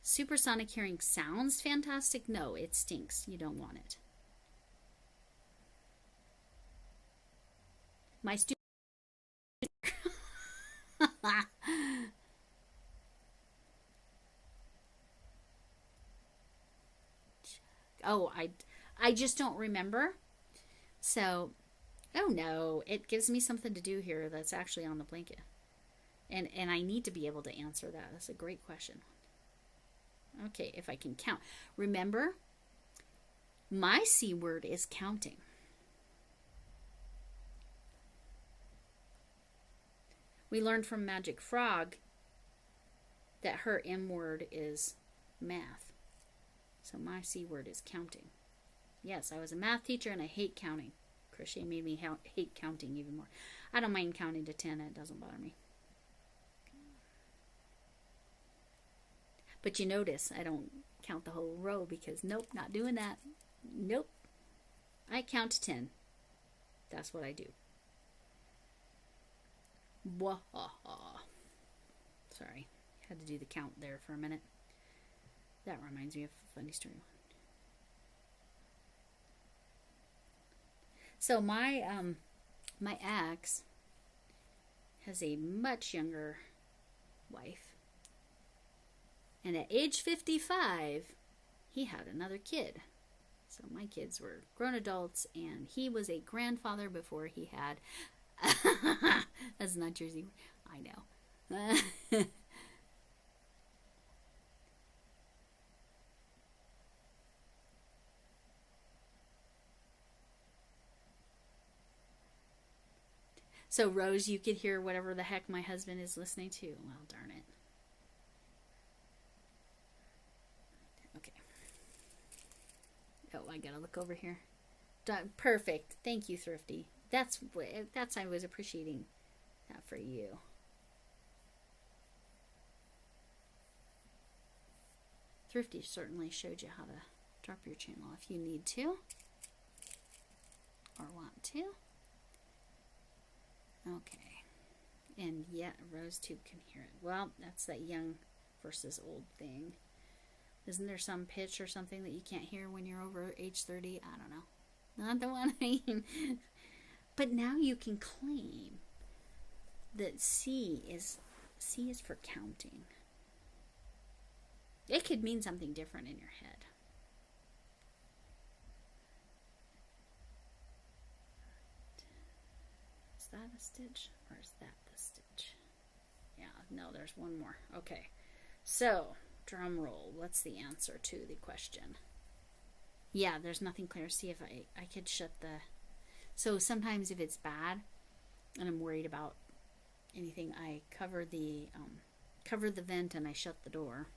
Supersonic hearing sounds fantastic. No, it stinks. You don't want it. My student. Oh, I just don't remember. So, oh no, it gives me something to do here that's actually on the blanket. And I need to be able to answer that. That's a great question. Okay, if I can count. Remember, my C word is counting. We learned from Magic Frog that her M word is math. So my C word is counting. Yes, I was a math teacher and I hate counting. Crochet made me hate counting even more. I don't mind counting to 10. It doesn't bother me. But you notice I don't count the whole row because nope, not doing that. Nope. I count to 10. That's what I do. Sorry. Had to do the count there for a minute. That reminds me of a funny story. So my ex has a much younger wife. And at age 55, he had another kid. So my kids were grown adults, and he was a grandfather before he had. That's not Jersey. I know. So, Rose, you could hear whatever the heck my husband is listening to. Well, darn it. Okay. Oh, I gotta look over here. Perfect. Thank you, Thrifty. That's I was appreciating that for you. Thrifty certainly showed you how to drop your channel if you need to or want to. Okay. And yet RoseTube can hear it. Well, that's that young versus old thing. Isn't there some pitch or something that you can't hear when you're over age 30? I don't know. Not the one I mean. But now you can claim that C is for counting. It could mean something different in your head. Is that a stitch or is that the stitch? Yeah, no, there's one more. Okay. So, drum roll. What's the answer to the question? Yeah, there's nothing clear. See if I could shut the... So sometimes if it's bad and I'm worried about anything, I cover the vent and I shut the door,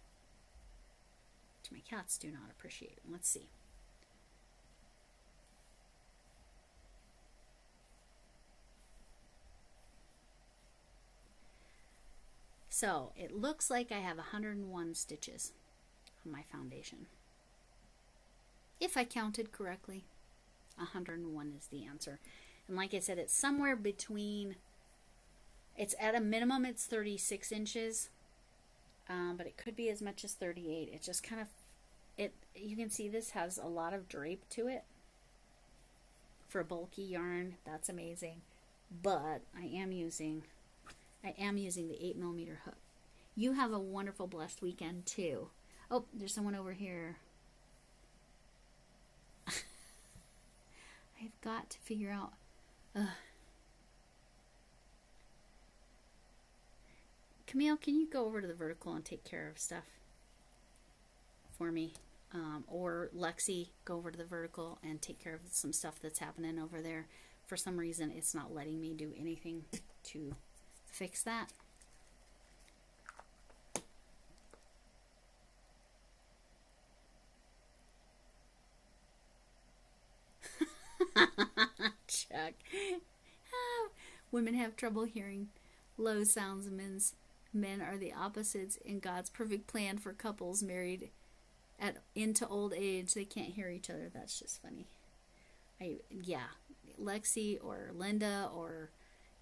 which my cats do not appreciate. Let's see. So it looks like I have 101 stitches on my foundation. If I counted correctly, 101 is the answer. And like I said, it's somewhere between, it's at a minimum, it's 36 inches, but it could be as much as 38. It just kind of, you can see this has a lot of drape to it. For a bulky yarn, that's amazing. But I am using the 8mm hook. You have a wonderful, blessed weekend too. Oh, there's someone over here. I've got to figure out. Camille, can you go over to the vertical and take care of stuff for me? Or Lexi, go over to the vertical and take care of some stuff that's happening over there. For some reason, it's not letting me do anything to fix that. Chuck. Women have trouble hearing low sounds. Men are the opposites in God's perfect plan for couples married into old age. They can't hear each other. That's just funny. Yeah, Lexi or Linda or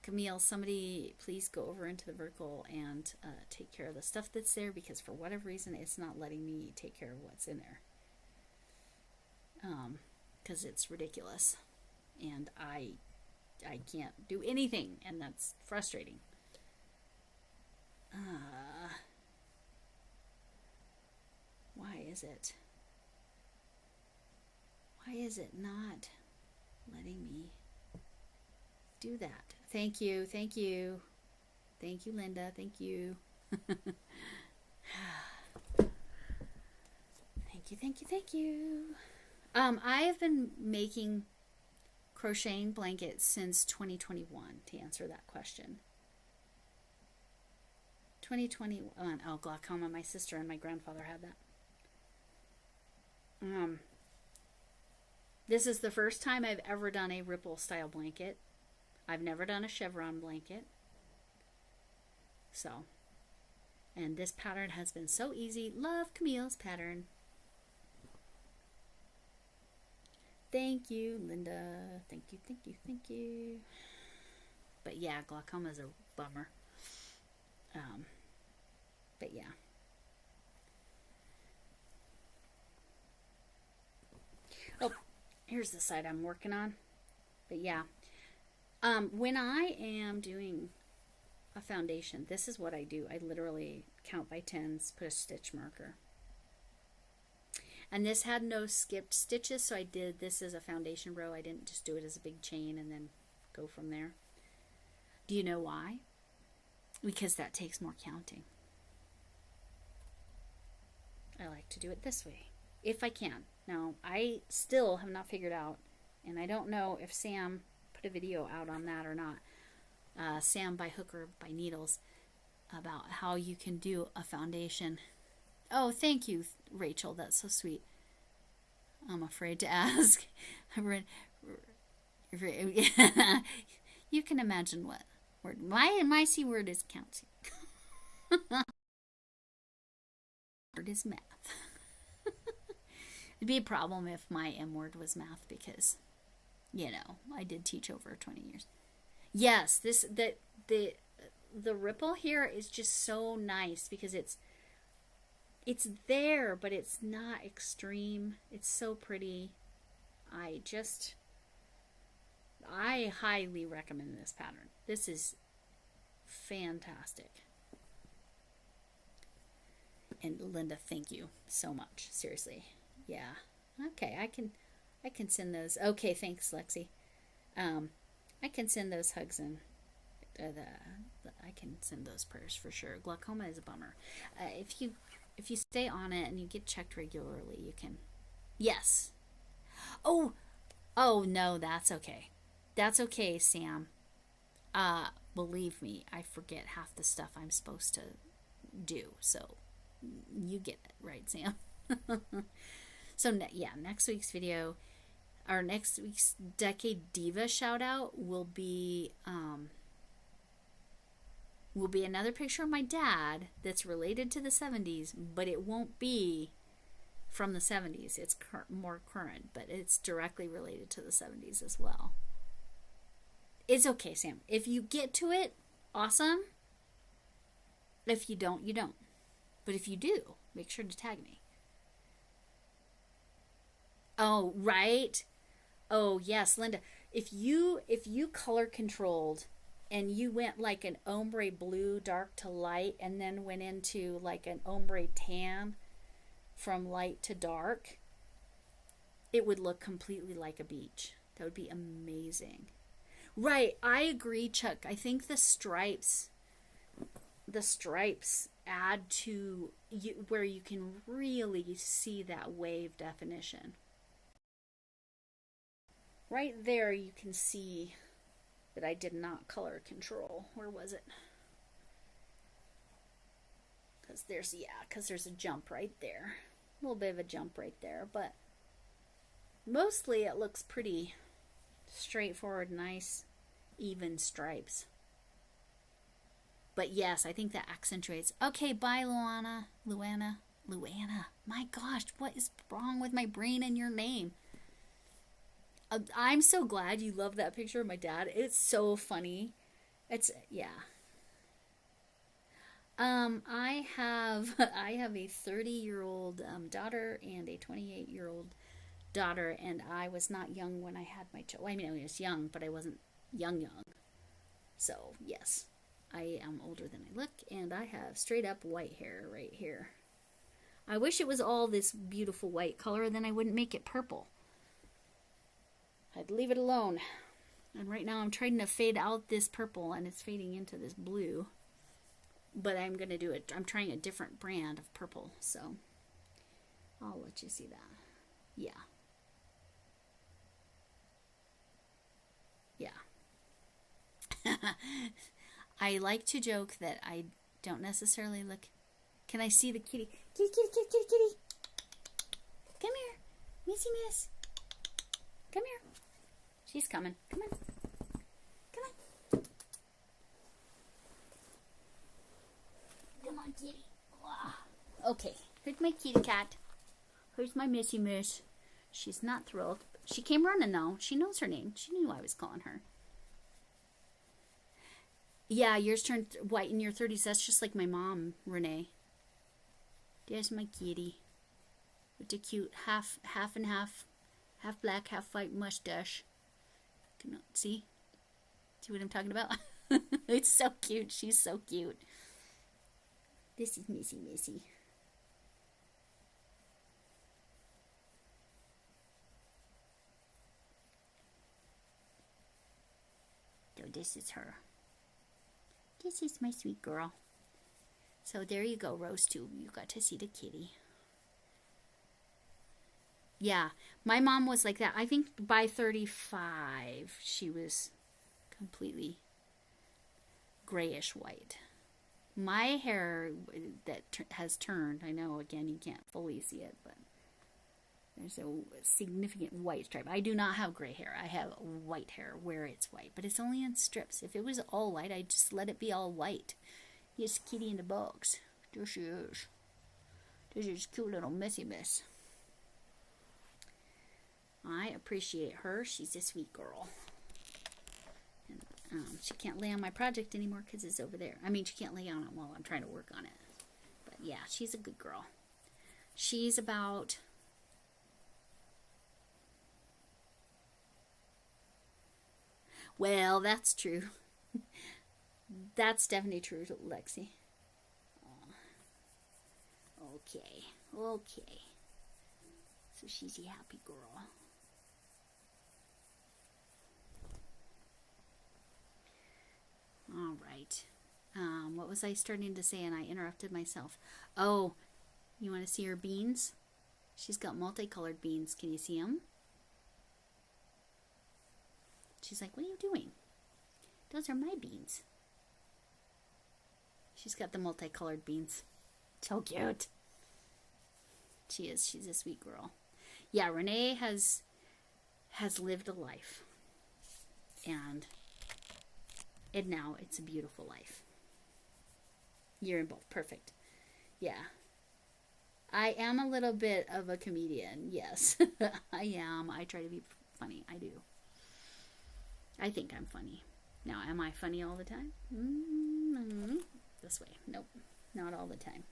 Camille, somebody please go over into the vertical and take care of the stuff that's there, because for whatever reason it's not letting me take care of what's in there. Because it's ridiculous. And I can't do anything, and that's frustrating. Why is it not letting me do that? Thank you, Linda. Thank you. Thank you. I have been making crocheting blankets since 2021, to answer that question. 2021. Oh, glaucoma. My sister and my grandfather had that. This is the first time I've ever done a ripple style blanket. I've never done a chevron blanket. So, and this pattern has been so easy. Love Camille's pattern. Thank you, Linda. Thank you. But yeah, glaucoma is a bummer. But yeah. Oh, here's the side I'm working on. But yeah. When I am doing a foundation, this is what I do. I literally count by tens, put a stitch marker. And this had no skipped stitches, so I did this as a foundation row. I didn't just do it as a big chain and then go from there. Do you know why? Because that takes more counting. I like to do it this way, if I can. Now, I still have not figured out, and I don't know if Sam put a video out on that or not. Sam by Hook or by Needles, about how you can do a foundation. Oh, thank you, Rachel. That's so sweet. I'm afraid to ask. You can imagine what word. My C word is counting. Word is math. It'd be a problem if my M word was math because, you know, I did teach over 20 years. Yes, the ripple here is just so nice because it's there, but it's not extreme. It's so pretty. I highly recommend this pattern. This is fantastic. And Linda, thank you so much. Seriously. Yeah. Okay, I can send those. Okay, thanks, Lexi. I can send those hugs and I can send those prayers for sure. Glaucoma is a bummer. If you stay on it and you get checked regularly, you can. Yes. Oh no, that's okay. That's okay, Sam. Believe me, I forget half the stuff I'm supposed to do. So you get it, right, Sam? So next week's video, our next week's Decade Diva shout out will be another picture of my dad that's related to the 70s, but it won't be from the 70s. It's more current, but it's directly related to the 70s as well. It's okay, Sam. If you get to it, awesome. If you don't, you don't. But if you do, make sure to tag me. Oh, right. Oh, yes, Linda. If you color controlled and you went like an ombre blue dark to light and then went into like an ombre tan from light to dark, it would look completely like a beach. That would be amazing. Right, I agree, Chuck. I think the stripes add to where you can really see that wave definition. Right there you can see that I did not color control. Where was it? Because there's a jump right there. A little bit of a jump right there, but mostly it looks pretty straightforward, nice, even stripes. But yes, I think that accentuates. Okay, bye, Luana. My gosh, what is wrong with my brain and your name? I'm so glad you love that picture of my dad. It's so funny. It's, yeah. I have a 30-year-old daughter and a 28-year-old daughter, and I was not young when I had my child. Well, I mean, I was young, but I wasn't young. So, yes, I am older than I look, and I have straight up white hair right here. I wish it was all this beautiful white color, then I wouldn't make it purple. I'd leave it alone. And right now I'm trying to fade out this purple, and it's fading into this blue. But I'm going to do it. I'm trying a different brand of purple, so I'll let you see that. Yeah. I like to joke that I don't necessarily look. Can I see the kitty? Kitty. Come here. Missy Miss. Come here. She's coming. Come on. Come on, kitty. Okay. Here's my kitty cat. Here's my Missy Miss. She's not thrilled. She came running, though. She knows her name. She knew I was calling her. Yeah, yours turned white in your 30s. That's just like my mom, Renee. There's my kitty. With the cute half and half black, half white mustache. Can see what I'm talking about? It's so cute. She's so cute. This is Missy. this is her. This is my sweet girl. So there you go, Rose too. You got to see the kitty. Yeah, my mom was like that. I think by 35, she was completely grayish white. My hair that has turned, I know, again, you can't fully see it, but there's a significant white stripe. I do not have gray hair. I have white hair where it's white, but it's only in strips. If it was all white, I'd just let it be all white. Here's Kitty in the box. There she is. This is cute little messy mess. I appreciate her. She's a sweet girl. And she can't lay on my project anymore because it's over there. I mean, she can't lay on it while I'm trying to work on it. But yeah, she's a good girl. She's about... Well, that's true. That's definitely true, Lexi. Okay. Okay. So she's a happy girl. All right. What was I starting to say and I interrupted myself? Oh, you want to see her beans? She's got multicolored beans. Can you see them? She's like, what are you doing? Those are my beans. She's got the multicolored beans. So cute. She is. She's a sweet girl. Yeah, Renee has lived a life. And now it's a beautiful life. You're in both. Perfect. Yeah. I am a little bit of a comedian. Yes, I am. I try to be funny. I do. I think I'm funny. Now, am I funny all the time? Mm-hmm. This way. Nope. Not all the time.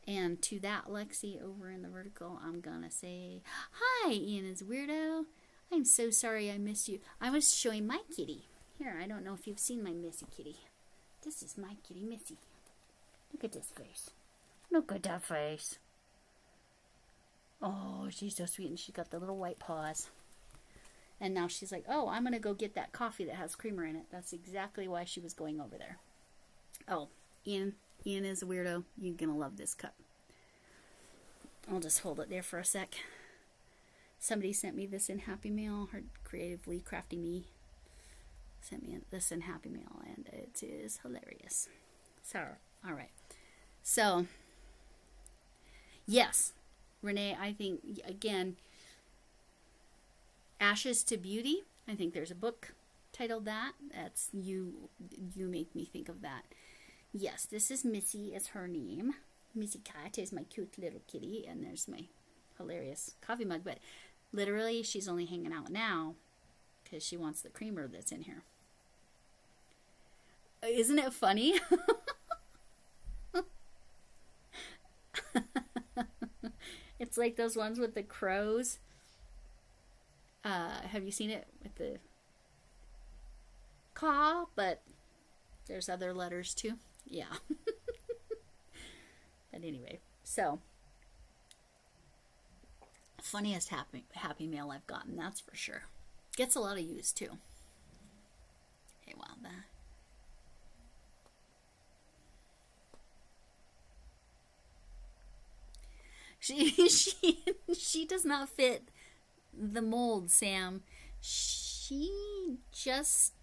And to that, Lexi, over in the vertical, I'm gonna say, hi, Ian is weirdo. I'm so sorry I missed you. I was showing my kitty. Here, I don't know if you've seen my Missy kitty. This is my kitty, Missy. Look at this face. Look at that face. Oh, she's so sweet, and she's got the little white paws. And now she's like, oh, I'm going to go get that coffee that has creamer in it. That's exactly why she was going over there. Oh, Ian is a weirdo. You're going to love this cup. I'll just hold it there for a sec. Somebody sent me this in Happy Mail. Her Creatively Crafty Me sent me this in Happy Mail, and it is hilarious. So, all right. So, yes, Renee, I think, again, Ashes to Beauty. I think there's a book titled that. That's you make me think of that. Yes, this is Missy is her name. Missy Cat is my cute little kitty, and there's my hilarious coffee mug, but literally she's only hanging out now because she wants the creamer that's in here. Isn't it funny? It's like those ones with the crows. Have you seen it with the caw? But there's other letters too. Yeah. But anyway, so funniest happy mail I've gotten, that's for sure. Gets a lot of use too. Okay, well, that. She does not fit the mold, Sam. She just,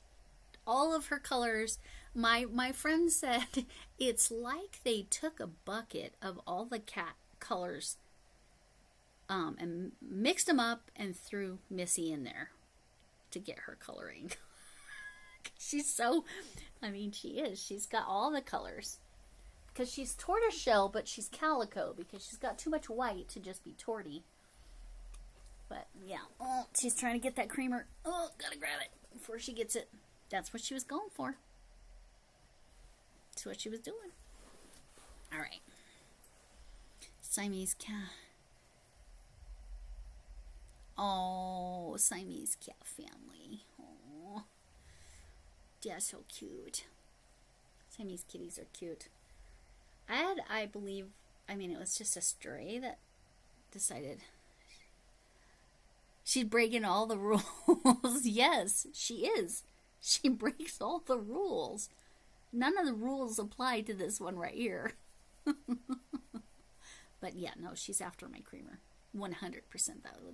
all of her colors, my friend said it's like they took a bucket of all the cat colors and mixed them up and threw Missy in there to get her coloring. She's so, I mean, she's got all the colors. Because she's tortoiseshell, but she's calico, because she's got too much white to just be torty. But, yeah. Oh, she's trying to get that creamer. Oh, gotta grab it before she gets it. That's what she was going for. That's what she was doing. Alright. Siamese cat. Oh, Siamese cat family. Oh. Yeah, so cute. Siamese kitties are cute. I believe, I mean, it was just a stray that decided She's breaking all the rules. Yes, she is. She breaks all the rules. None of the rules apply to this one right here. But yeah, no, she's after my creamer. 100%.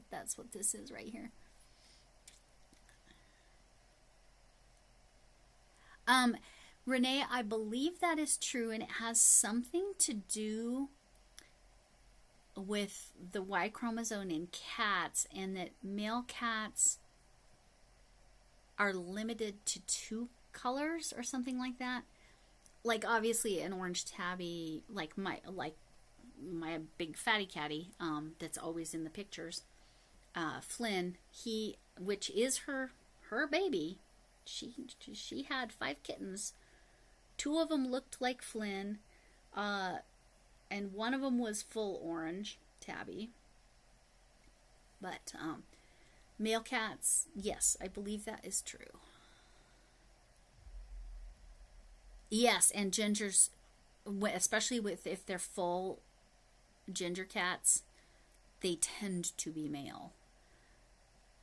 That's what this is right here. Renee, I believe that is true, and it has something to do with the Y chromosome in cats, and that male cats are limited to 2 colors or something like that. Like obviously an orange tabby, like my big fatty catty, that's always in the pictures, Flynn, which is her baby. She had 5 kittens. 2 of them looked like Flynn, and one of them was full orange tabby. But male cats, yes, I believe that is true. Yes, and gingers, especially if they're full ginger cats, they tend to be male.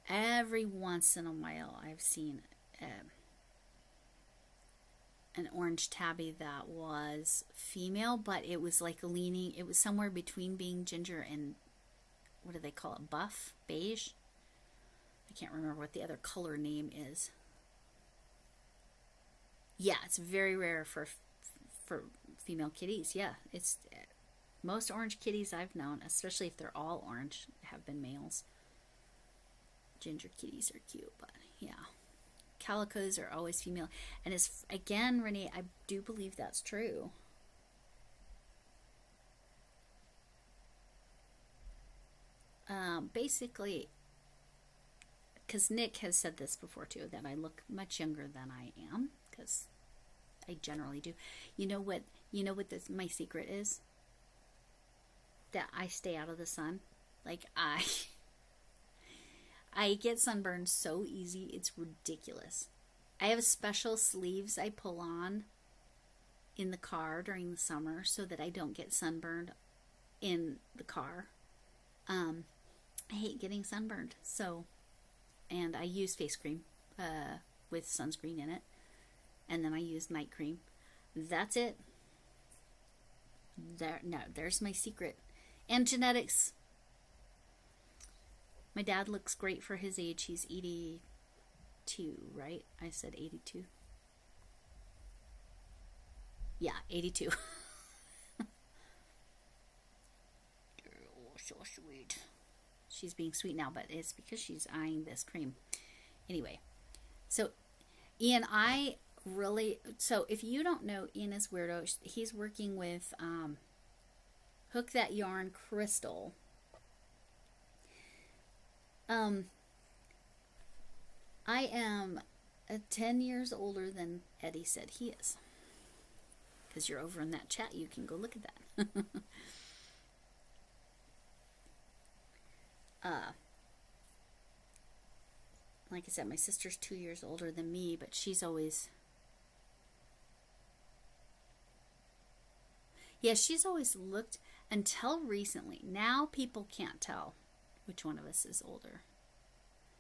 Every once in a while, I've seen an orange tabby that was female, but it was like it was somewhere between being ginger and, what do they call it, buff, beige? I can't remember what the other color name is. Yeah, it's very rare for female kitties. Yeah, it's most orange kitties I've known, especially if they're all orange, have been males. Ginger kitties are cute, but yeah. Calicos are always female. And it's, again, Renee, I do believe that's true. Basically, because Nick has said this before too, that I look much younger than I am, because I generally do. You know what my secret is? That I stay out of the sun. Like, I get sunburned so easy, it's ridiculous. I have special sleeves I pull on in the car during the summer so that I don't get sunburned in the car. I hate getting sunburned, and I use face cream with sunscreen in it, and then I use night cream. That's it. There's my secret. And genetics. My dad looks great for his age. He's 82, right? I said 82. Yeah, 82. Oh, so sweet. She's being sweet now, but it's because she's eyeing this cream. Anyway, so Ian, so if you don't know Ian is Weirdo, he's working with Hook That Yarn Crystal. I am 10 years older than Eddie said he is. Because you're over in that chat, you can go look at that. Like I said, my sister's 2 years older than me, but she's always... Yeah, she's always looked, until recently. Now people can't tell which one of us is older.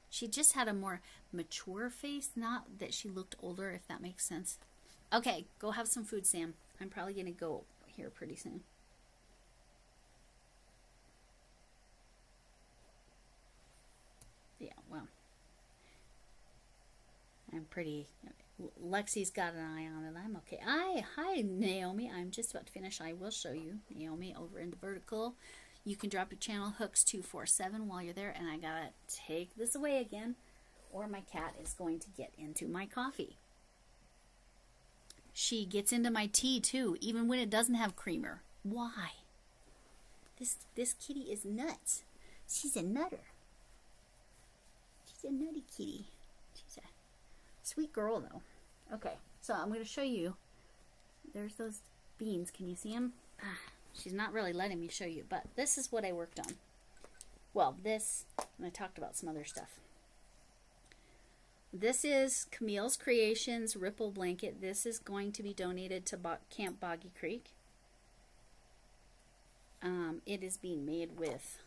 She just had a more mature face, not that she looked older, if that makes sense. Okay, go have some food, Sam. I'm probably going to go here pretty soon. Yeah, well, I'm pretty... Lexi's got an eye on it. I'm okay. Hi, Naomi. I'm just about to finish. I will show you, Naomi, over in the vertical. You can drop your channel Hooks247 while you're there, and I gotta take this away again, or my cat is going to get into my coffee. She gets into my tea too, even when it doesn't have creamer. Why? This kitty is nuts. She's a nutter. She's a nutty kitty. She's a sweet girl, though. Okay, so I'm going to show you. There's those beans. Can you see them? She's not really letting me show you, but this is what I worked on. Well, this, and I talked about some other stuff. This is Camille's Creations Ripple Blanket. This is going to be donated to Camp Boggy Creek. It is being made with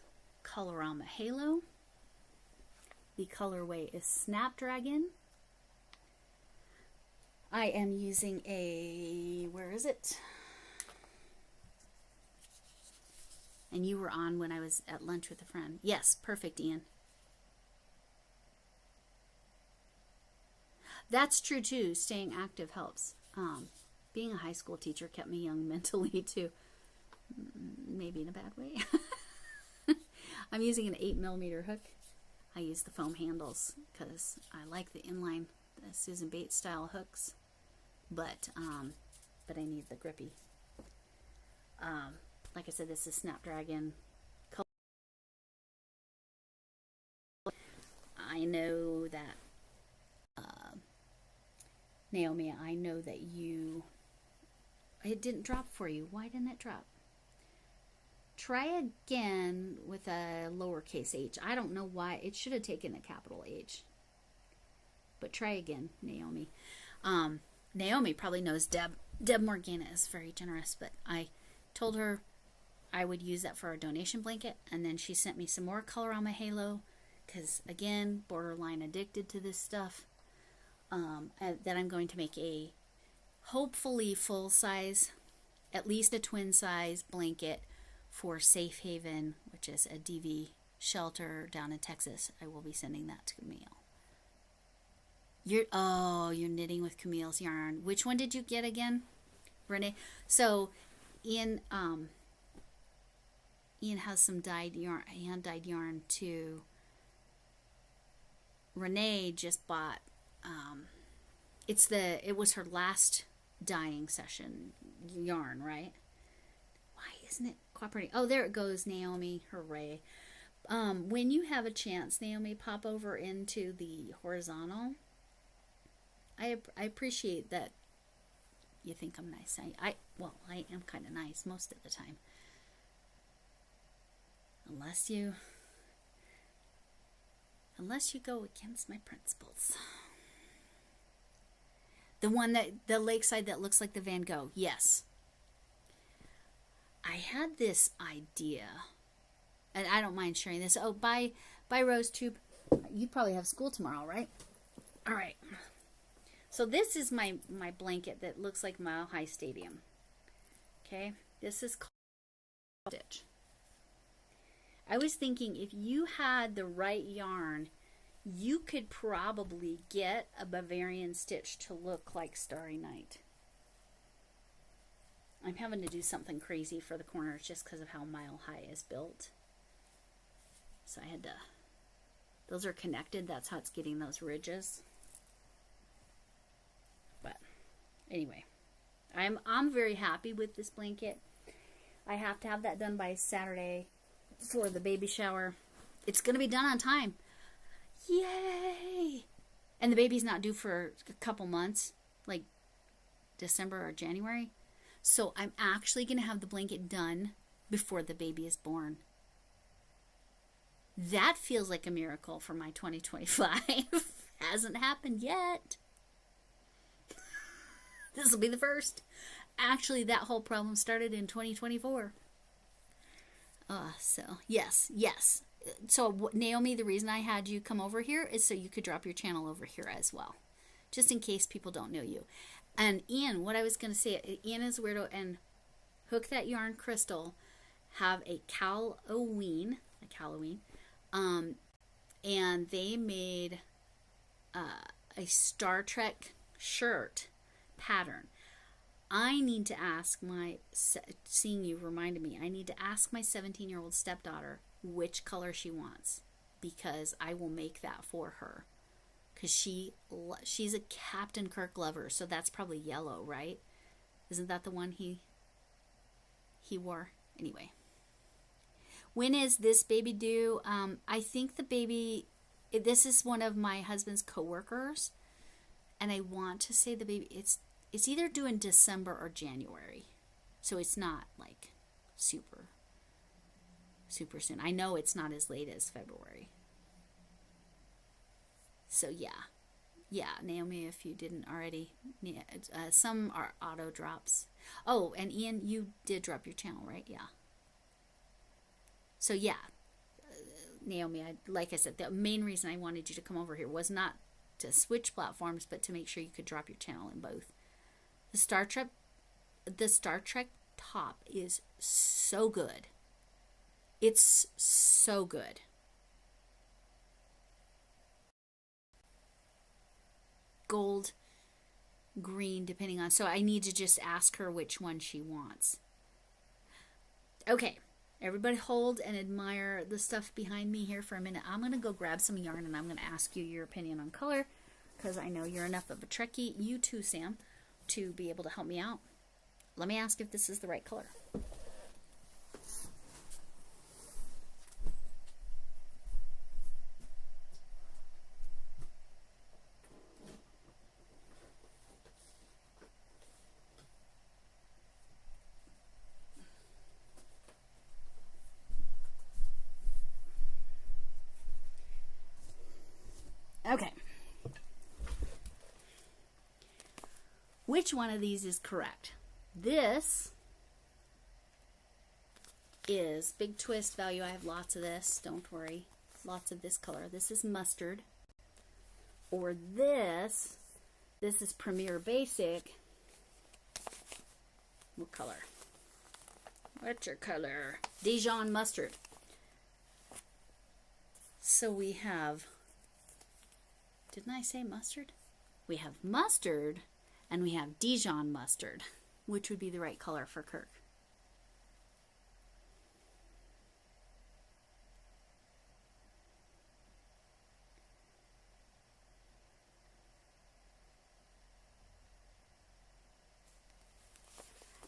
Colorama Halo. The colorway is Snapdragon. I am using a, where is it? And you were on when I was at lunch with a friend. Yes, perfect, Ian. That's true too. Staying active helps. Being a high school teacher kept me young mentally too. Maybe in a bad way. I'm using an 8mm hook. I use the foam handles because I like the inline, the Susan Bates style hooks. But I need the grippy. Like I said, this is Snapdragon. I know that, Naomi, I know that it didn't drop for you. Why didn't it drop? Try again with a lowercase h. I don't know why. It should have taken a capital H. But try again, Naomi. Naomi probably knows Deb. Deb Morgana is very generous, but I told her I would use that for a donation blanket, and then she sent me some more color on my halo, because, again, borderline addicted to this stuff. That I'm going to make a, hopefully, full-size, at least a twin-size blanket for Safe Haven, which is a DV shelter down in Texas. I will be sending that to Camille. You're knitting with Camille's yarn. Which one did you get again, Renee? So, Ian has some dyed yarn, hand-dyed yarn too. Renee just bought, it was her last dyeing session yarn, right? Why isn't it cooperating? Oh, there it goes, Naomi. Hooray. When you have a chance, Naomi, pop over into the horizontal. I appreciate that you think I'm nice. I am kind of nice most of the time. Unless you go against my principles. The lakeside that looks like the Van Gogh. Yes. I had this idea, and I don't mind sharing this. Oh, bye, Rose Tube. You probably have school tomorrow, right? All right. So this is my blanket that looks like Mile High Stadium. Okay, this is called stitch. I was thinking if you had the right yarn, you could probably get a Bavarian stitch to look like Starry Night. I'm having to do something crazy for the corners just because of how Mile High is built. So I had to, those are connected. That's how it's getting those ridges. But anyway, I'm very happy with this blanket. I have to have that done by Saturday for the baby shower. It's going to be done on time. Yay! And the baby's not due for a couple months, like December or January. So I'm actually going to have the blanket done before the baby is born. That feels like a miracle for my 2025. Hasn't happened yet. This will be the first. Actually, that whole problem started in 2024. So, yes. So, Naomi, the reason I had you come over here is so you could drop your channel over here as well. Just in case people don't know you. And Ian, what I was going to say, Ian is a weirdo, and Hook That Yarn Crystal have a Halloween, and they made a Star Trek shirt pattern. I need to ask seeing you reminded me, I need to ask my 17-year-old stepdaughter which color she wants, because I will make that for her. Because she's a Captain Kirk lover, so that's probably yellow, right? Isn't that the one he wore? Anyway. When is this baby due? I think the baby, this is one of my husband's coworkers, and I want to say the baby, it's either due in December or January. So it's not like super soon. I know it's not as late as February. So yeah, Naomi, if you didn't already, some are auto drops. Oh, and Ian, you did drop your channel, right? Yeah. So yeah, Naomi, like I said, the main reason I wanted you to come over here was not to switch platforms, but to make sure you could drop your channel in both. The Star Trek top is so good. It's so good. Gold, green, depending on, so I need to just ask her which one she wants. Okay, everybody hold and admire the stuff behind me here for a minute. I'm going to go grab some yarn and I'm going to ask you your opinion on color, because I know you're enough of a Trekkie, you too, Sam, to be able to help me out. Let me ask if this is the right color. Okay. Which one of these is correct? This is Big Twist value. I have lots of this. Don't worry. Lots of this color. This is mustard. Or this is Premier Basic. What color? What's your color? Dijon mustard. So we have, didn't I say mustard? We have mustard and we have Dijon mustard. Which would be the right color for Kirk?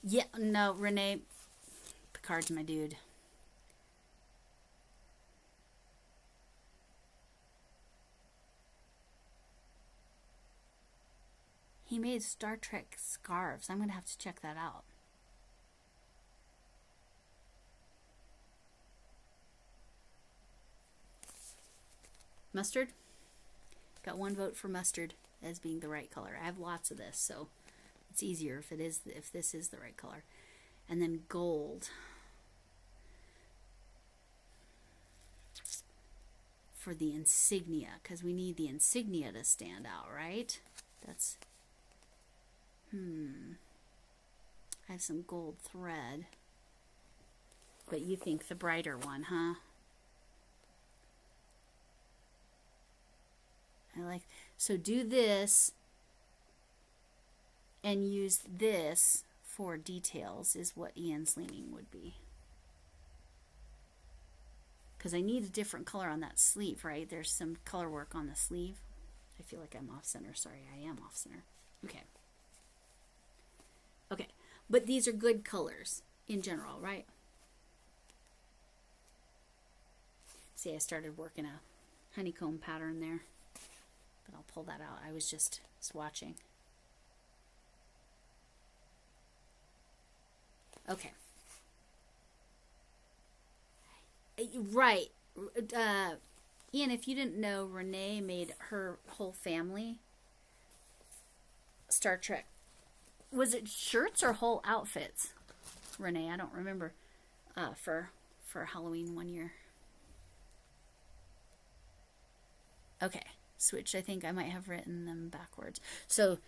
Yeah, no, Renee, Picard's my dude. He made Star Trek scarves. I'm going to have to check that out. Mustard? Got one vote for mustard as being the right color. I have lots of this, so it's easier if this is the right color. And then gold. For the insignia, because we need the insignia to stand out, right? That's... I have some gold thread. But you think the brighter one, huh? I like... So do this and use this for details is what Ian's leaning would be. Because I need a different color on that sleeve, right? There's some color work on the sleeve. I feel like I'm off center. Sorry, I am off center. Okay. Okay, but these are good colors in general, right? See, I started working a honeycomb pattern there, but I'll pull that out. I was just swatching. Okay. Right. Ian, if you didn't know, Renee made her whole family Star Trek. Was it shirts or whole outfits, Renee? I don't remember. For Halloween one year. Okay, switch. I think I might have written them backwards. So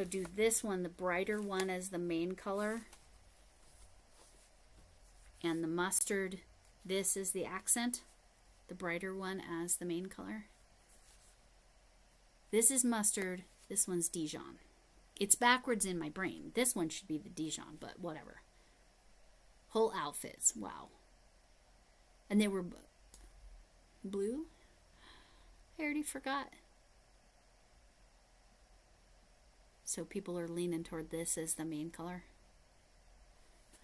do this one, the brighter one, as the main color, and the mustard. This is the accent. The brighter one as the main color. This is mustard. This one's Dijon. It's backwards in my brain. This one should be the Dijon, but whatever. Whole outfits. Wow. And they were blue? I already forgot. So people are leaning toward this as the main color.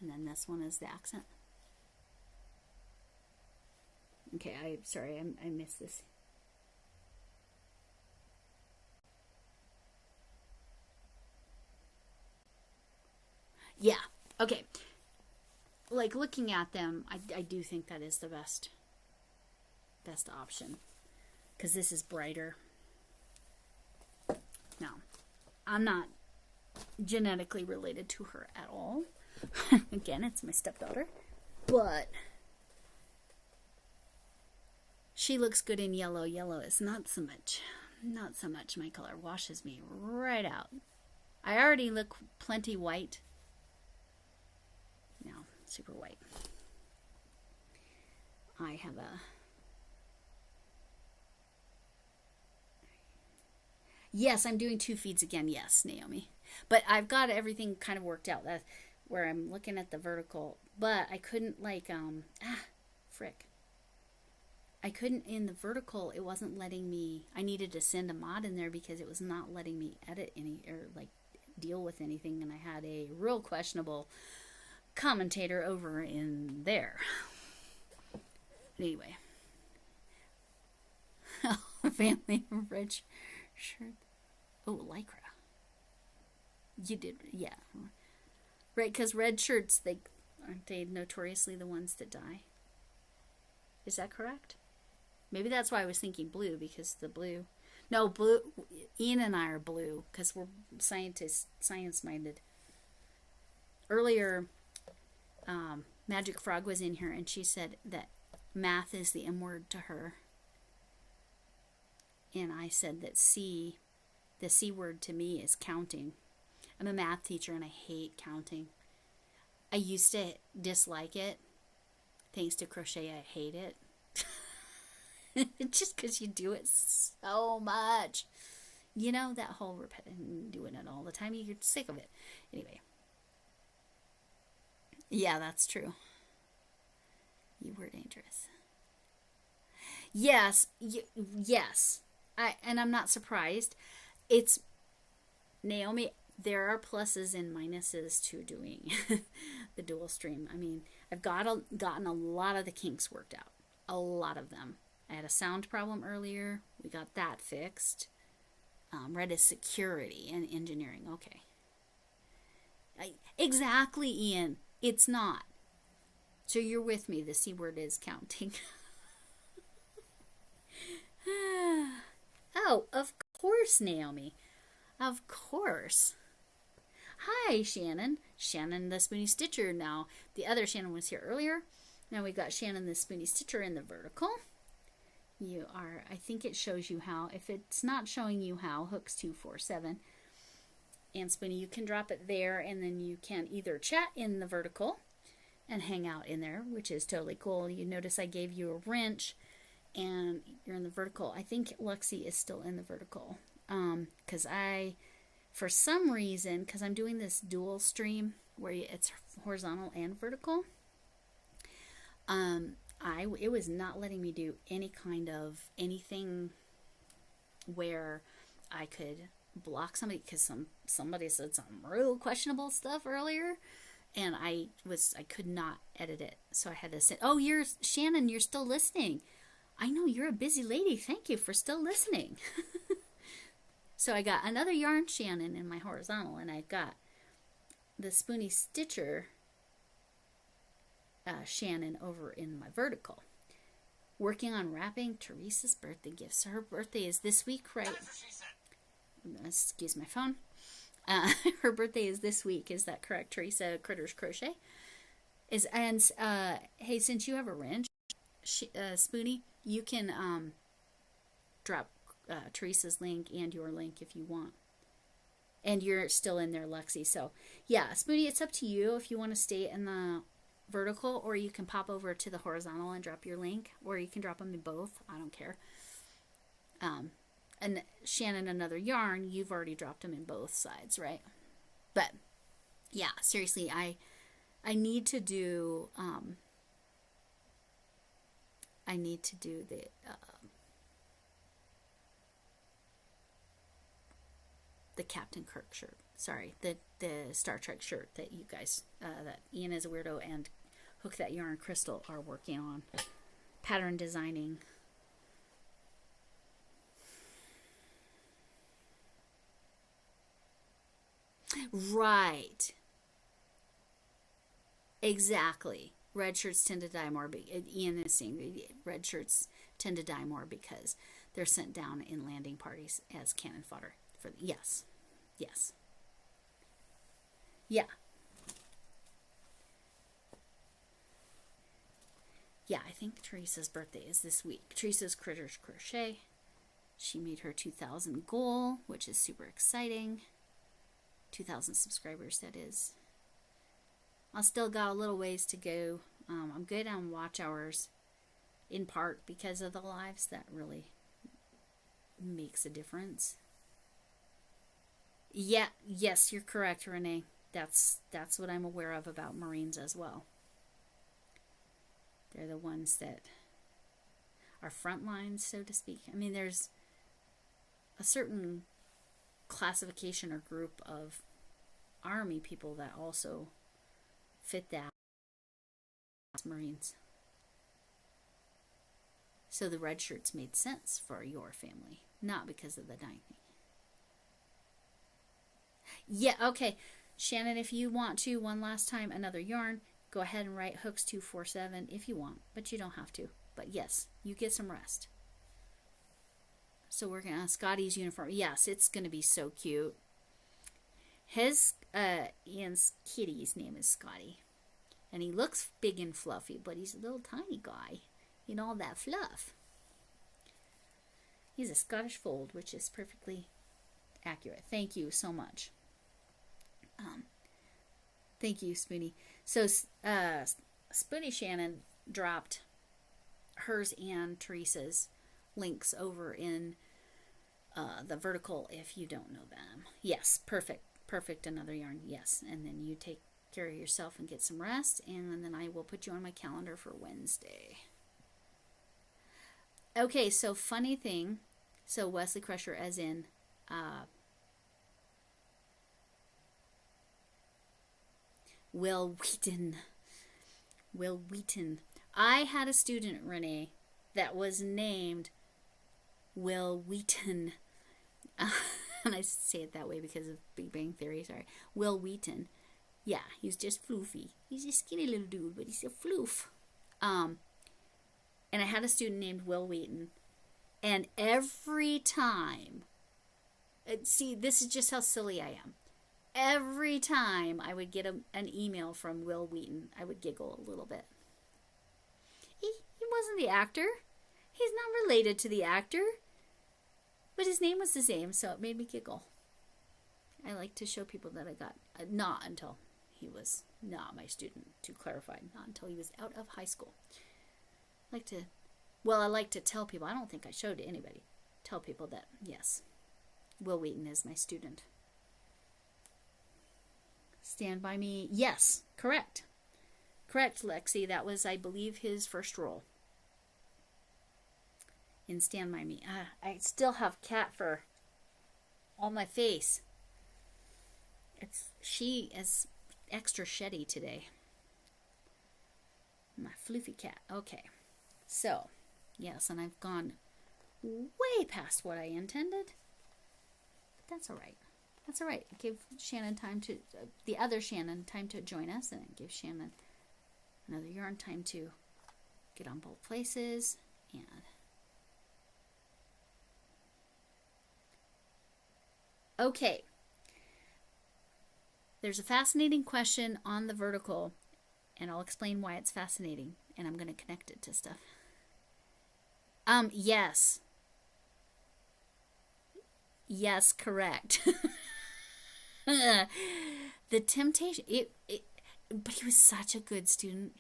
And then this one is the accent. Okay, sorry, I missed this. Yeah, okay. Like, looking at them, I do think that is the best option. Because this is brighter. Now, I'm not genetically related to her at all. Again, it's my stepdaughter. But She looks good in yellow. Yellow is not so much my color. Washes me right out. I already look plenty white. Now, super white. I have a... Yes, I'm doing 2 feeds again. Yes, Naomi. But I've got everything kind of worked out. That's where I'm looking at the vertical. But I couldn't frick. I couldn't in the vertical. It wasn't letting me. I needed to send a mod in there because it was not letting me edit any or like deal with anything. And I had a real questionable commentator over in there. Anyway. Family red shirt. Oh, lycra. You did, yeah. Right, because red shirts, aren't they notoriously the ones that die? Is that correct? Maybe that's why I was thinking blue, because the blue... No, blue... Ian and I are blue, because we're science-minded. Earlier, Magic Frog was in here, and she said that math is the M word to her. And I said that the C word to me is counting. I'm a math teacher and I hate counting. I used to dislike it. Thanks to Crochet, I hate it. Just because you do it so much. You know, that whole doing it all the time, you get sick of it. Anyway. Yeah, that's true. You were dangerous. Yes. Yes. And I'm not surprised. It's, Naomi, there are pluses and minuses to doing the dual stream. I mean, I've gotten a lot of the kinks worked out. A lot of them. I had a sound problem earlier. We got that fixed. Red is security and engineering. Okay. Exactly, Ian. It's not. So you're with me. The C word is counting. Oh, of course, Naomi. Of course. Hi, Shannon. Shannon the Spoony Stitcher now. The other Shannon was here earlier. Now we got Shannon the Spoony Stitcher in the vertical. You are, I think it shows you how. If it's not showing you how, hooks 247. And Spoony, you can drop it there, and then you can either chat in the vertical and hang out in there, which is totally cool. You notice I gave you a wrench, and you're in the vertical. I think Luxie is still in the vertical. Because for some reason, because I'm doing this dual stream where it's horizontal and vertical, it was not letting me do any kind of anything where I could block somebody, because somebody said some real questionable stuff earlier, and I could not edit it, so I had to say, oh, Shannon, you're still listening. I know you're a busy lady. Thank you for still listening. So I got another yarn Shannon in my horizontal, and I got the Spoony Stitcher Shannon over in my vertical. Working on wrapping Teresa's birthday gifts. So her birthday is this week, right? Excuse my phone. Her birthday is this week. Is that correct, Teresa Critters Crochet? Hey, since you have a wrench, Spoony, you can drop Teresa's link and your link if you want. And you're still in there, Lexi. So, yeah, Spoony, it's up to you if you want to stay in the vertical, or you can pop over to the horizontal and drop your link, or you can drop them in both. I don't care. And Shannon, another yarn, you've already dropped them in both sides, right? But, yeah, seriously, I need to do, the Captain Kirk shirt. Sorry, the Star Trek shirt that you guys, that Ian is a weirdo and Hook That Yarn Crystal are working on. Pattern designing. Right. Exactly. Red shirts tend to die more. Ian is saying red shirts tend to die more because they're sent down in landing parties as cannon fodder. Yes. Yes. Yeah. Yeah, I think Teresa's birthday is this week. Teresa's Critters Crochet. She made her 2,000 goal, which is super exciting. 2,000 subscribers, that is. I still got a little ways to go. I'm good on watch hours, in part because of the lives. That really makes a difference. Yeah, yes, you're correct, Renee. That's what I'm aware of about Marines as well. They're the ones that are front lines, so to speak. I mean, there's a certain classification or group of Army people that also fit that as Marines. So the red shirts made sense for your family, not because of the dyeing. Yeah, okay. Shannon, if you want to, one last time, another yarn, go ahead and write hooks 247 if you want, but you don't have to. But yes, you get some rest. So we're going to Scotty's uniform. Yes, it's going to be so cute. His, Ian's kitty's name is Scotty. And he looks big and fluffy, but he's a little tiny guy in all that fluff. He's a Scottish fold, which is perfectly accurate. Thank you so much. Thank you, Spoonie. So, Spoonie Shannon dropped hers and Teresa's links over in the vertical if you don't know them. Yes, perfect. Perfect, another yarn. Yes, and then you take care of yourself and get some rest, and then I will put you on my calendar for Wednesday. Okay, so funny thing. So Wesley Crusher as in Will Wheaton. Will Wheaton. I had a student, Renee, that was named Will Wheaton. And I say it that way because of Big Bang Theory, sorry. Will Wheaton. Yeah, he's just floofy. He's a skinny little dude, but he's a floof. And I had a student named Will Wheaton. And every time, see, this is just how silly I am. Every time I would get an email from Will Wheaton, I would giggle a little bit. He wasn't the actor. He's not related to the actor. But his name was the same, so it made me giggle. I like to show people that I got, not until he was not my student, to clarify, not until he was out of high school. I like to tell people, I don't think I showed to anybody, tell people that, yes, Will Wheaton is my student. Stand By Me, yes, correct. Correct, Lexi, that was, I believe, his first role in Stand By Me. I still have cat fur on my face. She is extra sheddy today. My floofy cat. Okay. So, yes, and I've gone way past what I intended. But that's all right. That's all right. Give Shannon time to, the other Shannon time to join us, and give Shannon another yarn time to get on both places. And okay. There's a fascinating question on the vertical, and I'll explain why it's fascinating, and I'm going to connect it to stuff. Yes. Yes, correct. The temptation, but he was such a good student.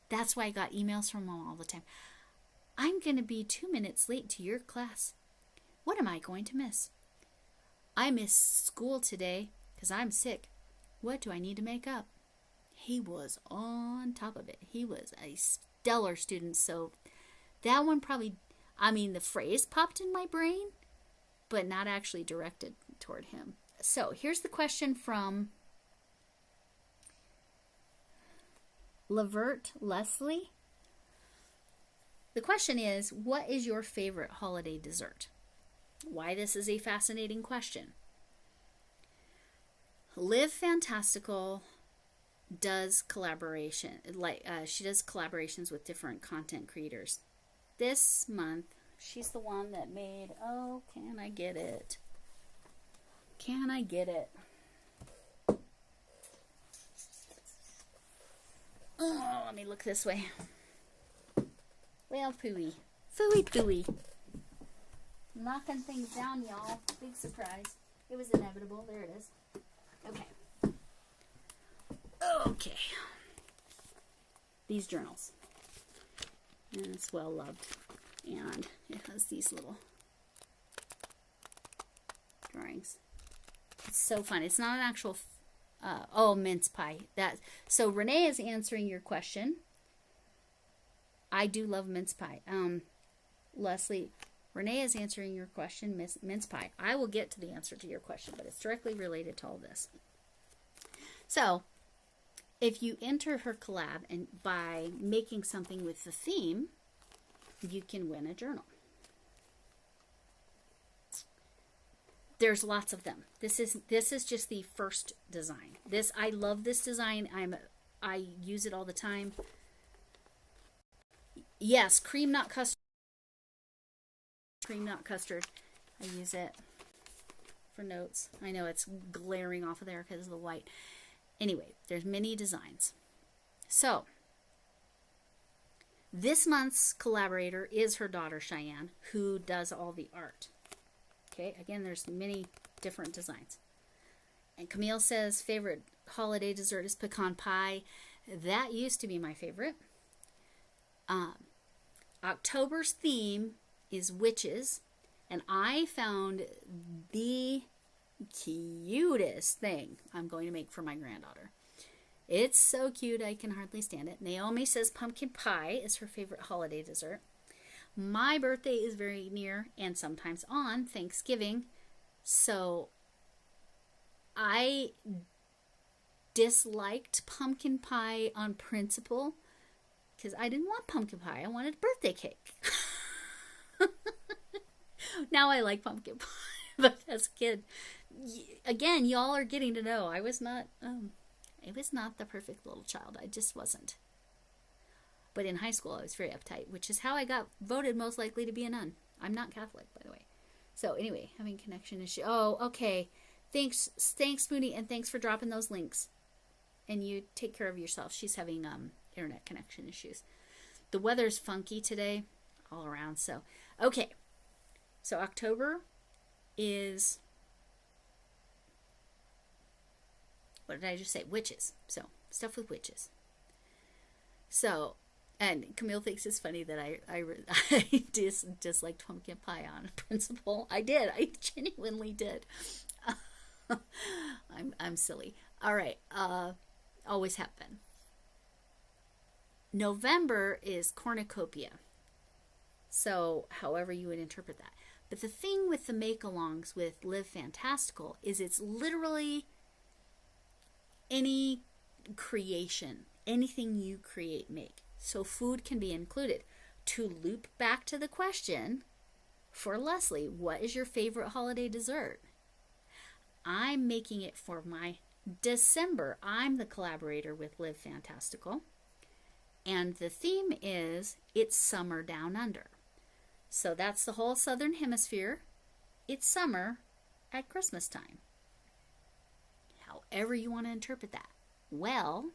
That's why I got emails from him all the time. I'm going to be 2 minutes late to your class. What am I going to miss? I missed school today because I'm sick. What do I need to make up? He was on top of it. He was a stellar student. So that one probably, the phrase popped in my brain, but not actually directed toward him. So here's the question from Lavert Leslie. The question is, what is your favorite holiday dessert? Why this is a fascinating question. Liv Fantastical does collaboration, she does collaborations with different content creators. This month, she's the one that made, can I get it? Can I get it? Oh, let me look this way. Well, pooey. Phooey pooey. Knocking things down, y'all. Big surprise. It was inevitable. There it is. Okay. Okay. These journals. And it's well loved. And it has these little drawings. It's so fun. It's not an actual... oh, mince pie. So Renee is answering your question. I do love mince pie. Leslie, Renee is answering your question, mince pie. I will get to the answer to your question, but it's directly related to all this. So, if you enter her collab and by making something with the theme, you can win a journal. There's lots of them. This is just the first design. I love this design. I use it all the time. Yes, cream nut custard. Cream nut custard. I use it for notes. I know it's glaring off of there because of the white. Anyway, there's many designs. So, this month's collaborator is her daughter Cheyenne, who does all the art. Okay, again, there's many different designs. And Camille says favorite holiday dessert is pecan pie. That used to be my favorite. October's theme is witches, and I found the cutest thing I'm going to make for my granddaughter. It's so cute, I can hardly stand it. Naomi says pumpkin pie is her favorite holiday dessert. My birthday is very near and sometimes on Thanksgiving, so I disliked pumpkin pie on principle because I didn't want pumpkin pie. I wanted birthday cake. Now I like pumpkin pie, but as a kid, again, y'all are getting to know I was not the perfect little child. I just wasn't. But in high school, I was very uptight, which is how I got voted most likely to be a nun. I'm not Catholic, by the way. So anyway, having connection issue. Oh, okay. Thanks, Spoony, and thanks for dropping those links. And you take care of yourself. She's having internet connection issues. The weather's funky today, all around. So, okay. So October is, what did I just say? Witches. So stuff with witches. So, and Camille thinks it's funny that I disliked pumpkin pie on principle. I did. I genuinely did. I'm silly. All right. Always have been. November is cornucopia. So, however you would interpret that. But the thing with the make-alongs with Live Fantastical is it's literally any creation, anything you create, make. So food can be included. To loop back to the question, for Leslie, what is your favorite holiday dessert? I'm making it for my December. I'm the collaborator with Live Fantastical. And the theme is It's Summer Down Under. So that's the whole Southern Hemisphere. It's summer at Christmas time. However you want to interpret that. Well,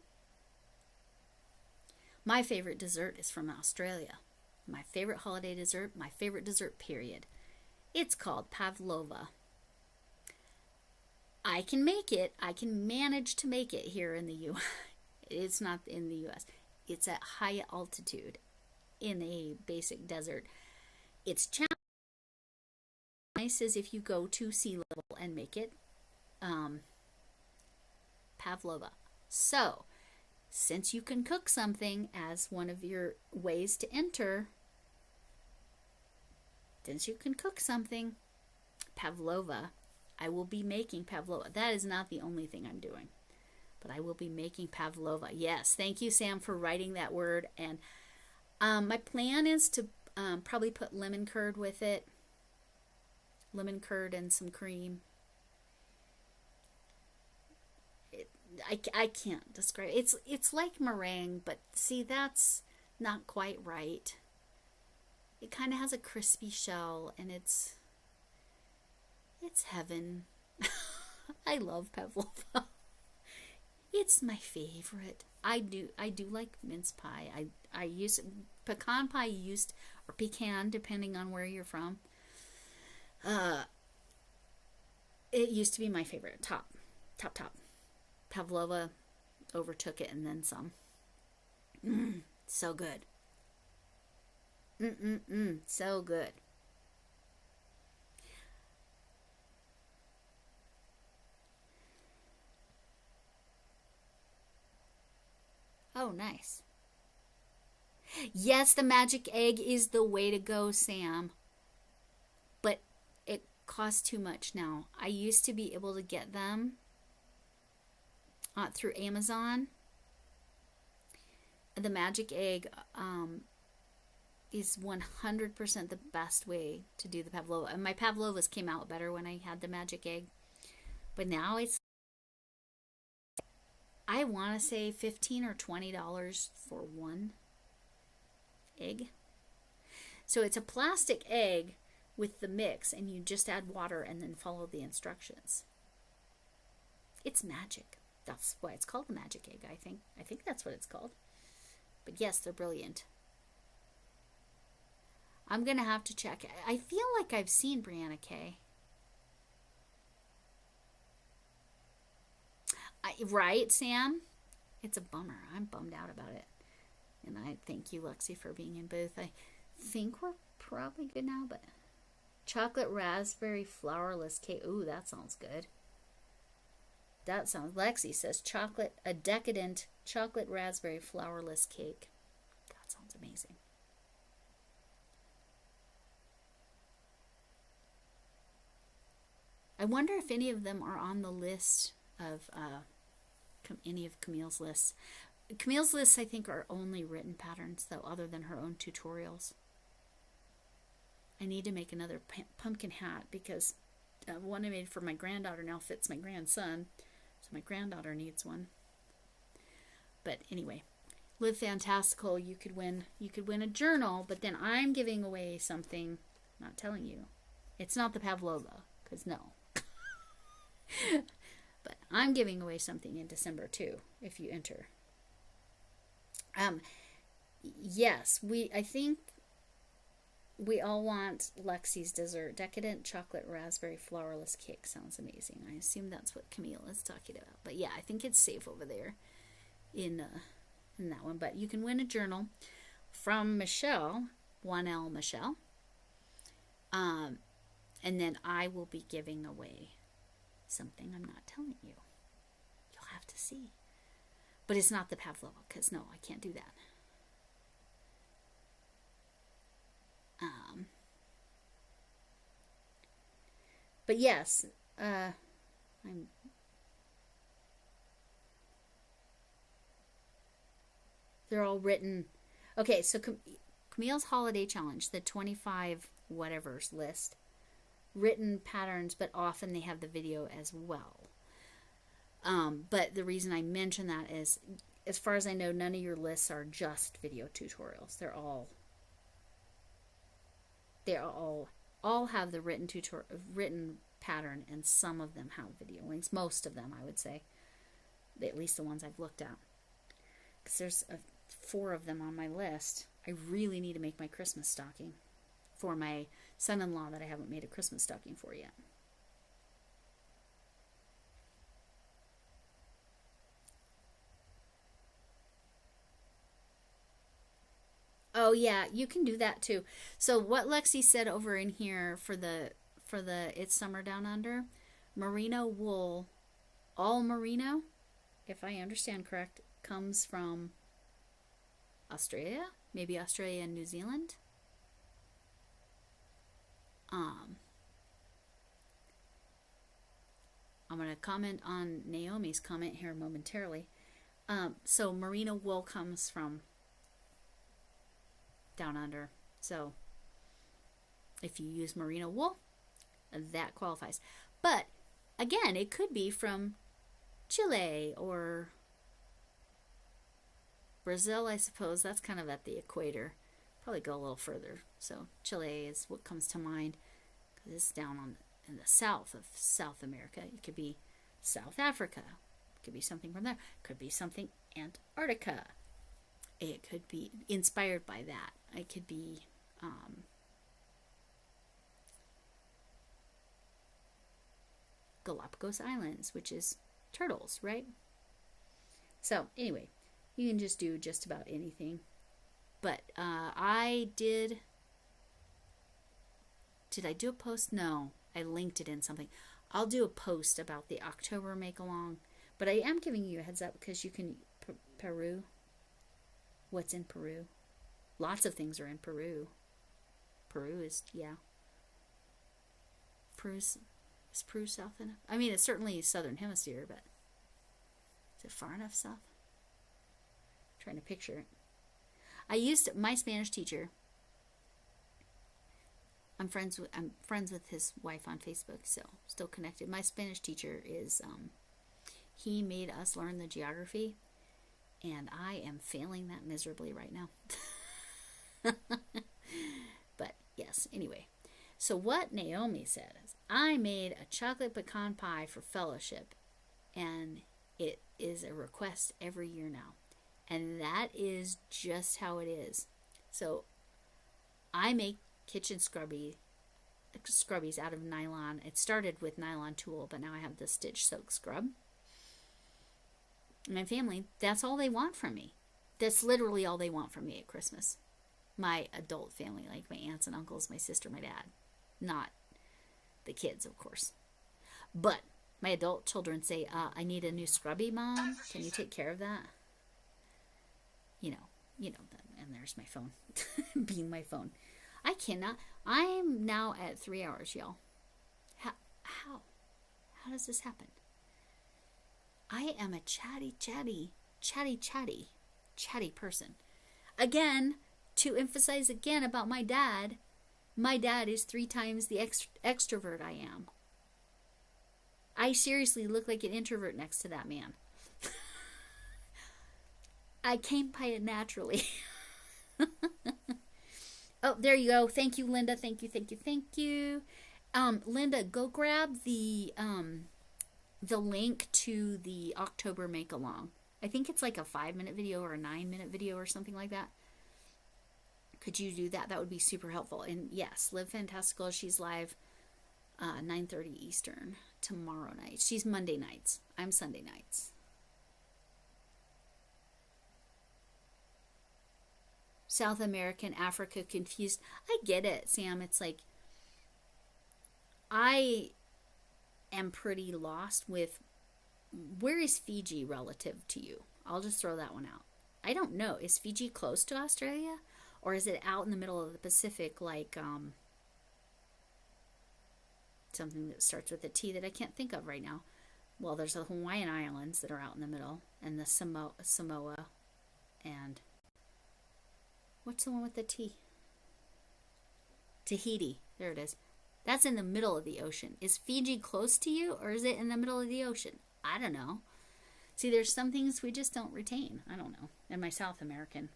my favorite dessert is from Australia. My favorite holiday dessert, my favorite dessert period. It's called pavlova. I can make it. I can manage to make it here in the U.S. It's not in the U.S. It's at high altitude in a basic desert. It's challenging. Nice as if you go to sea level and make it. Pavlova. So, since you can cook something as one of your ways to enter, since you can cook something, pavlova, I will be making pavlova. That is not the only thing I'm doing, but I will be making pavlova. Yes, thank you, Sam, for writing that word. And my plan is to probably put lemon curd with it. Lemon curd and some cream. I can't describe it. It's like meringue, but see, that's not quite right. It kind of has a crispy shell, and it's heaven. I love pavlova. It's my favorite. I do like mince pie. I use pecan pie used or pecan depending on where you're from. Uh it used to be my favorite. Top. Pavlova overtook it and then some. So good. So good. Oh, nice. Yes, the magic egg is the way to go, Sam. But it costs too much now. I used to be able to get them through Amazon. The magic egg is 100% the best way to do the pavlova. And my pavlovas came out better when I had the magic egg. But now it's, I want to say $15 or $20 for one egg. So it's a plastic egg with the mix, and you just add water and then follow the instructions. It's magic. That's why it's called the magic egg, I think. I think that's what it's called. But yes, they're brilliant. I'm going to have to check. I feel like I've seen Brianna K. Right, Sam? It's a bummer. I'm bummed out about it. And I thank you, Lexi, for being in booth. I think we're probably good now, but chocolate raspberry flourless cake. Ooh, that sounds good. That sounds, Lexi says a decadent chocolate raspberry flourless cake. That sounds amazing. I wonder if any of them are on the list of any of Camille's lists. Camille's lists, I think, are only written patterns, though, other than her own tutorials. I need to make another pumpkin hat because one I made for my granddaughter now fits my grandson, so my granddaughter needs one. But anyway, Live Fantastical, you could win a journal, but then I'm giving away something. I'm not telling you. It's not the Pavlova, because no. But I'm giving away something in December too, if you enter. Yes, I think we all want Lexi's dessert. Decadent chocolate raspberry flourless cake sounds amazing. I assume that's what Camille is talking about. But yeah, I think it's safe over there in that one. But you can win a journal from Michelle, 1L Michelle. And then I will be giving away something I'm not telling you. You'll have to see. But it's not the Pavlova, because no, I can't do that. But yes, they're all written. Okay, so Camille's Holiday Challenge, the 25 whatevers list, written patterns, but often they have the video as well. But the reason I mention that is, as far as I know, none of your lists are just video tutorials. They're all have the written pattern, and some of them have video links. Most of them, I would say, at least the ones I've looked at, because there's 4 of them on my list. I really need to make my Christmas stocking for my son-in-law that I haven't made a Christmas stocking for yet. Oh yeah, you can do that too. So what Lexi said over in here for the It's Summer Down Under, merino wool, all merino, if I understand correct, comes from Australia, maybe Australia and New Zealand. I'm going to comment on Naomi's comment here momentarily. So merino wool comes from down under. So if you use merino wool, that qualifies. But again, it could be from Chile or Brazil, I suppose. That's kind of at the equator. Probably go a little further. So Chile is what comes to mind, because it's down in the south of South America. It could be South Africa, Could be something from there. Could be something Antarctica. It could be inspired by that. It could be Galapagos Islands, which is turtles, right? So anyway, you can just do just about anything. But I did I do a post? No, I linked it in something. I'll do a post about the October make-along, but I am giving you a heads up because you can Peru. What's in Peru? Lots of things are in Peru. Peru is, yeah. Is Peru south enough? I mean, it's certainly southern hemisphere, but is it far enough south? I'm trying to picture it. I used my Spanish teacher. I'm friends with his wife on Facebook, so still connected. My Spanish teacher is he made us learn the geography, and I am failing that miserably right now. But yes, anyway. So what Naomi said is, I made a chocolate pecan pie for fellowship, and it is a request every year now. And that is just how it is. So I make kitchen scrubbies out of nylon. It started with nylon tulle, but now I have the stitch soak scrub. My family, that's all they want from me. That's literally all they want from me at Christmas. My adult family, like my aunts and uncles, my sister, my dad. Not the kids, of course. But my adult children say, I need a new scrubby, Mom. Can you take care of that? You know, and there's my phone. Being my phone. I cannot. I'm now at 3 hours, y'all. How? How does this happen? I am a chatty person. Again, to emphasize again about my dad is 3 times the extrovert I am. I seriously look like an introvert next to that man. I came by it naturally. Oh, there you go. Thank you, Linda. Thank you. Linda, go grab the link to the October make-along. I think it's like a 5-minute video or a 9-minute video or something like that. Could you do that? That would be super helpful. And yes, Live Fantastical, she's live 9:30 Eastern tomorrow night. She's Monday nights. I'm Sunday nights. South American, Africa, confused. I get it, Sam. It's like, I am pretty lost with, where is Fiji relative to you? I'll just throw that one out. I don't know. Is Fiji close to Australia? Or is it out in the middle of the Pacific, like something that starts with a T that I can't think of right now? Well, there's the Hawaiian Islands that are out in the middle, and the Samoa, and what's the one with the T? Tahiti. There it is. That's in the middle of the ocean. Is Fiji close to you, or is it in the middle of the ocean? I don't know. See, there's some things we just don't retain. I don't know. And my South American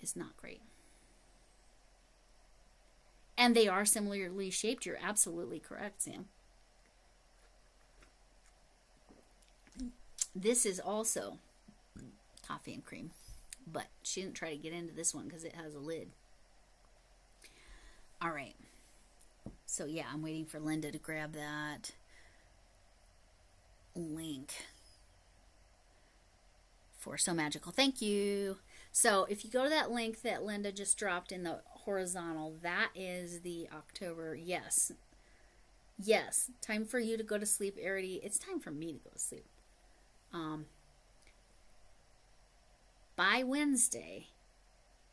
is not great. And they are similarly shaped. You're absolutely correct, Sam. This is also coffee and cream. But she didn't try to get into this one because it has a lid. All right. So, yeah, I'm waiting for Linda to grab that link for So Magical. Thank you. So, if you go to that link that Linda just dropped in the horizontal, that is the October. Yes. Yes. Time for you to go to sleep, Arity. It's time for me to go to sleep. By Wednesday,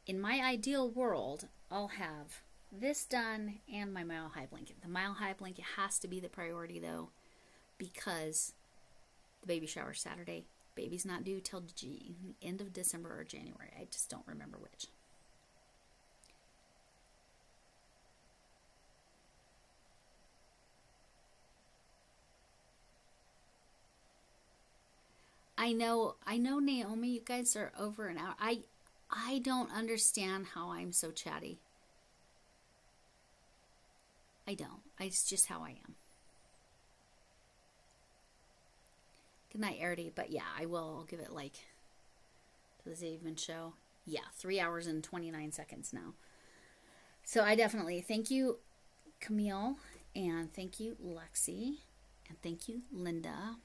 in my ideal world, I'll have this done and my Mile High blanket. The Mile High blanket has to be the priority, though, because the baby shower is Saturday. Baby's not due till end of December or January. I just don't remember which. I know, Naomi, you guys are over an hour. I don't understand how I'm so chatty. I don't. It's just how I am. Good night, Arity. But yeah, I will. I'll give it like, does it even show? Yeah, 3 hours and 29 seconds now. So I definitely thank you, Camille, and thank you, Lexi, and thank you, Linda,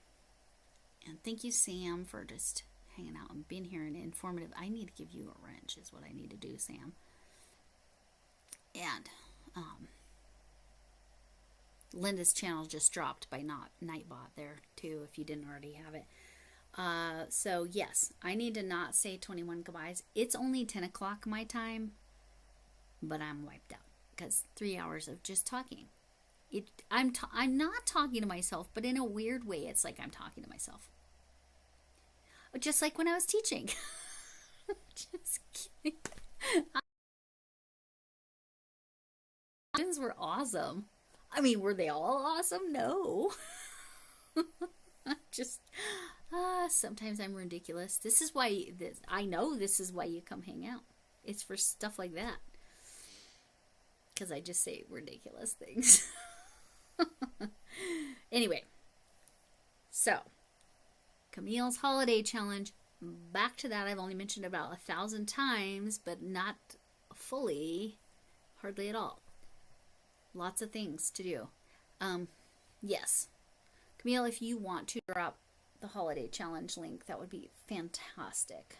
and thank you, Sam, for just hanging out and being here and informative. I need to give you a wrench is what I need to do, Sam. And Linda's channel just dropped by Nightbot there too, if you didn't already have it. So yes, I need to not say 21 goodbyes. It's only 10 o'clock my time, but I'm wiped out because 3 hours of just talking. I'm not talking to myself, but in a weird way, it's like I'm talking to myself. Just like when I was teaching. Just kidding. Were awesome. I mean, were they all awesome? No. Just sometimes I'm ridiculous. This is why I know this is why you come hang out. It's for stuff like that. Because I just say ridiculous things. Anyway, so Camille's holiday challenge. Back to that, I've only mentioned about 1,000 times, but not fully, hardly at all. Lots of things to do. Yes, Camille, if you want to drop the holiday challenge link, that would be fantastic.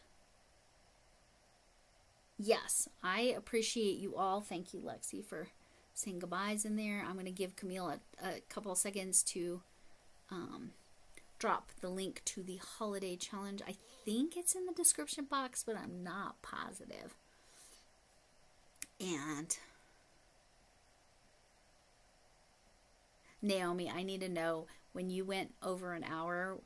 Yes, I appreciate you all. Thank you, Lexi, for saying goodbyes in there. I'm going to give Camille a couple of seconds to drop the link to the holiday challenge. I think it's in the description box, but I'm not positive. And Naomi, I need to know, when you went over an hour,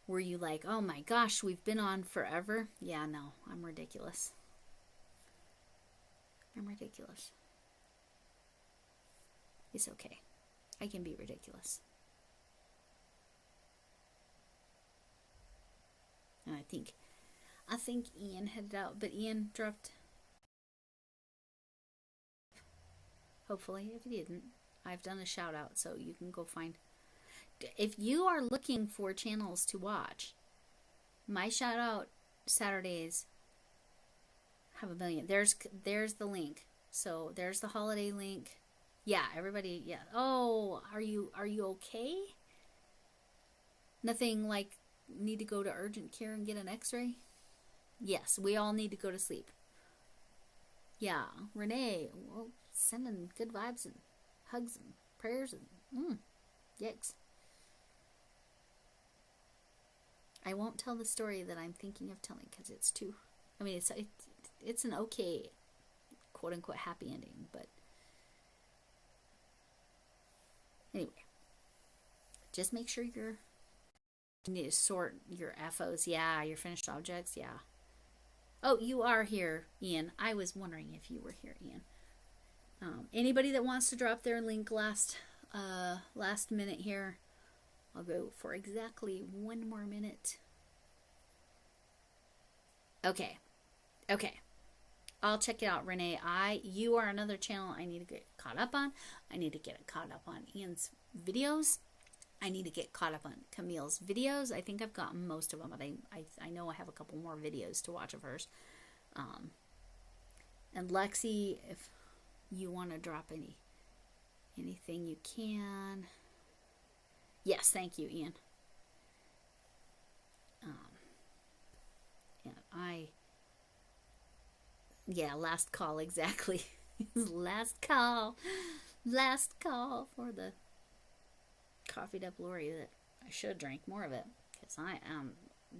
were you like, oh my gosh, we've been on forever? Yeah, no, I'm ridiculous. I'm ridiculous. It's okay. I can be ridiculous. And I think Ian headed out, but Ian dropped. Hopefully, if he didn't, I've done a shout out, so you can go find. If you are looking for channels to watch, my shout out Saturdays have 1 million. There's the link. So there's the holiday link. Yeah, everybody. Yeah. Oh, are you okay? Nothing like need to go to urgent care and get an X-ray? Yes, we all need to go to sleep. Yeah, Renee, well, sending good vibes and hugs and prayers and yikes. I won't tell the story that I'm thinking of telling because it's too. I mean, it's an okay, quote unquote, happy ending, but anyway, just make sure you need to sort your FOs. Yeah, your finished objects. Yeah. Oh, you are here, Ian. I was wondering if you were here, Ian. Anybody that wants to drop their link last minute here, I'll go for exactly 1 more minute. Okay. I'll check it out, Renee. You are another channel I need to get caught up on. I need to get caught up on Ian's videos. I need to get caught up on Camille's videos. I think I've gotten most of them, but I know I have a couple more videos to watch of hers. And Lexi, if you want to drop anything you can. Yes, thank you, Ian. Yeah, last call, exactly. Last call for the coffeed up Lori that I should drink more of it because I am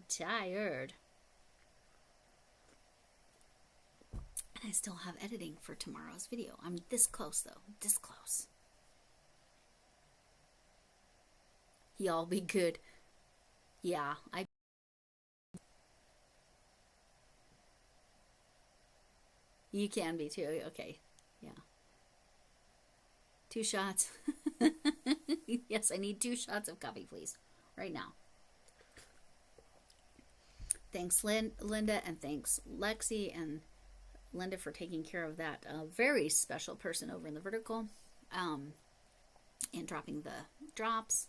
tired. And I still have editing for tomorrow's video. I'm this close though, this close. Y'all be good. Yeah, you can be too. Okay. Yeah. 2 shots. Yes, I need 2 shots of coffee, please. Right now. Thanks, Linda, and thanks, Lexi and Linda, for taking care of that very special person over in the vertical and dropping the drops.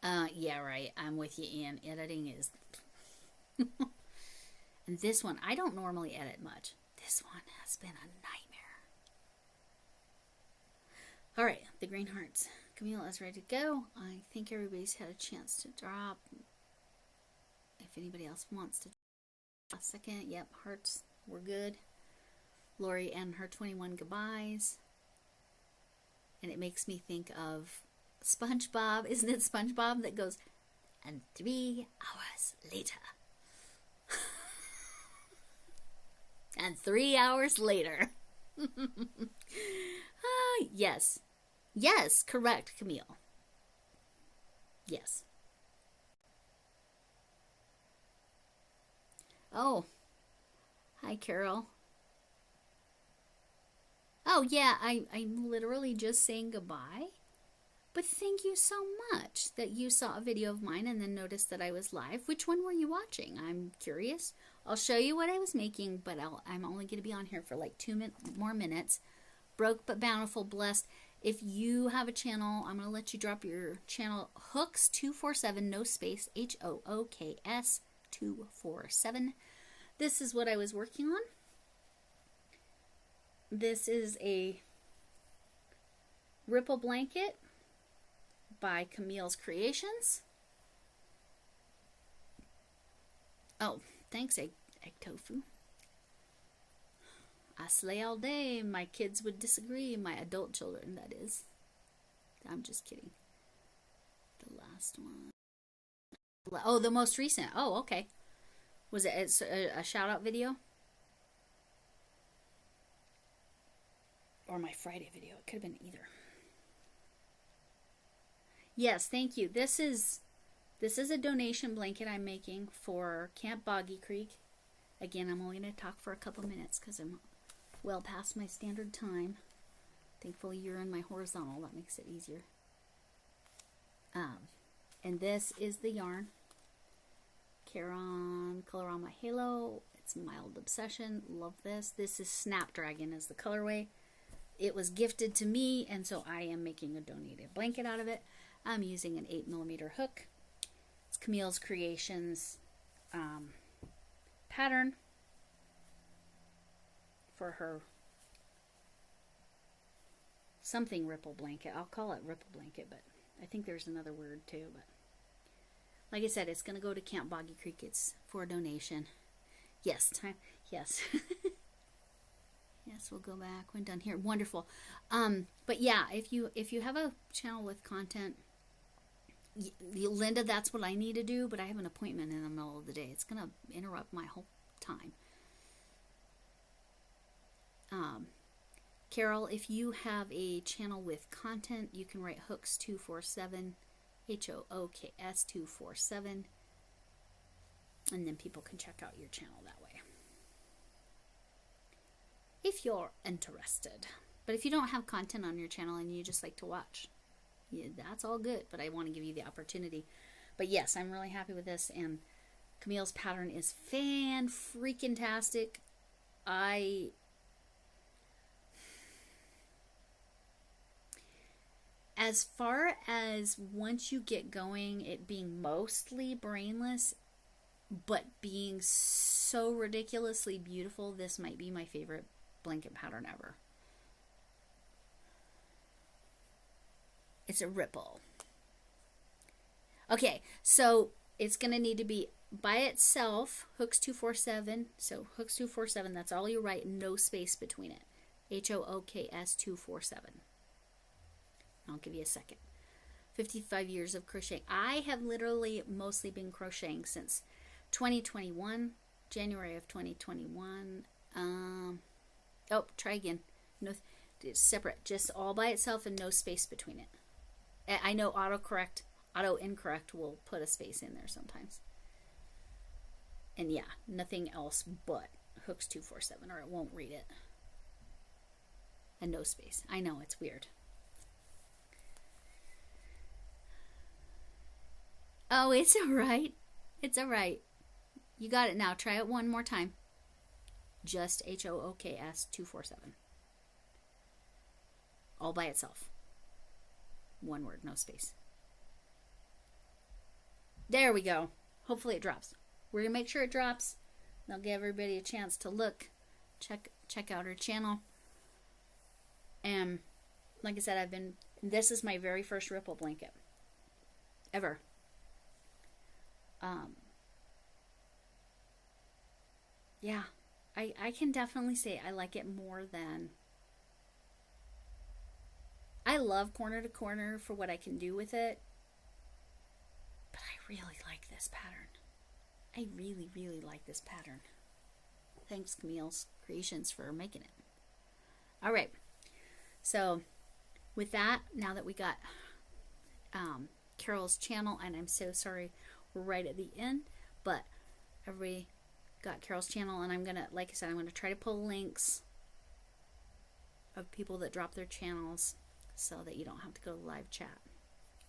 Yeah, right. I'm with you, Ian. Editing is. And this one, I don't normally edit much. This one has been a nightmare. All right, the green hearts. Camille is ready to go. I think everybody's had a chance to drop. If anybody else wants to a second, yep, hearts, we're good. Lori and her 21 goodbyes. And it makes me think of SpongeBob. Isn't it SpongeBob that goes, and 3 hours later. And 3 hours later. Yes. Yes, correct, Camille. Yes. Oh, hi, Carol. Oh, yeah, I'm literally just saying goodbye. But thank you so much that you saw a video of mine and then noticed that I was live. Which one were you watching? I'm curious. I'll show you what I was making, but I'm only going to be on here for like 2 more minutes. Broke but bountiful, blessed. If you have a channel, I'm going to let you drop your channel. Hooks247, no space, HOOKS 247. This is what I was working on. This is a ripple blanket by Camille's Creations. Oh, thanks, egg tofu. I slay all day. My kids would disagree. My adult children, that is. I'm just kidding. The last one. Oh, the most recent. Oh, okay. Was it a shout-out video? Or my Friday video. It could have been either. Yes, thank you. This is a donation blanket I'm making for Camp Boggy Creek. Again, I'm only going to talk for a couple minutes because I'm well past my standard time. Thankfully, you're in my horizontal. That makes it easier. And this is the yarn. Caron Color on My Halo. It's Mild Obsession. Love this. This is Snapdragon is the colorway. It was gifted to me, and so I am making a donated blanket out of it. I'm using an 8mm hook. It's Camille's Creations pattern for her something ripple blanket. I'll call it ripple blanket, but I think there's another word too. But like I said, it's going to go to Camp Boggy Creek. It's for a donation. Yes, time. Yes. Yes, we'll go back when done here. Wonderful. But yeah, if you have a channel with content, Linda, that's what I need to do, but I have an appointment in the middle of the day. It's going to interrupt my whole time. Carol, if you have a channel with content, you can write hooks247, HOOKS 247, and then people can check out your channel that way. If you're interested. But if you don't have content on your channel and you just like to watch, yeah, that's all good, but I want to give you the opportunity. But yes, I'm really happy with this, and Camille's pattern is fan-freaking-tastic. As far as once you get going, it being mostly brainless, but being so ridiculously beautiful, this might be my favorite blanket pattern ever. It's a ripple. Okay, so it's going to need to be by itself, hooks 247. So hooks 247, that's all you write, no space between it. HOOKS 247. I'll give you a second. 55 years of crocheting. I have literally mostly been crocheting since 2021, January of 2021. Oh, try again. No, it's separate, just all by itself and no space between it. I know auto incorrect will put a space in there sometimes. And yeah, nothing else but hooks 247 or it won't read it. And no space. I know, it's weird. Oh, it's all right. It's all right. You got it now. Try it one more time. Just HOOKS 247. All by itself. One word, no space. There we go. Hopefully it drops. We're going to make sure it drops. I'll give everybody a chance to look. Check out her channel. And like I said, this is my very first ripple blanket. Ever. Yeah. I can definitely say I like it more than... I love corner to corner for what I can do with it. But I really like this pattern. I really, really like this pattern. Thanks, Camille's Creations, for making it. All right. So, with that, now that we got Carol's channel, and I'm so sorry we're right at the end, but everybody got Carol's channel, and I'm going to, like I said, I'm going to try to pull links of people that drop their channels so that you don't have to go to live chat.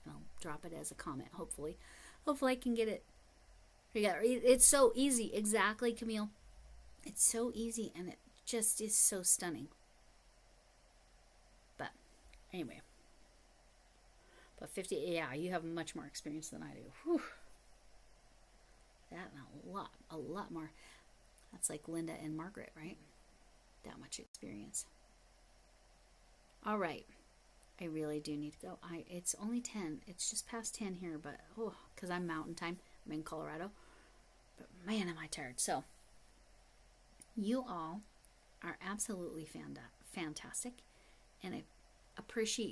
I'll drop it as a comment, hopefully. Hopefully I can get it together. It's so easy. Exactly, Camille. It's so easy, and it just is so stunning. But anyway. But 50, yeah, you have much more experience than I do. Whew. That and a lot more. That's like Linda and Margaret, right? That much experience. All right. I really do need to go. It's only 10. It's just past 10 here, but because I'm mountain time. I'm in Colorado. But man, am I tired. So, you all are absolutely fantastic, and I appreciate you